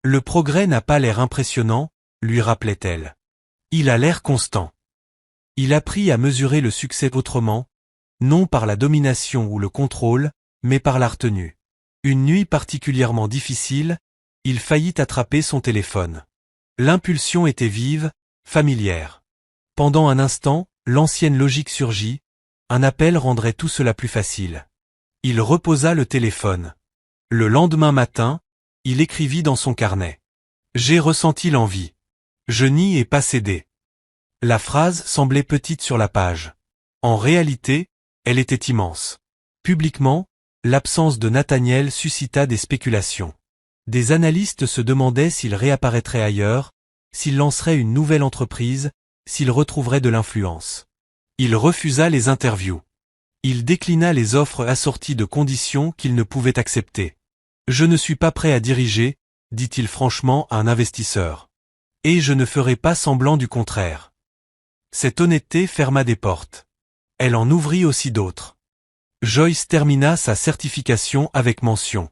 Le progrès n'a pas l'air impressionnant, lui rappelait-elle. Il a l'air constant. Il apprit à mesurer le succès autrement, non par la domination ou le contrôle, mais par la retenue. Une nuit particulièrement difficile, il faillit attraper son téléphone. L'impulsion était vive, familière. Pendant un instant, l'ancienne logique surgit, un appel rendrait tout cela plus facile. Il reposa le téléphone. Le lendemain matin, il écrivit dans son carnet. « J'ai ressenti l'envie. Je n'y ai pas cédé. » La phrase semblait petite sur la page. En réalité, elle était immense. Publiquement, l'absence de Nathaniel suscita des spéculations. Des analystes se demandaient s'il réapparaîtrait ailleurs, s'il lancerait une nouvelle entreprise, s'il retrouverait de l'influence. Il refusa les interviews. Il déclina les offres assorties de conditions qu'il ne pouvait accepter. Je ne suis pas prêt à diriger, dit-il franchement à un investisseur. Et je ne ferai pas semblant du contraire. Cette honnêteté ferma des portes. Elle en ouvrit aussi d'autres. Joyce termina sa certification avec mention.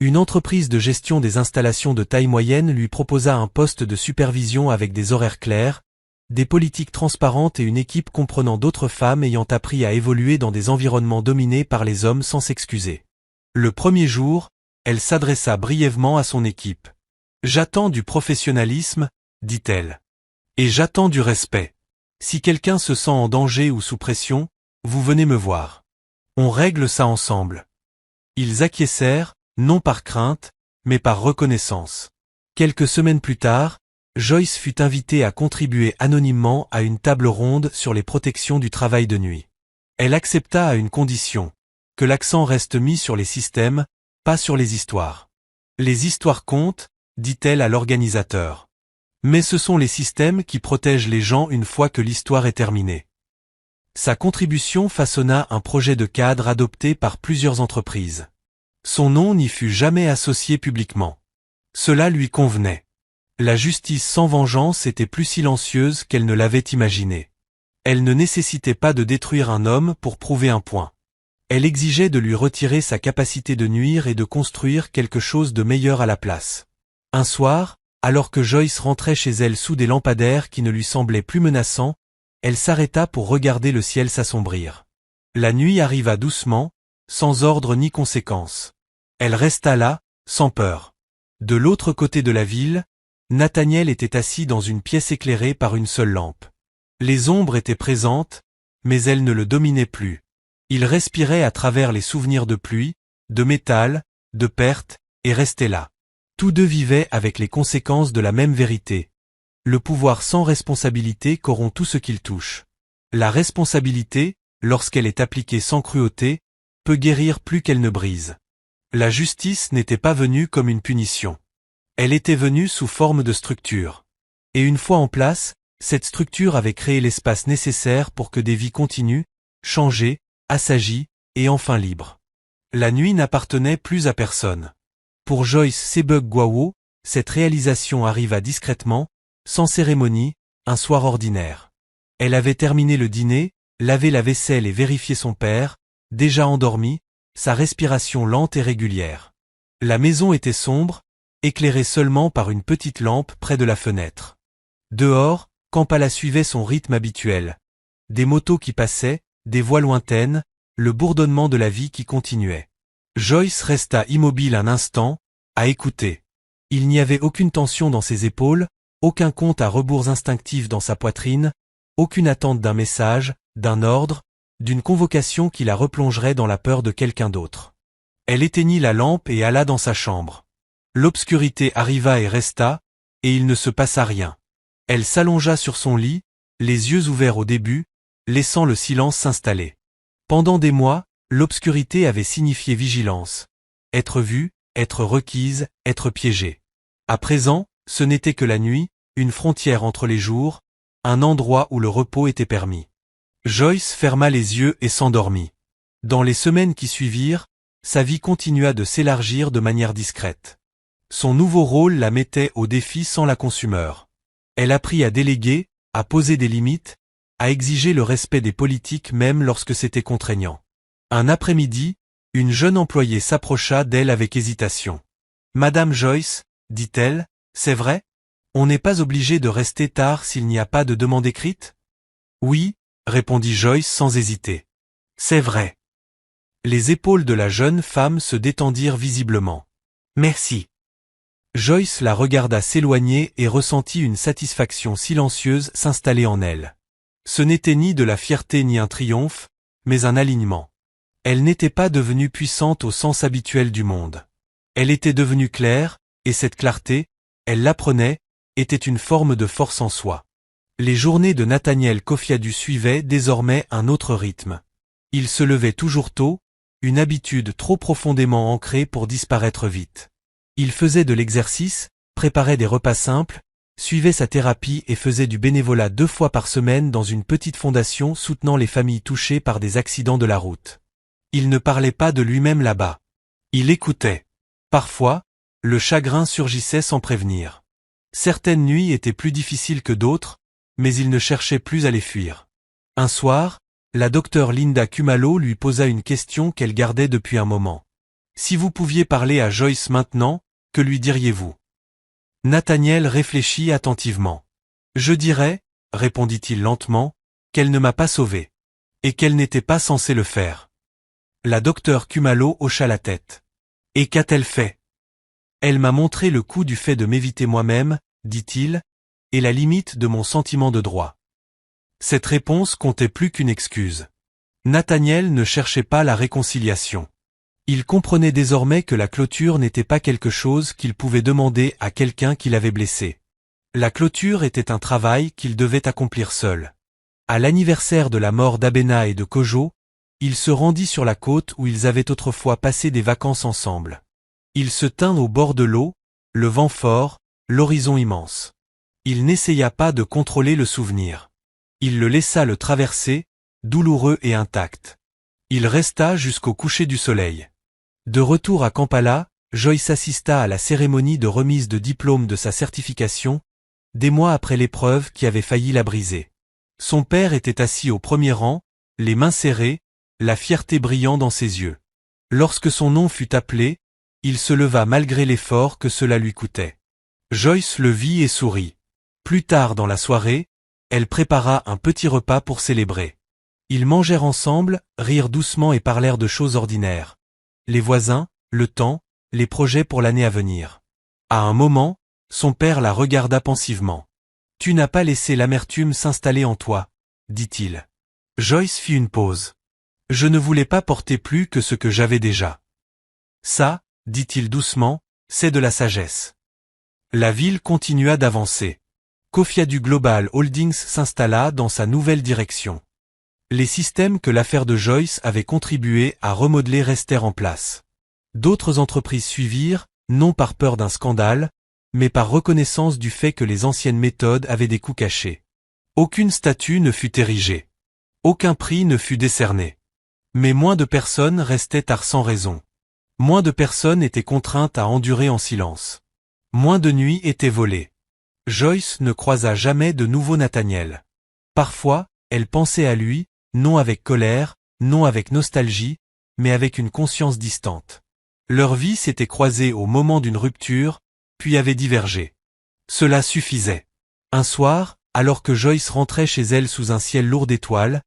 Une entreprise de gestion des installations de taille moyenne lui proposa un poste de supervision avec des horaires clairs, des politiques transparentes et une équipe comprenant d'autres femmes ayant appris à évoluer dans des environnements dominés par les hommes sans s'excuser. Le premier jour, elle s'adressa brièvement à son équipe. « J'attends du professionnalisme, dit-elle. Et j'attends du respect. Si quelqu'un se sent en danger ou sous pression, vous venez me voir. On règle ça ensemble. » Ils acquiescèrent, non par crainte, mais par reconnaissance. Quelques semaines plus tard, Joyce fut invitée à contribuer anonymement à une table ronde sur les protections du travail de nuit. Elle accepta à une condition, que l'accent reste mis sur les systèmes, pas sur les histoires. Les histoires comptent, dit-elle à l'organisateur. Mais ce sont les systèmes qui protègent les gens une fois que l'histoire est terminée. Sa contribution façonna un projet de cadre adopté par plusieurs entreprises. Son nom n'y fut jamais associé publiquement. Cela lui convenait. La justice sans vengeance était plus silencieuse qu'elle ne l'avait imaginé. Elle ne nécessitait pas de détruire un homme pour prouver un point. Elle exigeait de lui retirer sa capacité de nuire et de construire quelque chose de meilleur à la place. Un soir, alors que Joyce rentrait chez elle sous des lampadaires qui ne lui semblaient plus menaçants, elle s'arrêta pour regarder le ciel s'assombrir. La nuit arriva doucement, sans ordre ni conséquence. Elle resta là, sans peur. De l'autre côté de la ville, Nathaniel était assis dans une pièce éclairée par une seule lampe. Les ombres étaient présentes, mais elles ne le dominaient plus. Il respirait à travers les souvenirs de pluie, de métal, de perte, et restait là. Tous deux vivaient avec les conséquences de la même vérité. Le pouvoir sans responsabilité corrompt tout ce qu'il touche. La responsabilité, lorsqu'elle est appliquée sans cruauté, peut guérir plus qu'elle ne brise. La justice n'était pas venue comme une punition. Elle était venue sous forme de structure. Et une fois en place, cette structure avait créé l'espace nécessaire pour que des vies continuent, changées, assagies, et enfin libres. La nuit n'appartenait plus à personne. Pour Joyce Sebug-Gwawo, cette réalisation arriva discrètement, sans cérémonie, un soir ordinaire. Elle avait terminé le dîner, lavé la vaisselle et vérifié son père, déjà endormi, sa respiration lente et régulière. La maison était sombre, éclairée seulement par une petite lampe près de la fenêtre. Dehors, Kampala suivait son rythme habituel. Des motos qui passaient, des voix lointaines, le bourdonnement de la vie qui continuait. Joyce resta immobile un instant, à écouter. Il n'y avait aucune tension dans ses épaules, aucun compte à rebours instinctif dans sa poitrine, aucune attente d'un message, d'un ordre, d'une convocation qui la replongerait dans la peur de quelqu'un d'autre. Elle éteignit la lampe et alla dans sa chambre. L'obscurité arriva et resta, et il ne se passa rien. Elle s'allongea sur son lit, les yeux ouverts au début, laissant le silence s'installer. Pendant des mois, l'obscurité avait signifié vigilance. Être vue, être requise, être piégée. À présent, ce n'était que la nuit, une frontière entre les jours, un endroit où le repos était permis. Joyce ferma les yeux et s'endormit. Dans les semaines qui suivirent, sa vie continua de s'élargir de manière discrète. Son nouveau rôle la mettait au défi sans la consumeur. Elle apprit à déléguer, à poser des limites, à exiger le respect des politiques même lorsque c'était contraignant. Un après-midi, une jeune employée s'approcha d'elle avec hésitation. « Madame Joyce, dit-elle, c'est vrai? On n'est pas obligé de rester tard s'il n'y a pas de demande écrite? » « Oui, » répondit Joyce sans hésiter. « C'est vrai. » Les épaules de la jeune femme se détendirent visiblement. « Merci. » Joyce la regarda s'éloigner et ressentit une satisfaction silencieuse s'installer en elle. Ce n'était ni de la fierté ni un triomphe, mais un alignement. Elle n'était pas devenue puissante au sens habituel du monde. Elle était devenue claire, et cette clarté, elle l'apprenait, était une forme de force en soi. Les journées de Nathaniel Kofiadu suivaient désormais un autre rythme. Il se levait toujours tôt, une habitude trop profondément ancrée pour disparaître vite. Il faisait de l'exercice, préparait des repas simples, suivait sa thérapie et faisait du bénévolat 2 fois par semaine dans une petite fondation soutenant les familles touchées par des accidents de la route. Il ne parlait pas de lui-même là-bas. Il écoutait. Parfois, le chagrin surgissait sans prévenir. Certaines nuits étaient plus difficiles que d'autres, mais il ne cherchait plus à les fuir. Un soir, la docteure Linda Khumalo lui posa une question qu'elle gardait depuis un moment. « Si vous pouviez parler à Joyce maintenant, que lui diriez-vous » Nathaniel réfléchit attentivement. « Je dirais, » répondit-il lentement, « qu'elle ne m'a pas sauvé. Et qu'elle n'était pas censée le faire. » La docteure Khumalo hocha la tête. « Et qu'a-t-elle fait ?»« Elle m'a montré le coût du fait de m'éviter moi-même, dit-il, et la limite de mon sentiment de droit. » Cette réponse comptait plus qu'une excuse. Nathaniel ne cherchait pas la réconciliation. Il comprenait désormais que la clôture n'était pas quelque chose qu'il pouvait demander à quelqu'un qui l'avait blessé. La clôture était un travail qu'il devait accomplir seul. À l'anniversaire de la mort d'Abena et de Kojo, il se rendit sur la côte où ils avaient autrefois passé des vacances ensemble. Il se tint au bord de l'eau, le vent fort, l'horizon immense. Il n'essaya pas de contrôler le souvenir. Il le laissa le traverser, douloureux et intact. Il resta jusqu'au coucher du soleil. De retour à Kampala, Joyce assista à la cérémonie de remise de diplôme de sa certification, des mois après l'épreuve qui avait failli la briser. Son père était assis au premier rang, les mains serrées, la fierté brillant dans ses yeux. Lorsque son nom fut appelé, il se leva malgré l'effort que cela lui coûtait. Joyce le vit et sourit. Plus tard dans la soirée, elle prépara un petit repas pour célébrer. Ils mangèrent ensemble, rirent doucement et parlèrent de choses ordinaires. Les voisins, le temps, les projets pour l'année à venir. À un moment, son père la regarda pensivement. « Tu n'as pas laissé l'amertume s'installer en toi, » dit-il. Joyce fit une pause. « Je ne voulais pas porter plus que ce que j'avais déjà. »« Ça, » dit-il doucement, « c'est de la sagesse. » La ville continua d'avancer. Cofiadu Global Holdings s'installa dans sa nouvelle direction. Les systèmes que l'affaire de Joyce avait contribué à remodeler restèrent en place. D'autres entreprises suivirent, non par peur d'un scandale, mais par reconnaissance du fait que les anciennes méthodes avaient des coûts cachés. Aucune statue ne fut érigée. Aucun prix ne fut décerné. Mais moins de personnes restaient tares sans raison. Moins de personnes étaient contraintes à endurer en silence. Moins de nuits étaient volées. Joyce ne croisa jamais de nouveau Nathaniel. Parfois, elle pensait à lui, non avec colère, non avec nostalgie, mais avec une conscience distante. Leur vie s'était croisée au moment d'une rupture, puis avait divergé. Cela suffisait. Un soir, alors que Joyce rentrait chez elle sous un ciel lourd d'étoiles,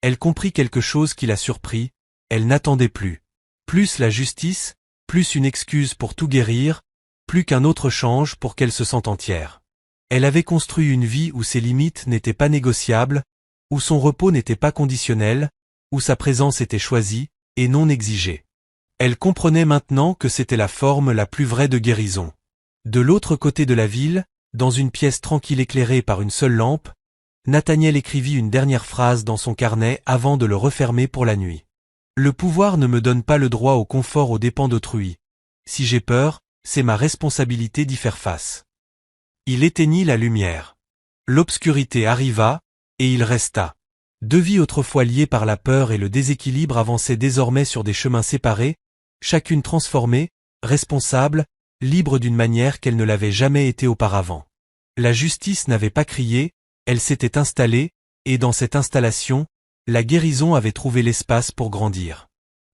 elle comprit quelque chose qui la surprit, elle n'attendait plus. Plus la justice, plus une excuse pour tout guérir, plus qu'un autre change pour qu'elle se sente entière. Elle avait construit une vie où ses limites n'étaient pas négociables, où son repos n'était pas conditionnel, où sa présence était choisie, et non exigée. Elle comprenait maintenant que c'était la forme la plus vraie de guérison. De l'autre côté de la ville, dans une pièce tranquille éclairée par une seule lampe, Nathaniel écrivit une dernière phrase dans son carnet avant de le refermer pour la nuit. « Le pouvoir ne me donne pas le droit au confort aux dépens d'autrui. Si j'ai peur, c'est ma responsabilité d'y faire face. » Il éteignit la lumière. L'obscurité arriva, et il resta. Deux vies autrefois liées par la peur et le déséquilibre avançaient désormais sur des chemins séparés, chacune transformée, responsable, libre d'une manière qu'elle ne l'avait jamais été auparavant. La justice n'avait pas crié, elle s'était installée, et dans cette installation, la guérison avait trouvé l'espace pour grandir.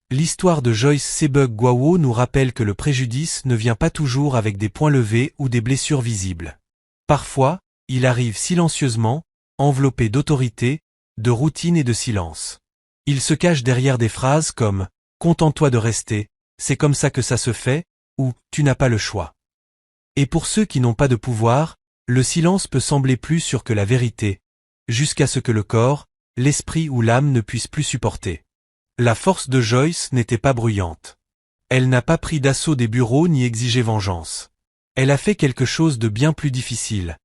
L'histoire de Joyce Sebug-Gwawo nous rappelle que le préjudice ne vient pas toujours avec des poings levés ou des blessures visibles. Parfois, il arrive silencieusement, enveloppé d'autorité, de routine et de silence. Il se cache derrière des phrases comme « Contente-toi de rester, c'est comme ça que ça se fait » ou « Tu n'as pas le choix ». Et pour ceux qui n'ont pas de pouvoir, le silence peut sembler plus sûr que la vérité, jusqu'à ce que le corps, l'esprit ou l'âme ne puissent plus supporter. La force de Joyce n'était pas bruyante. Elle n'a pas pris d'assaut des bureaux ni exigé vengeance. Elle a fait quelque chose de bien plus difficile.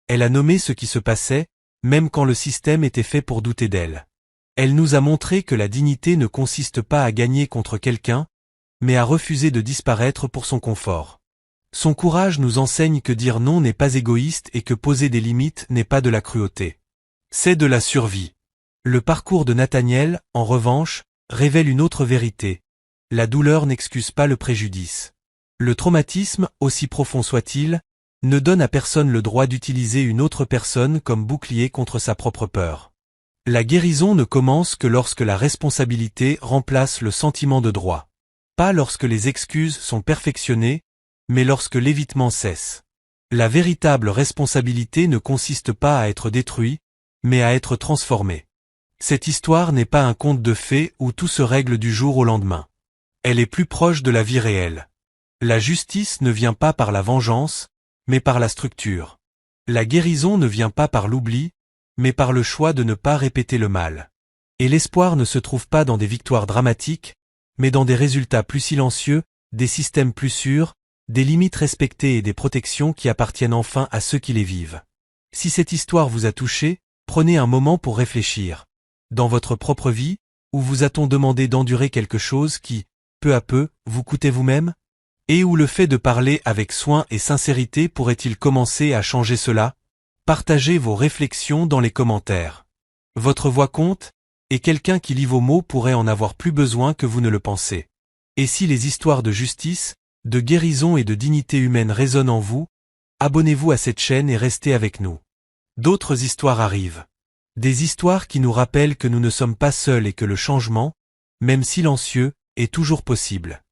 Elle a nommé ce qui se passait, même quand le système était fait pour douter d'elle. Elle nous a montré que la dignité ne consiste pas à gagner contre quelqu'un, mais à refuser de disparaître pour son confort. Son courage nous enseigne que dire non n'est pas égoïste et que poser des limites n'est pas de la cruauté. C'est de la survie. Le parcours de Nathaniel, en revanche, révèle une autre vérité. La douleur n'excuse pas le préjudice. Le traumatisme, aussi profond soit-il, ne donne à personne le droit d'utiliser une autre personne comme bouclier contre sa propre peur. La guérison ne commence que lorsque la responsabilité remplace le sentiment de droit. Pas lorsque les excuses sont perfectionnées, mais lorsque l'évitement cesse. La véritable responsabilité ne consiste pas à être détruit, mais à être transformé. Cette histoire n'est pas un conte de fées où tout se règle du jour au lendemain. Elle est plus proche de la vie réelle. La justice ne vient pas par la vengeance, mais par la structure. La guérison ne vient pas par l'oubli, mais par le choix de ne pas répéter le mal. Et l'espoir ne se trouve pas dans des victoires dramatiques, mais dans des résultats plus silencieux, des systèmes plus sûrs, des limites respectées et des protections qui appartiennent enfin à ceux qui les vivent. Si cette histoire vous a touché, prenez un moment pour réfléchir. Dans votre propre vie, où vous a-t-on demandé d'endurer quelque chose qui, peu à peu, vous coûtait vous-même? Et où le fait de parler avec soin et sincérité pourrait-il commencer à changer cela? Partagez vos réflexions dans les commentaires. Votre voix compte, et quelqu'un qui lit vos mots pourrait en avoir plus besoin que vous ne le pensez. Et si les histoires de justice, de guérison et de dignité humaine résonnent en vous, abonnez-vous à cette chaîne et restez avec nous. D'autres histoires arrivent. Des histoires qui nous rappellent que nous ne sommes pas seuls et que le changement, même silencieux, est toujours possible.